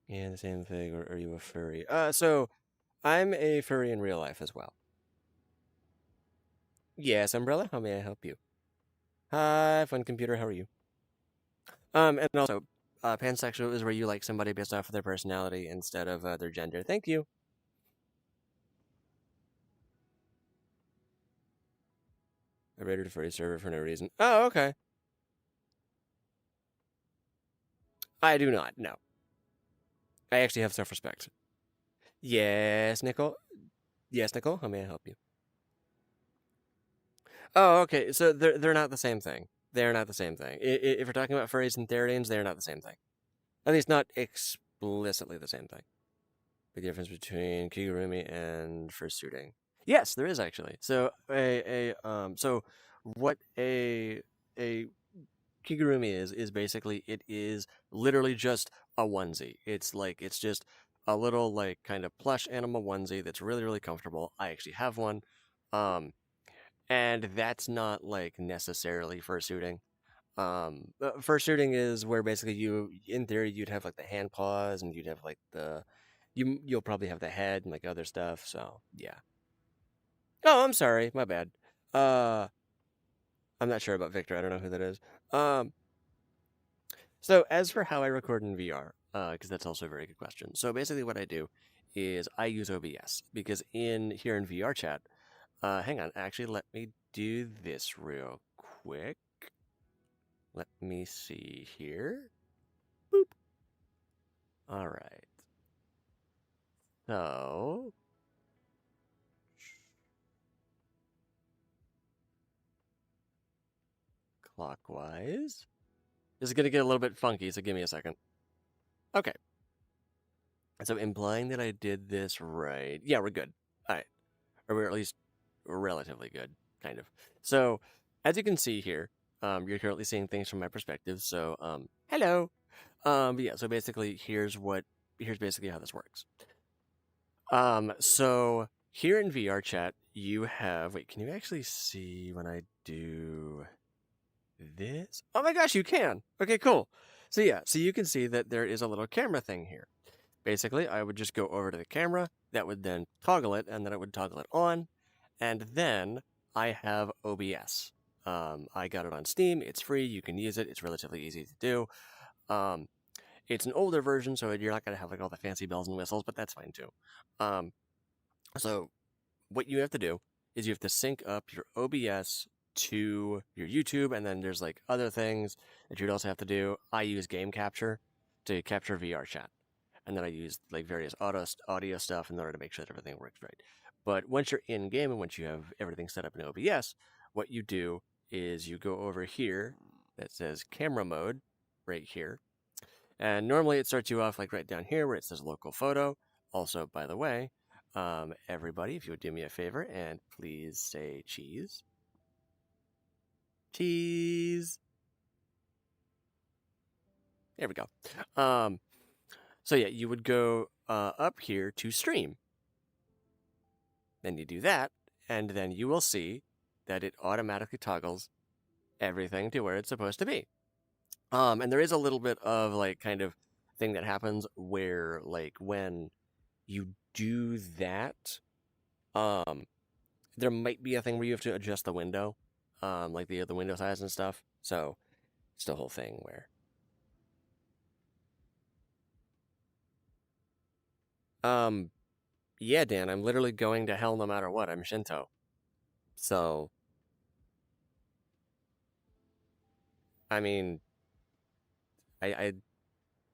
Yeah, the same thing. Or are you a furry? So I'm a furry in real life as well. Yes, Umbrella. How may I help you? Hi, Fun Computer. How are you? And also, pansexual is where you like somebody based off of their personality instead of their gender. Thank you. I raided a furry server for no reason. Oh, okay. I do not. No. I actually have self-respect. Yes, Nicole. Yes, Nicole. How may I help you? Oh, okay. So they're not the same thing. They're not the same thing. If we're talking about furries and therians, they're not the same thing. At least not explicitly the same thing. The difference between kigurumi and fursuiting. Yes, there is actually. So so what a kigurumi is basically it is literally just a onesie. It's just a little kind of plush animal onesie that's really comfortable. I actually have one. And that's not necessarily fursuiting. Fursuiting is where basically you, in theory, you'd have the hand paws and you'd have you'll probably have the head and other stuff. So yeah. Oh, I'm sorry, my bad. Uh, I'm not sure about Victor. I don't know who that is. Um, so as for how I record in VR, because that's also a very good question. So basically, what I do is I use OBS because here in VR chat. Hang on. Actually, let me do this real quick. Let me see here. Boop. All right. So, clockwise. This is going to get a little bit funky, so give me a second. Okay. So, implying that I did this right. Yeah, we're good. All right. Or we're at least relatively good, kind of. So, as you can see here, you're currently seeing things from my perspective. So, hello. But yeah, so basically, here's basically how this works. So here in VR chat, you have, wait, can you actually see when I do this? Oh my gosh, you can. Okay, cool. So yeah, so you can see that there is a little camera thing here. Basically, I would just go over to the camera, that would then toggle it, and then it would toggle it on, and then I have OBS. I got it on Steam, it's free, you can use it, it's relatively easy to do. It's an older version, so you're not going to have all the fancy bells and whistles, but that's fine too. So what you have to do is you have to sync up your OBS to your YouTube, and then there's other things that you'd also have to do. I use game capture to capture VR chat, and then I use various audio stuff in order to make sure that everything works right. But once you're in game and once you have everything set up in OBS, what you do is you go over here that says camera mode right here. And normally it starts you off right down here where it says local photo. Also, by the way, everybody, if you would do me a favor and please say cheese. Cheese. There we go. So yeah, you would go up here to stream. Then you do that, and then you will see that it automatically toggles everything to where it's supposed to be. And there is a little bit of kind of thing that happens where when you do that, there might be a thing where you have to adjust the window, the window size and stuff. So it's the whole thing where Um, yeah, Dan, I'm literally going to hell no matter what. I'm Shinto. So, I mean, I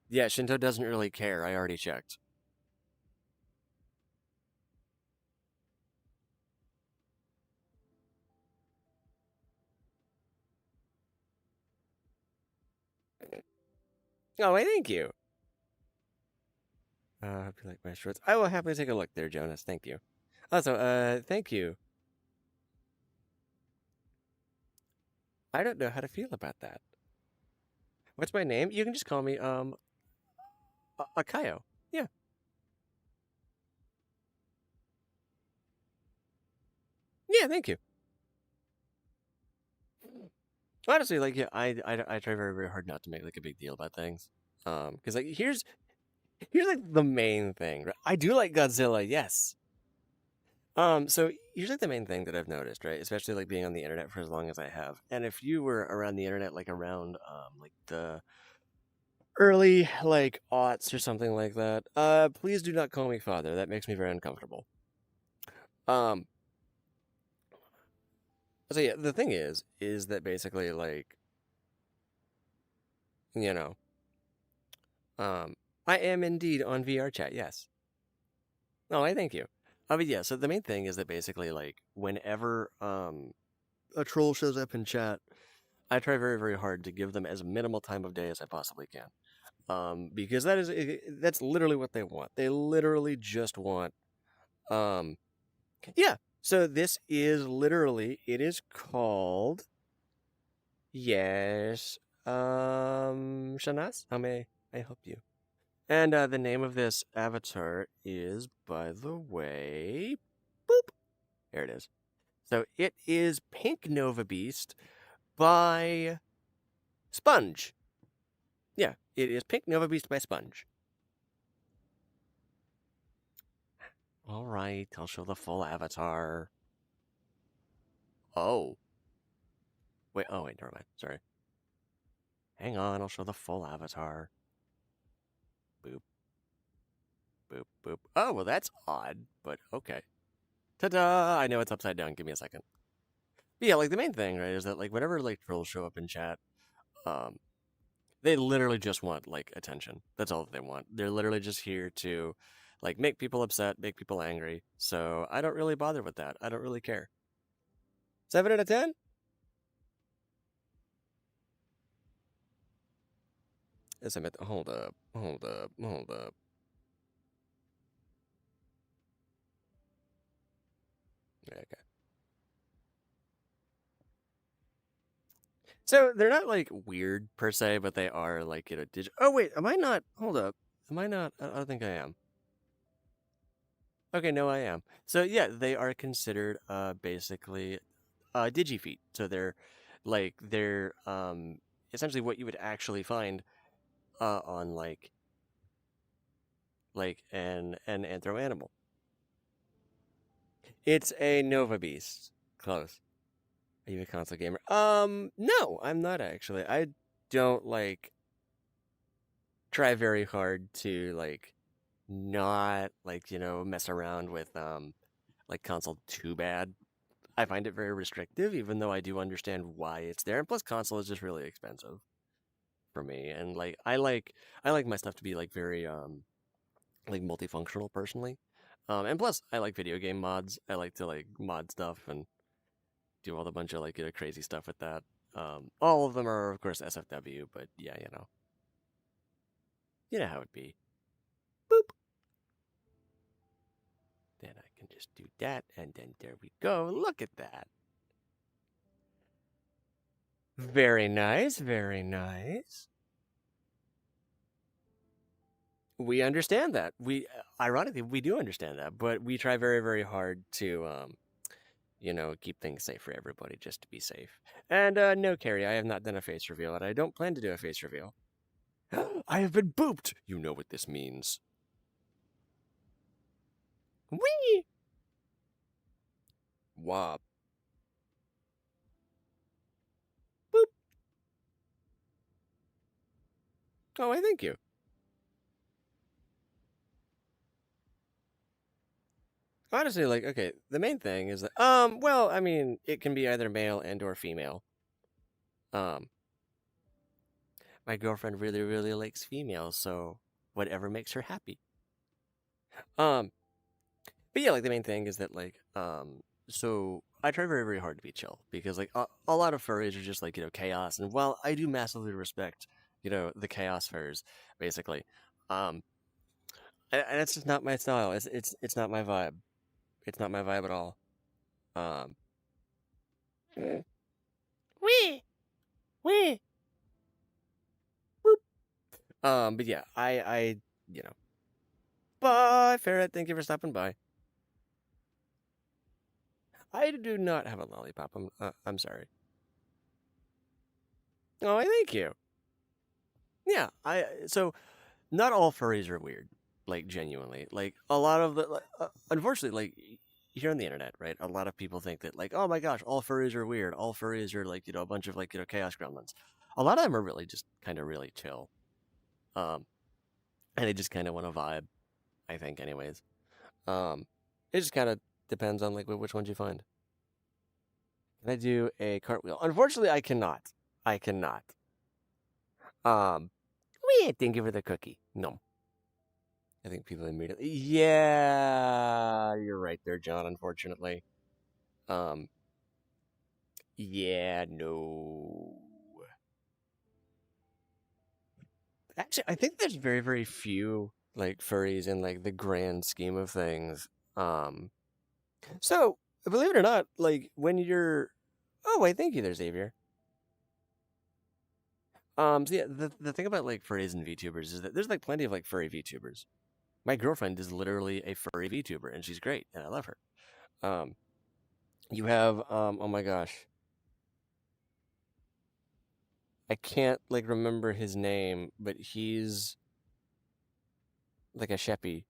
yeah, Shinto doesn't really care. I already checked. Oh, I thank you. Hope you like my shorts. I will happily take a look there, Jonas. Thank you. Also, thank you. I don't know how to feel about that. What's my name? You can just call me Akayo. Yeah. Yeah, thank you. Honestly, like yeah, I try very very hard not to make like a big deal about things. Because like here's like the main thing. Right? I do like Godzilla, yes. So here's like the main thing that I've noticed, right? Especially like being on the internet for as long as I have. And if you were around the internet like around like the early like aughts or something like that, please do not call me father. That makes me very uncomfortable. Um so yeah, the thing is that basically like, you know, um I am indeed on VR chat, yes. No, I thank you. But yeah, so the main thing is that basically like whenever a troll shows up in chat, I try very, very hard to give them as minimal time of day as I possibly can. Because that's literally what they want. They literally just want, um, yeah. So this is literally, it is called, yes, Shanas, how may I help you? And the name of this avatar is, by the way, boop. There it is. So it is Pink Nova Beast by Sponge. Yeah, it is Pink Nova Beast by Sponge. All right, I'll show the full avatar. Oh. Wait, oh, wait, never mind. Sorry. Hang on, I'll show the full avatar. Boop, boop, boop. Oh, well, that's odd, but okay. Ta-da! I know it's upside down. Give me a second. But yeah, like, the main thing, right, is that, like, whenever, like, trolls show up in chat, um, they literally just want, like, attention. That's all that they want. They're literally just here to, like, make people upset, make people angry. So I don't really bother with that. I don't really care. 7 out of 10? Yes, I meant, hold up, hold up, hold up. Okay. So they're not like weird per se, but they are like, you know, digital. Oh, wait, am I not? Hold up. Am I not? I don't think I am. Okay, no, I am. So yeah, they are considered basically digifeet. So they're essentially what you would actually find on like an anthro animal. It's a Nova Beast. Close. Are you a console gamer? No, I'm not actually. I don't like try very hard to like not like, you know, mess around with like console too bad. I find it very restrictive, even though I do understand why it's there. And plus console is just really expensive for me. And like I like my stuff to be like very like multifunctional personally. And plus I like video game mods. I like to like mod stuff and do all the bunch of like, you know, crazy stuff with that. All of them are of course SFW, but yeah, you know how it be. Boop. Then I can just do that, and then there we go. Look at that. Very nice, very nice. We understand that. Ironically, we do understand that, but we try very, very hard to, you know, keep things safe for everybody, just to be safe. And no, Carrie, I have not done a face reveal, and I don't plan to do a face reveal. I have been booped. You know what this means. Wee! Wop. Boop. Oh, I thank you. honestly, like, okay, the main thing is that, well, I mean, it can be either male and or female. Um, my girlfriend really, really likes females, so whatever makes her happy. Um, but yeah, like the main thing is that so I try very, very hard to be chill because like a lot of furries are just like chaos, and while I do massively respect the chaos furs, basically, um, and it's just not my style. It's not my vibe. It's not my vibe at all. Um, wee wee. But yeah, I you know, bye, ferret. Thank you for stopping by. I do not have a lollipop. I'm sorry. Oh, thank you. Yeah, so not all furries are weird. Like genuinely, like a lot of unfortunately, like here on the internet, right? A lot of people think that like, oh my gosh, all furries are weird. All furries are like a bunch of like chaos gremlins. A lot of them are really just kind of really chill. Um, and they just kind of want to vibe. I think, anyways. Um, it just kind of depends on like which ones you find. Can I do a cartwheel? Unfortunately, I cannot. I cannot. Um, thank you for the cookie. No. I think people immediately. Yeah, you're right there, John. Unfortunately. Um, yeah, no. Actually, I think there's very, very few like furries in like the grand scheme of things. Um, so believe it or not, like when you're. Oh wait, thank you there, Xavier. So yeah, the thing about like furries and VTubers is that there's like plenty of like furry VTubers. My girlfriend is literally a furry VTuber, and she's great, and I love her. Um, you have oh my gosh, I can't like remember his name, but he's like a sheppy.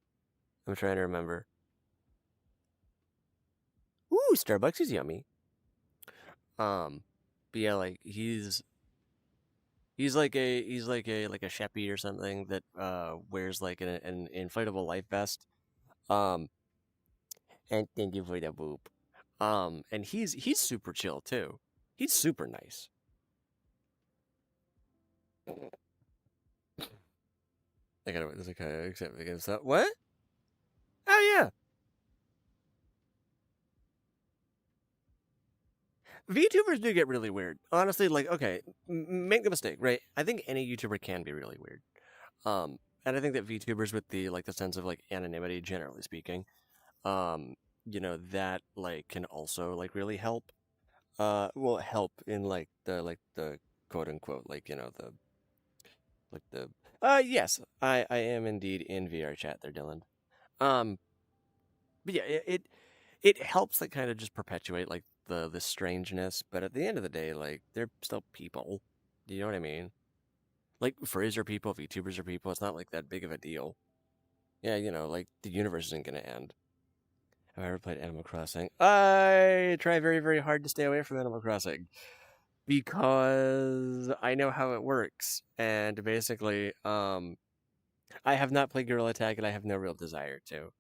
I'm trying to remember. Ooh, Starbucks is yummy. Um, but yeah, like he's like a sheppy or something that wears like an inflatable life vest. Um, and thank you for the boop. And he's super chill too. He's super nice. I gotta there's like accept against that. What? Oh yeah. VTubers do get really weird. Honestly, like, okay, make the mistake, right? I think any YouTuber can be really weird. And I think that VTubers with the sense of like anonymity, generally speaking, um, that like can also like really help. Will help in like the quote unquote like the yes, I am indeed in VR chat there, Dylan. Um, but yeah, it helps like kind of just perpetuate like the strangeness, but at the end of the day, like they're still people. Do you know what I mean? Like furries are people, VTubers are people. It's not like that big of a deal. Yeah, like the universe isn't gonna end. Have I ever played Animal Crossing? I try very, very hard to stay away from Animal Crossing because I know how it works, and basically, I have not played Gorilla Tag, and I have no real desire to.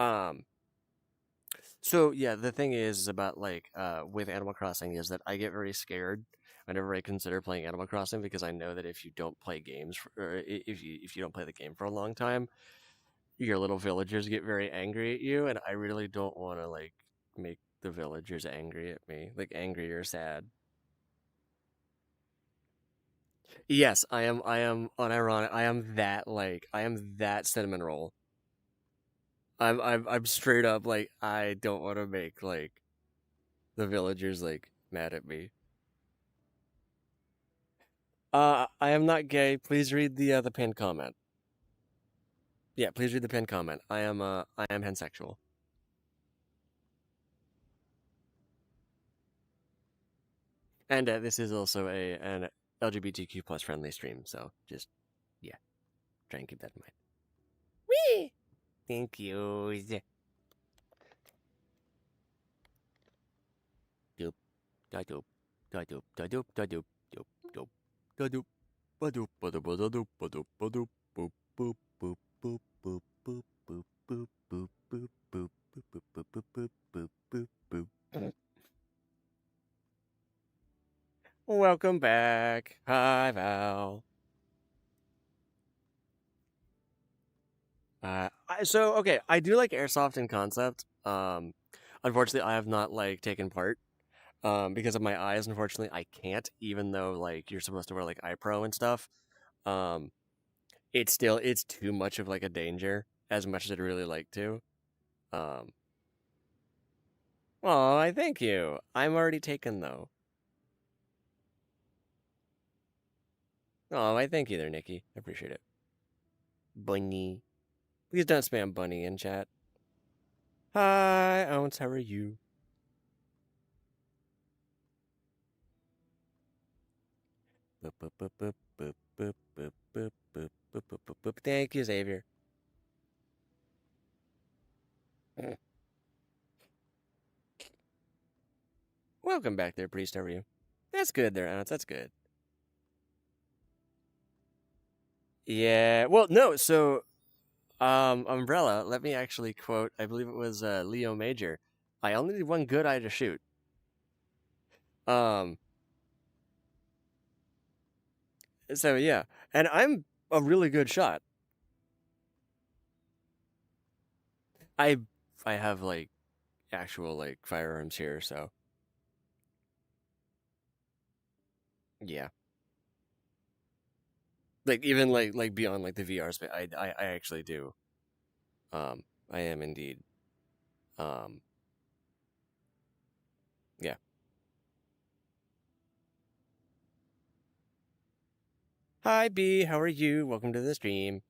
Um, So yeah, the thing is about like with Animal Crossing is that I get very scared whenever I consider playing Animal Crossing because I know that if you don't play games or if you don't play the game for a long time, your little villagers get very angry at you, and I really don't want to like make the villagers angry at me, like angry or sad. Yes, I am unironic. I am that cinnamon roll. I'm straight up like I don't want to make like the villagers like mad at me. I am not gay. Please read the pinned comment. Yeah, please read the pinned comment. I am pansexual. And this is also an LGBTQ plus friendly stream, so just yeah, try and keep that in mind. Wee! Thank you. Doop, da doop, da doop, da doop, da doop, doop, doop, da doop, ba doop, ba doop, ba doop, ba doop, ba doop, boop, boop, boop, boop, boop, boop, boop, boop, boop, boop, boop. Boop, boop, boop, boop, boop, boop, boop, boop. Welcome back. Hi, Val. Okay, I do like airsoft in concept. Unfortunately, I have not like taken part. Because of my eyes. Unfortunately, I can't. Even though like you're supposed to wear like eye pro and stuff. Um, it's too much of like a danger. As much as I'd really like to. Um, oh, I thank you. I'm already taken though. Oh, I thank you there, Nikki. I appreciate it. Bunny. Please don't spam bunny in chat. Hi, Ounce, how are you? Thank you, Xavier. Welcome back there, Priest. How are you? That's good there, Ounce. That's good. Yeah. Well, no. So, Umbrella. Let me actually quote. I believe it was Leo Major. I only need one good eye to shoot. Um. So yeah, and I'm a really good shot. I I have like actual like firearms here, so yeah. Like even like beyond like the VR space, I actually do. I am indeed. Um, yeah. Hi B, how are you? Welcome to the stream.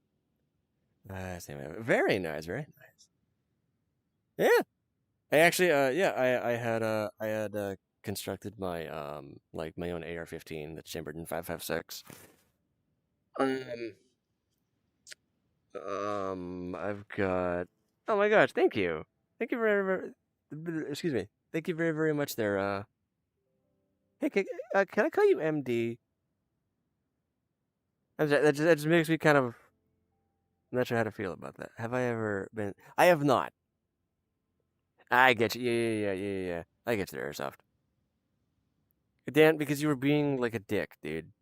Very nice, very nice. Yeah, I actually yeah I had constructed my like my own AR-15 that's chambered in 5.56. Um I've got. Oh my gosh, thank you very excuse me, thank you very much there. Hey, can I call you MD? I'm sorry, that just makes me kind of. I'm not sure how to feel about that. Have I ever been? I have not. I get you. Yeah. I get you there, Airsoft. Dan, because you were being like a dick, dude.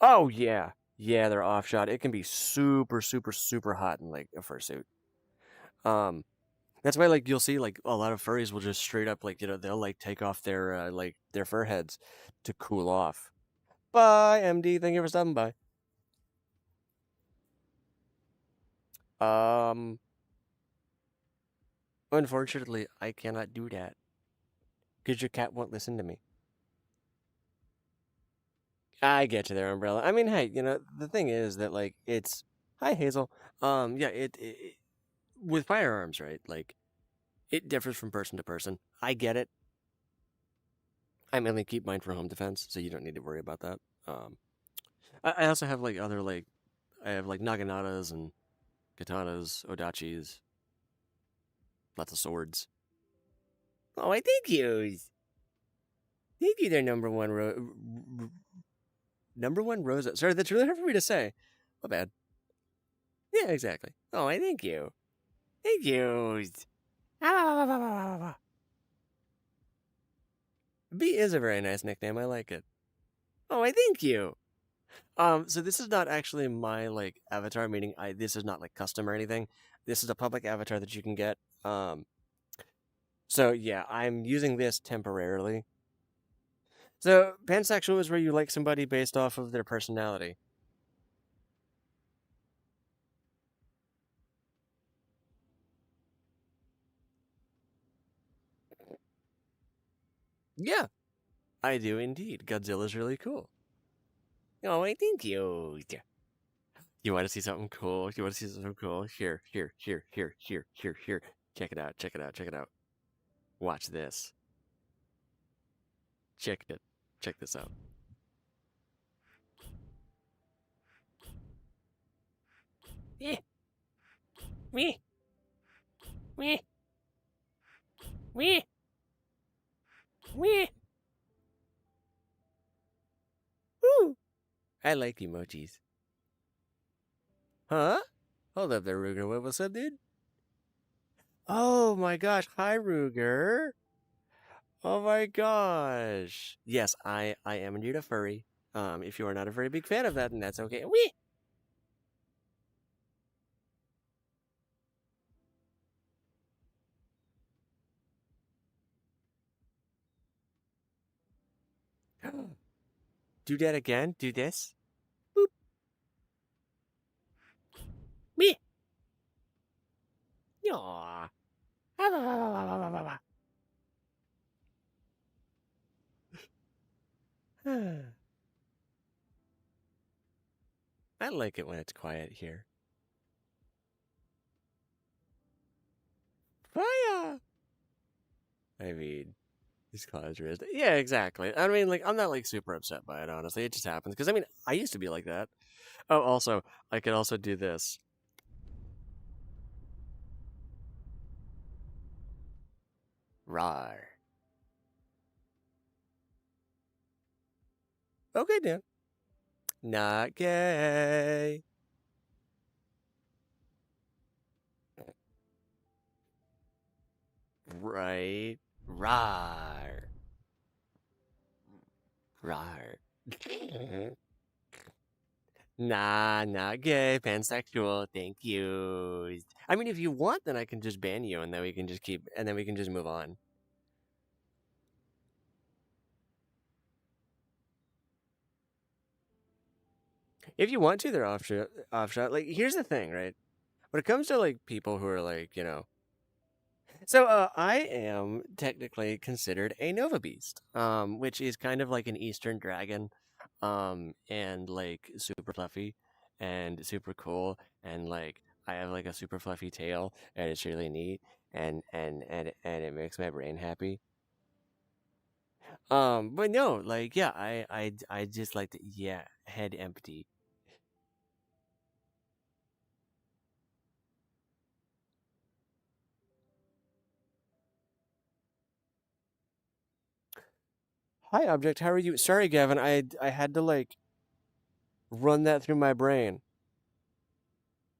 Oh yeah, yeah. They're off shot. It can be super hot in like a fursuit. Um, that's why like you'll see like a lot of furries will just straight up like they'll like take off their like their fur heads to cool off. Bye, MD. Thank you for stopping by. Um, Unfortunately, I cannot do that because your cat won't listen to me. I get you there, Umbrella. I mean, hey, the thing is that like it's hi Hazel. Yeah, it with firearms, right? Like it differs from person to person. I get it. I mainly keep mine for home defense, so you don't need to worry about that. Um, I also have like other like I have like naganatas and katanas, odachis, lots of swords. Oh, I thank you. Thank you there, number one Rosa. Sorry, that's really hard for me to say. My bad. Yeah, exactly. Oh, I thank you. Thank you. Ah, B is a very nice nickname. I like it. Oh, I thank you. So this is not actually my like avatar, meaning this is not like custom or anything. This is a public avatar that you can get. So yeah, I'm using this temporarily. So pansexual is where you like somebody based off of their personality. Yeah, I do indeed. Godzilla's really cool. Oh, I thank you. You want to see something cool? You want to see something cool? Here. Check it out. Check it out. Watch this. Check it. Check this out. Eh, me, me, me, me. Woo! I like emojis. Huh? Hold up there, Ruger. What's up, dude? Oh my gosh, hi Ruger. Oh my gosh. Yes, I am indeed a furry. If you are not a very big fan of that, then that's okay. Wee! Do that again. Do this. Boop. Me. Aw. I like it when it's quiet here. Fire! I mean, these clouds are. Yeah, exactly. I mean, like, I'm not like super upset by it, honestly. It just happens. Because, I mean, I used to be like that. Oh, also, I could also do this. Rar. Okay, Dan. Not gay. Right. Rar. Rar. Nah, not gay. Pansexual. Thank you. I mean, if you want, then I can just ban you, and then we can just keep, and then we can just move on. If you want to, they're offshot. Offshot. Like, here's the thing, right? When it comes to like people who are like, so I am technically considered a Nova Beast, which is kind of like an Eastern dragon, and like super fluffy and super cool, and like I have like a super fluffy tail, and it's really neat, and it makes my brain happy. But no, like yeah, I just like to, yeah, head empty. Hi, object. How are you? Sorry, Gavin. I had to like run that through my brain.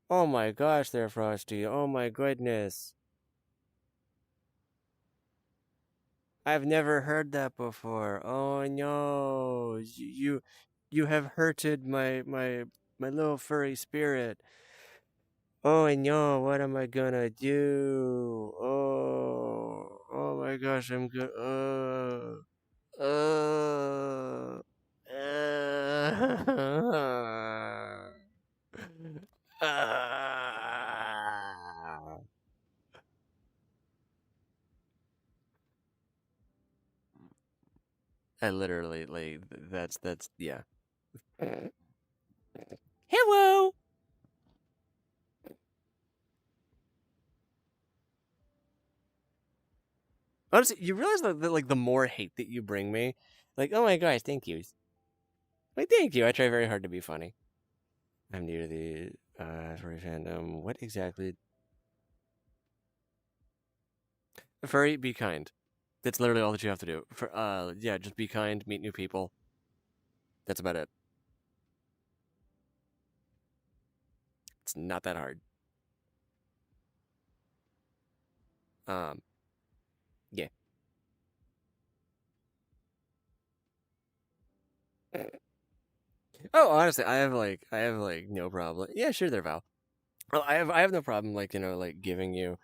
Oh my gosh, there, Frosty. Oh my goodness. I've never heard that before. Oh no. You have hurted my little furry spirit. Oh no, what am I gonna do? Oh my gosh, I'm good. Uh, uh, I literally like that's yeah. Hello. Honestly, you realize that like the more hate that you bring me, like oh my gosh, thank you, like thank you. I try very hard to be funny. I'm new to the furry fandom. What exactly? Furry, be kind. That's literally all that you have to do. For yeah, just be kind, meet new people. That's about it. It's not that hard. Um, yeah. Oh, honestly, I have like no problem. Yeah, sure, there, Val. Oh, I have no problem like like giving you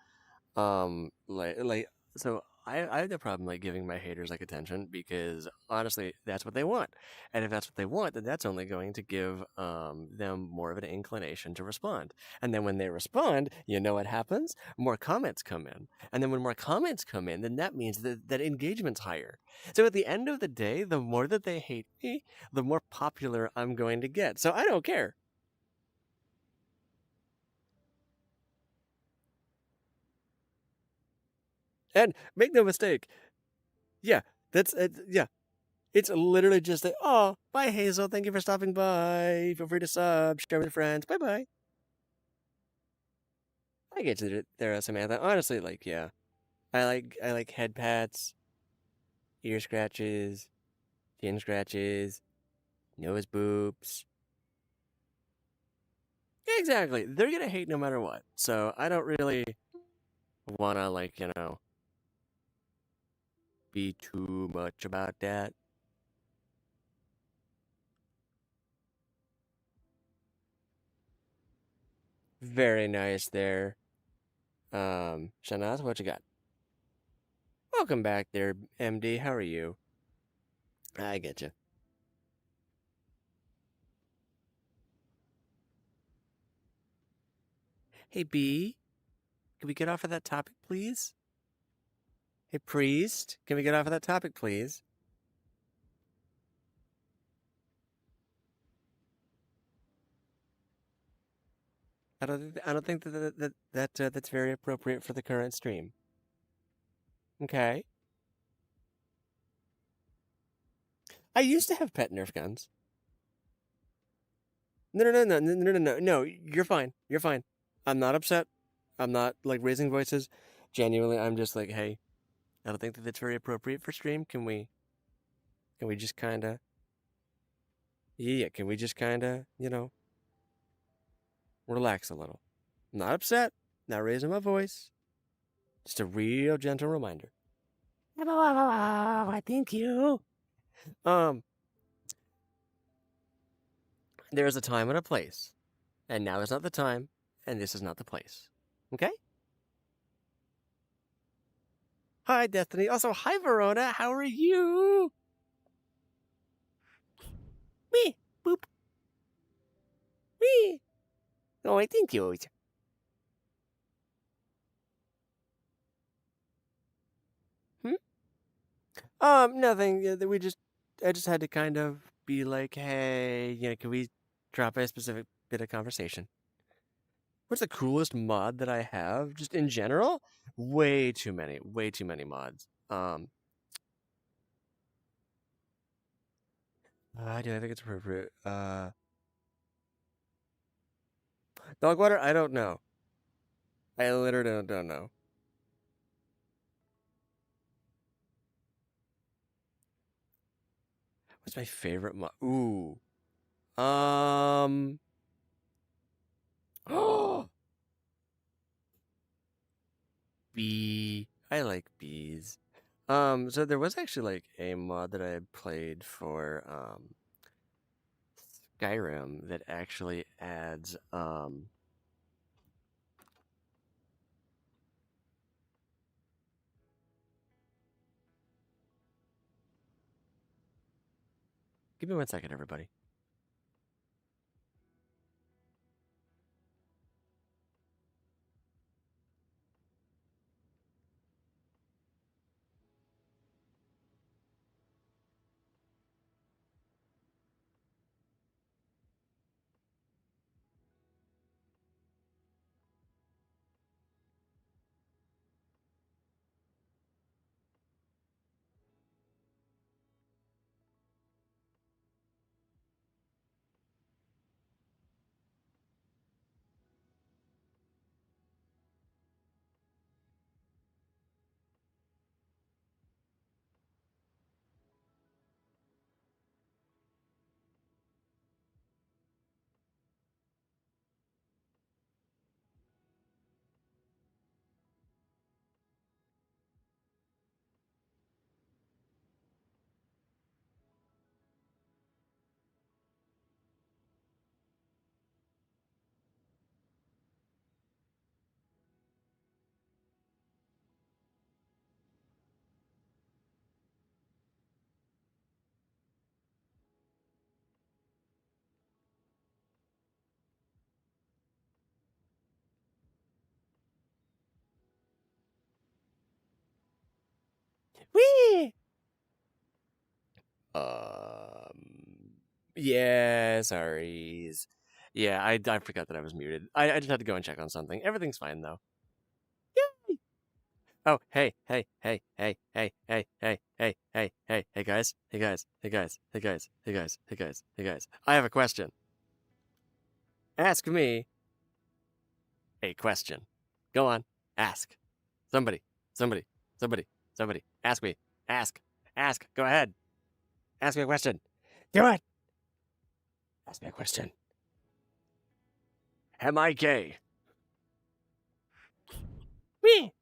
like so I have no problem like giving my haters like attention because honestly that's what they want, and if that's what they want, then that's only going to give them more of an inclination to respond, and then when they respond, you know what happens, more comments come in, and then when more comments come in, then that means that engagement's higher. So at the end of the day, the more that they hate me, the more popular I'm going to get, so I don't care. And make no mistake, yeah, that's yeah. It's literally just like, oh, bye, Hazel. Thank you for stopping by. Feel free to sub, share with your friends. Bye bye. I get you there, Samantha. Honestly, like, yeah. I like head pats, ear scratches, chin scratches, nose boops. Yeah, exactly. They're gonna hate no matter what. So I don't really wanna, like, be too much about that. Very nice there. Shanaz, what you got? Welcome back there, MD. How are you? I get you. Hey, B, can we get off of that topic, please? Hey, Priest, can we get off of that topic, please? I don't think that's very appropriate for the current stream. Okay. I used to have pet Nerf guns. No. You're fine. You're fine. I'm not upset. I'm not like raising voices. Genuinely, I'm just like, hey, I don't think that that's very appropriate for stream. Can we just kind of, yeah, can we just kind of, relax a little? I'm not upset. Not raising my voice. Just a real gentle reminder. Thank you. There's a time and a place, and now is not the time, and this is not the place. Okay? Hi, Destiny. Also, hi, Verona. How are you? Me. Boop. Me. Oh, I thank you. Nothing. I just had to kind of be like, hey, can we drop a specific bit of conversation? What's the coolest mod that I have, just in general? Way too many mods. Do I think it's appropriate? Dog water? I don't know. I literally don't know. What's my favorite mod? Ooh. Oh. Bee. I like bees. So there was actually like a mod that I had played for Skyrim that actually adds give me 1 second, everybody. Whee! Yeah, sorry. Yeah, I forgot that I was muted. I just had to go and check on something. Everything's fine though. Yay! Oh, hey, guys. Hey guys. I have a question. Ask me a question. Go on, ask. Somebody. Ask me. Ask. Go ahead. Ask me a question. Do it. Ask me a question. Am I gay? Me.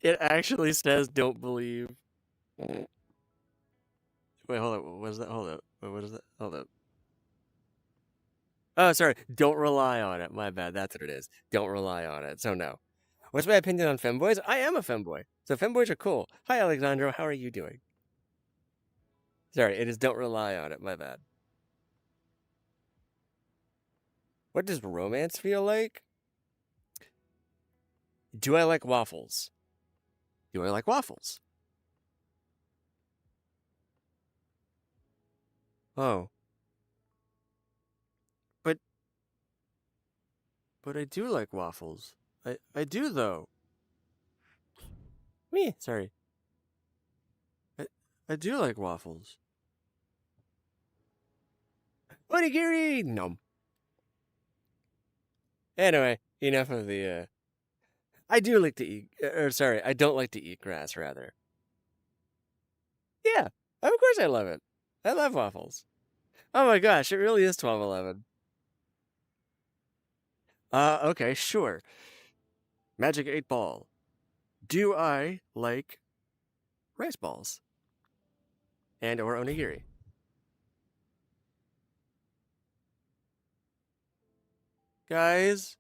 It actually says don't believe. Wait, hold up. What is that? Hold up. Wait, what is that? Hold up. Oh, sorry. Don't rely on it. My bad. That's what it is. Don't rely on it. So, no. What's my opinion on femboys? I am a femboy. So, femboys are cool. Hi, Alexandro. How are you doing? Sorry, it is don't rely on it. My bad. What does romance feel like? Do I like waffles? Do I like waffles? Oh. But I do like waffles. I do, though. Me, sorry. I do like waffles. Onigiri! Nom. Anyway, enough of the, I do like to eat, or sorry, I don't like to eat grass, rather. Yeah, of course I love it. I love waffles. Oh my gosh, it really is 12:11. Okay, sure. Magic 8 Ball. Do I like rice balls? And or onigiri? Guys,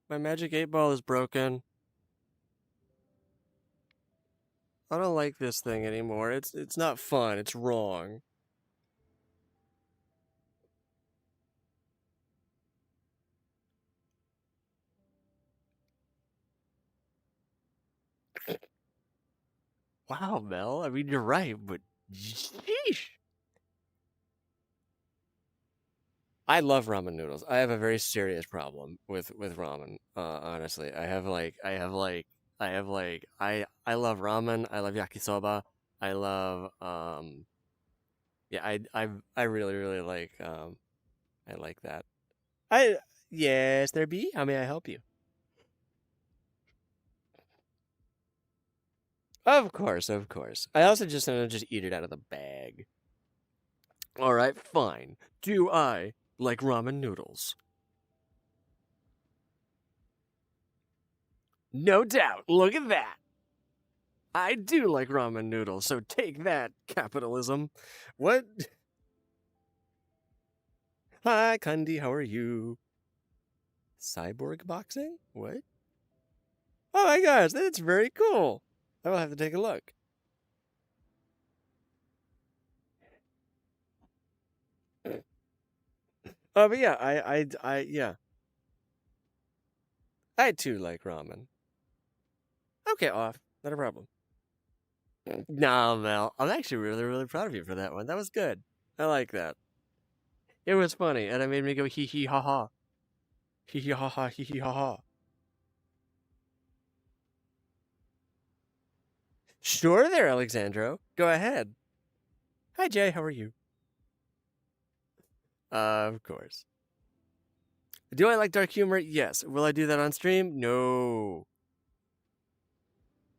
my Magic 8 Ball is broken. I don't like this thing anymore. It's not fun. It's wrong. Wow, Mel. I mean, you're right, but sheesh. I love ramen noodles. I have a very serious problem with ramen. Honestly, I love ramen. I love yakisoba. I love yeah. I really like I like that. I Yes, there be. How may I help you? Of course, of course. I also just eat it out of the bag. All right, fine. Do I like ramen noodles? No doubt. Look at that. I do like ramen noodles, so take that, capitalism. What? Hi, Kandi, how are you? Cyborg boxing? What? Oh my gosh, that's very cool. I will have to take a look. Oh, but yeah, yeah. I too like ramen. Okay, off. Not a problem. Nah, Mel. I'm actually really proud of you for that one. That was good. I like that. It was funny, and it made me go hee hee ha ha. Hee hee ha ha, hee hee ha ha. Sure there, Alexandro. Go ahead. Hi, Jay. How are you? Of course. Do I like dark humor? Yes. Will I do that on stream? No.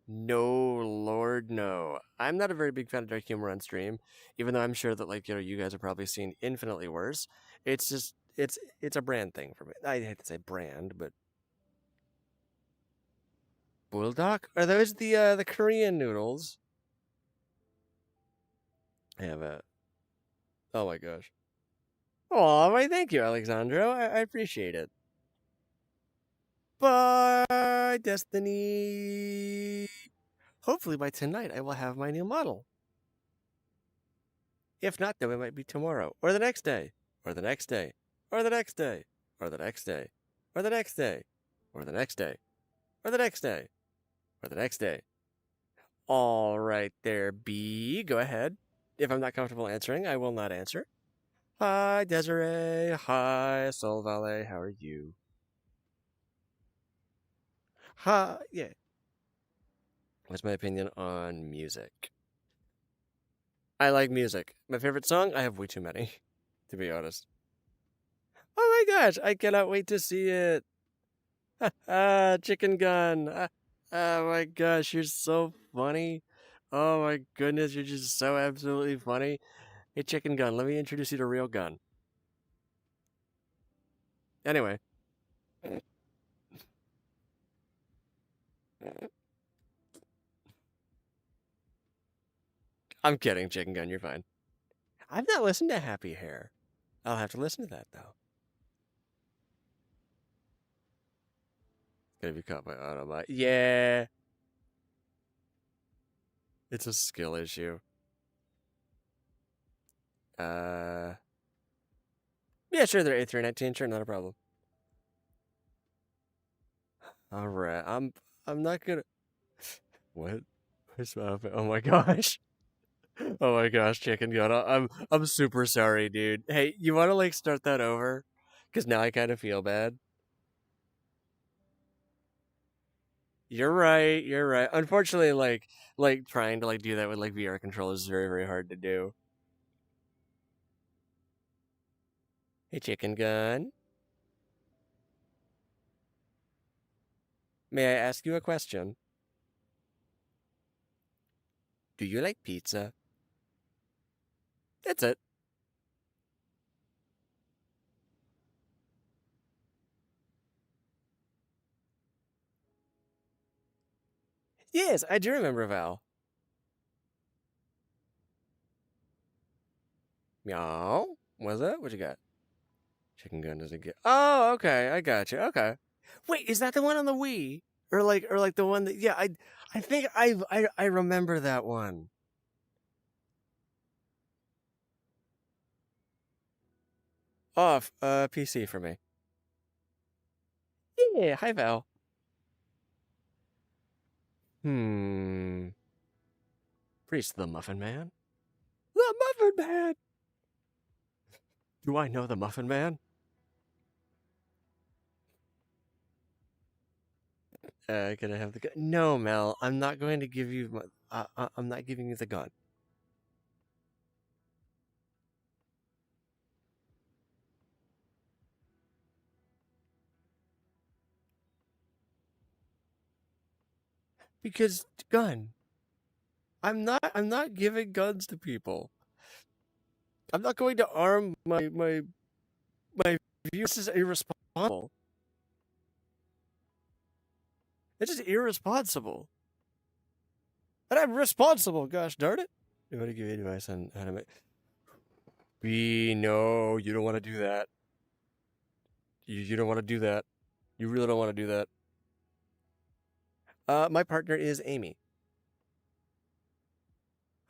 No, Lord, no. I'm not a very big fan of dark humor on stream, even though I'm sure that, like, you guys have probably seen infinitely worse. It's just, it's a brand thing for me. I hate to say brand, but bulldog? Are those the Korean noodles? I have a. Oh my gosh. Oh, why? Thank you, Alexandro. I appreciate it. Bye, Destiny. Hopefully by tonight I will have my new model. If not, then it might be tomorrow, or the next day, or the next day, or the next day, or the next day, or the next day, or the next day, or the next day, or the next day. All right there, B. Go ahead. If I'm not comfortable answering, I will not answer. Hi, Desiree. Hi, Soul Valet. How are you? Hi. Yeah. What's my opinion on music? I like music. My favorite song? I have way too many, to be honest. Oh my gosh, I cannot wait to see it. Chicken Gun. Oh my gosh, you're so funny. Oh my goodness, you're just so absolutely funny. Hey, Chicken Gun, let me introduce you to Real Gun. Anyway. I'm kidding, Chicken Gun. You're fine. I've not listened to Happy Hair. I'll have to listen to that though. Gonna be caught by Autobot. Yeah. It's a skill issue. Yeah, sure, they're 8 through 19, sure, not a problem. Alright, I'm not gonna. What? Oh my gosh. Oh my gosh, Chicken Gun. I'm super sorry, dude. Hey, you wanna like start that over? Cause now I kinda feel bad. You're right, you're right. Unfortunately, like trying to like do that with like VR controllers is very, very hard to do. Hey, Chicken Gun. May I ask you a question? Do you like pizza? That's it. Yes, I do remember Val. Meow. Was it? What you got? Chicken Gun doesn't get. Oh, okay. I got you. Okay. Wait, is that the one on the Wii? Or like the one that? Yeah, I think I remember that one. Off. PC for me. Yeah. Hi, Val. Priest the Muffin Man. The Muffin Man. Do I know the Muffin Man? Can I have the gun? No, Mel. I'm not going to give you. I'm not giving you the gun. Because gun. I'm not giving guns to people. I'm not going to arm my viewers. This is irresponsible. It's just irresponsible. And I'm responsible, gosh darn it. I'm going to give you advice on how to make. No, you don't want to do that. You don't want to do that. You really don't want to do that. My partner is Amy.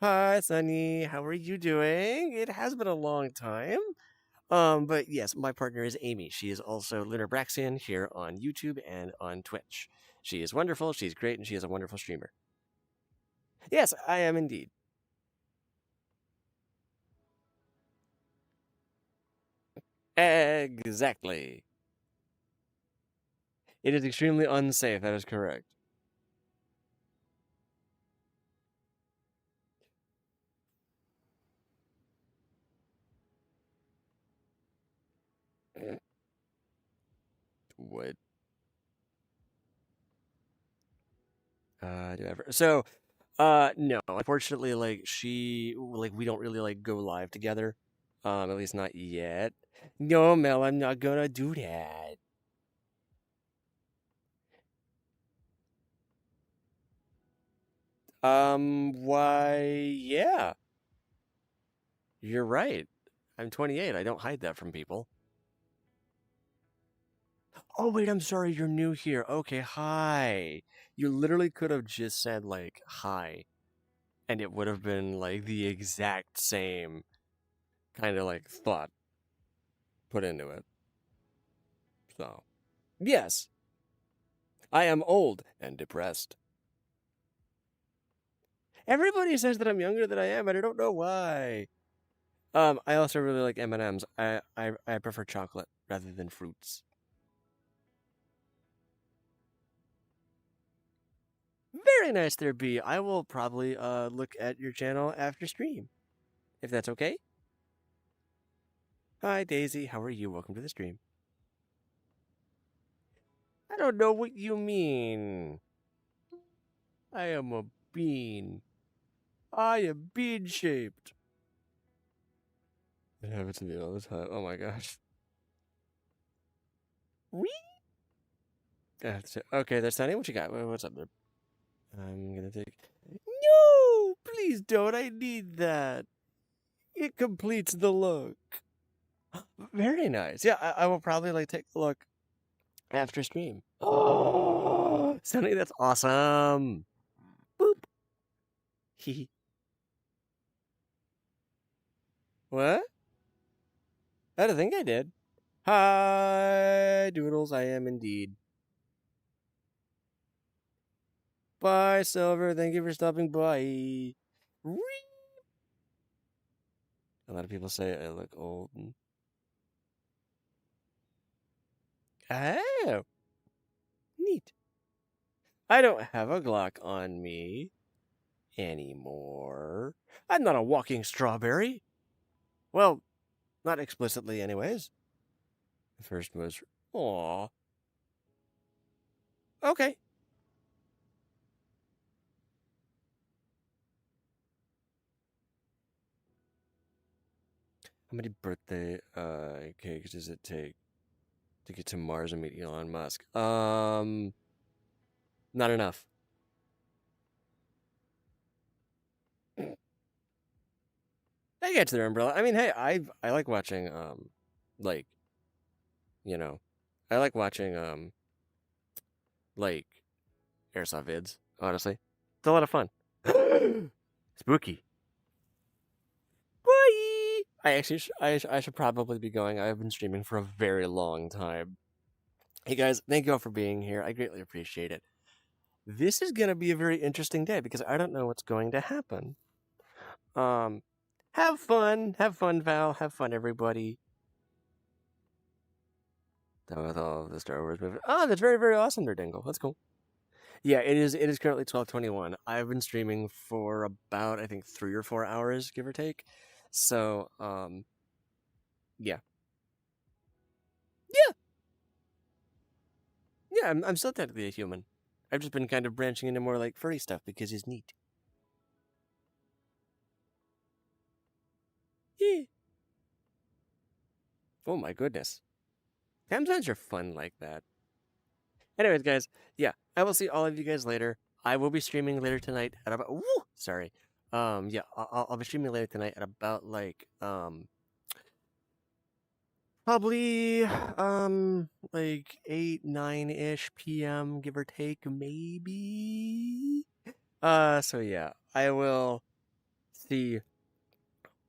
Hi, Sunny. How are you doing? It has been a long time. But yes, my partner is Amy. She is also Lunar Braxian here on YouTube and on Twitch. She is wonderful, she's great, and she is a wonderful streamer. Yes, I am indeed. Exactly. It is extremely unsafe, that is correct. What? So, no, unfortunately, like, we don't really, like, go live together. At least not yet. No, Mel, I'm not gonna do that. Why, yeah. You're right. I'm 28. I don't hide that from people. Oh, wait, I'm sorry. You're new here. Okay, hi. You literally could have just said, like, hi. And it would have been, like, the exact same kind of, like, thought put into it. So, yes, I am old and depressed. Everybody says that I'm younger than I am, and I don't know why. I also really like M&Ms. I prefer chocolate rather than fruits. Very nice there, B. I will probably look at your channel after stream, if that's okay. Hi, Daisy. How are you? Welcome to the stream. I don't know what you mean. I am a bean. I am bean-shaped. It happens to me all the time. Oh my gosh. Wee? Okay, that's Sunny. What you got? What's up there? I'm gonna take. No, Please don't. I need that. It completes the look. Very nice. Yeah, I will probably like take a look after stream. Oh, Sonny, that's awesome. Boop. Hee. What? I don't think I did. Hi, Doodles. I am indeed. Bye, Silver. Thank you for stopping by. Whee! A lot of people say I look old. Oh, neat. I don't have a Glock on me anymore. I'm not a walking strawberry. Well, not explicitly, anyways. The first was, aw. Okay. How many birthday cakes does it take to get to Mars and meet Elon Musk? Not enough. I get to their umbrella. I mean, hey, I like watching like, you know, I like watching like airsoft vids. Honestly, it's a lot of fun. Spooky. Bye. I should probably be going. I've been streaming for a very long time. Hey guys, thank you all for being here. I greatly appreciate it. This is gonna be a very interesting day because I don't know what's going to happen. Have fun, Val. Have fun, everybody. Done with all of the Star Wars movie. Oh, that's very, very awesome, there, Dingle. That's cool. Yeah, it is. It is currently 12:21. I've been streaming for about, I think, 3 or 4 hours, give or take. So, yeah, yeah, yeah. I'm still technically a human. I've just been kind of branching into more like furry stuff because it's neat. Yeah. Oh my goodness. Sometimes you're fun like that. Anyways, guys, yeah, I will see all of you guys later. I will be streaming later tonight at about. Woo! Sorry. Yeah, I'll be streaming later tonight at about like probably like 8, 9-ish p.m. give or take, maybe. So yeah, I will see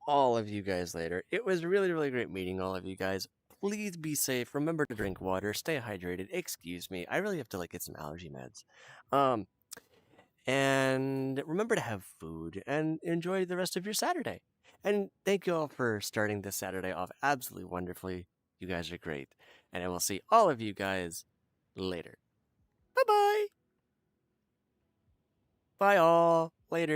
all of you guys later. It was really, really great meeting all of you guys. Please be safe. Remember to drink water. Stay hydrated. Excuse me. I really have to like get some allergy meds. And remember to have food and enjoy the rest of your Saturday. And thank you all for starting this Saturday off absolutely wonderfully. You guys are great. And I will see all of you guys later. Bye-bye. Bye all. Later.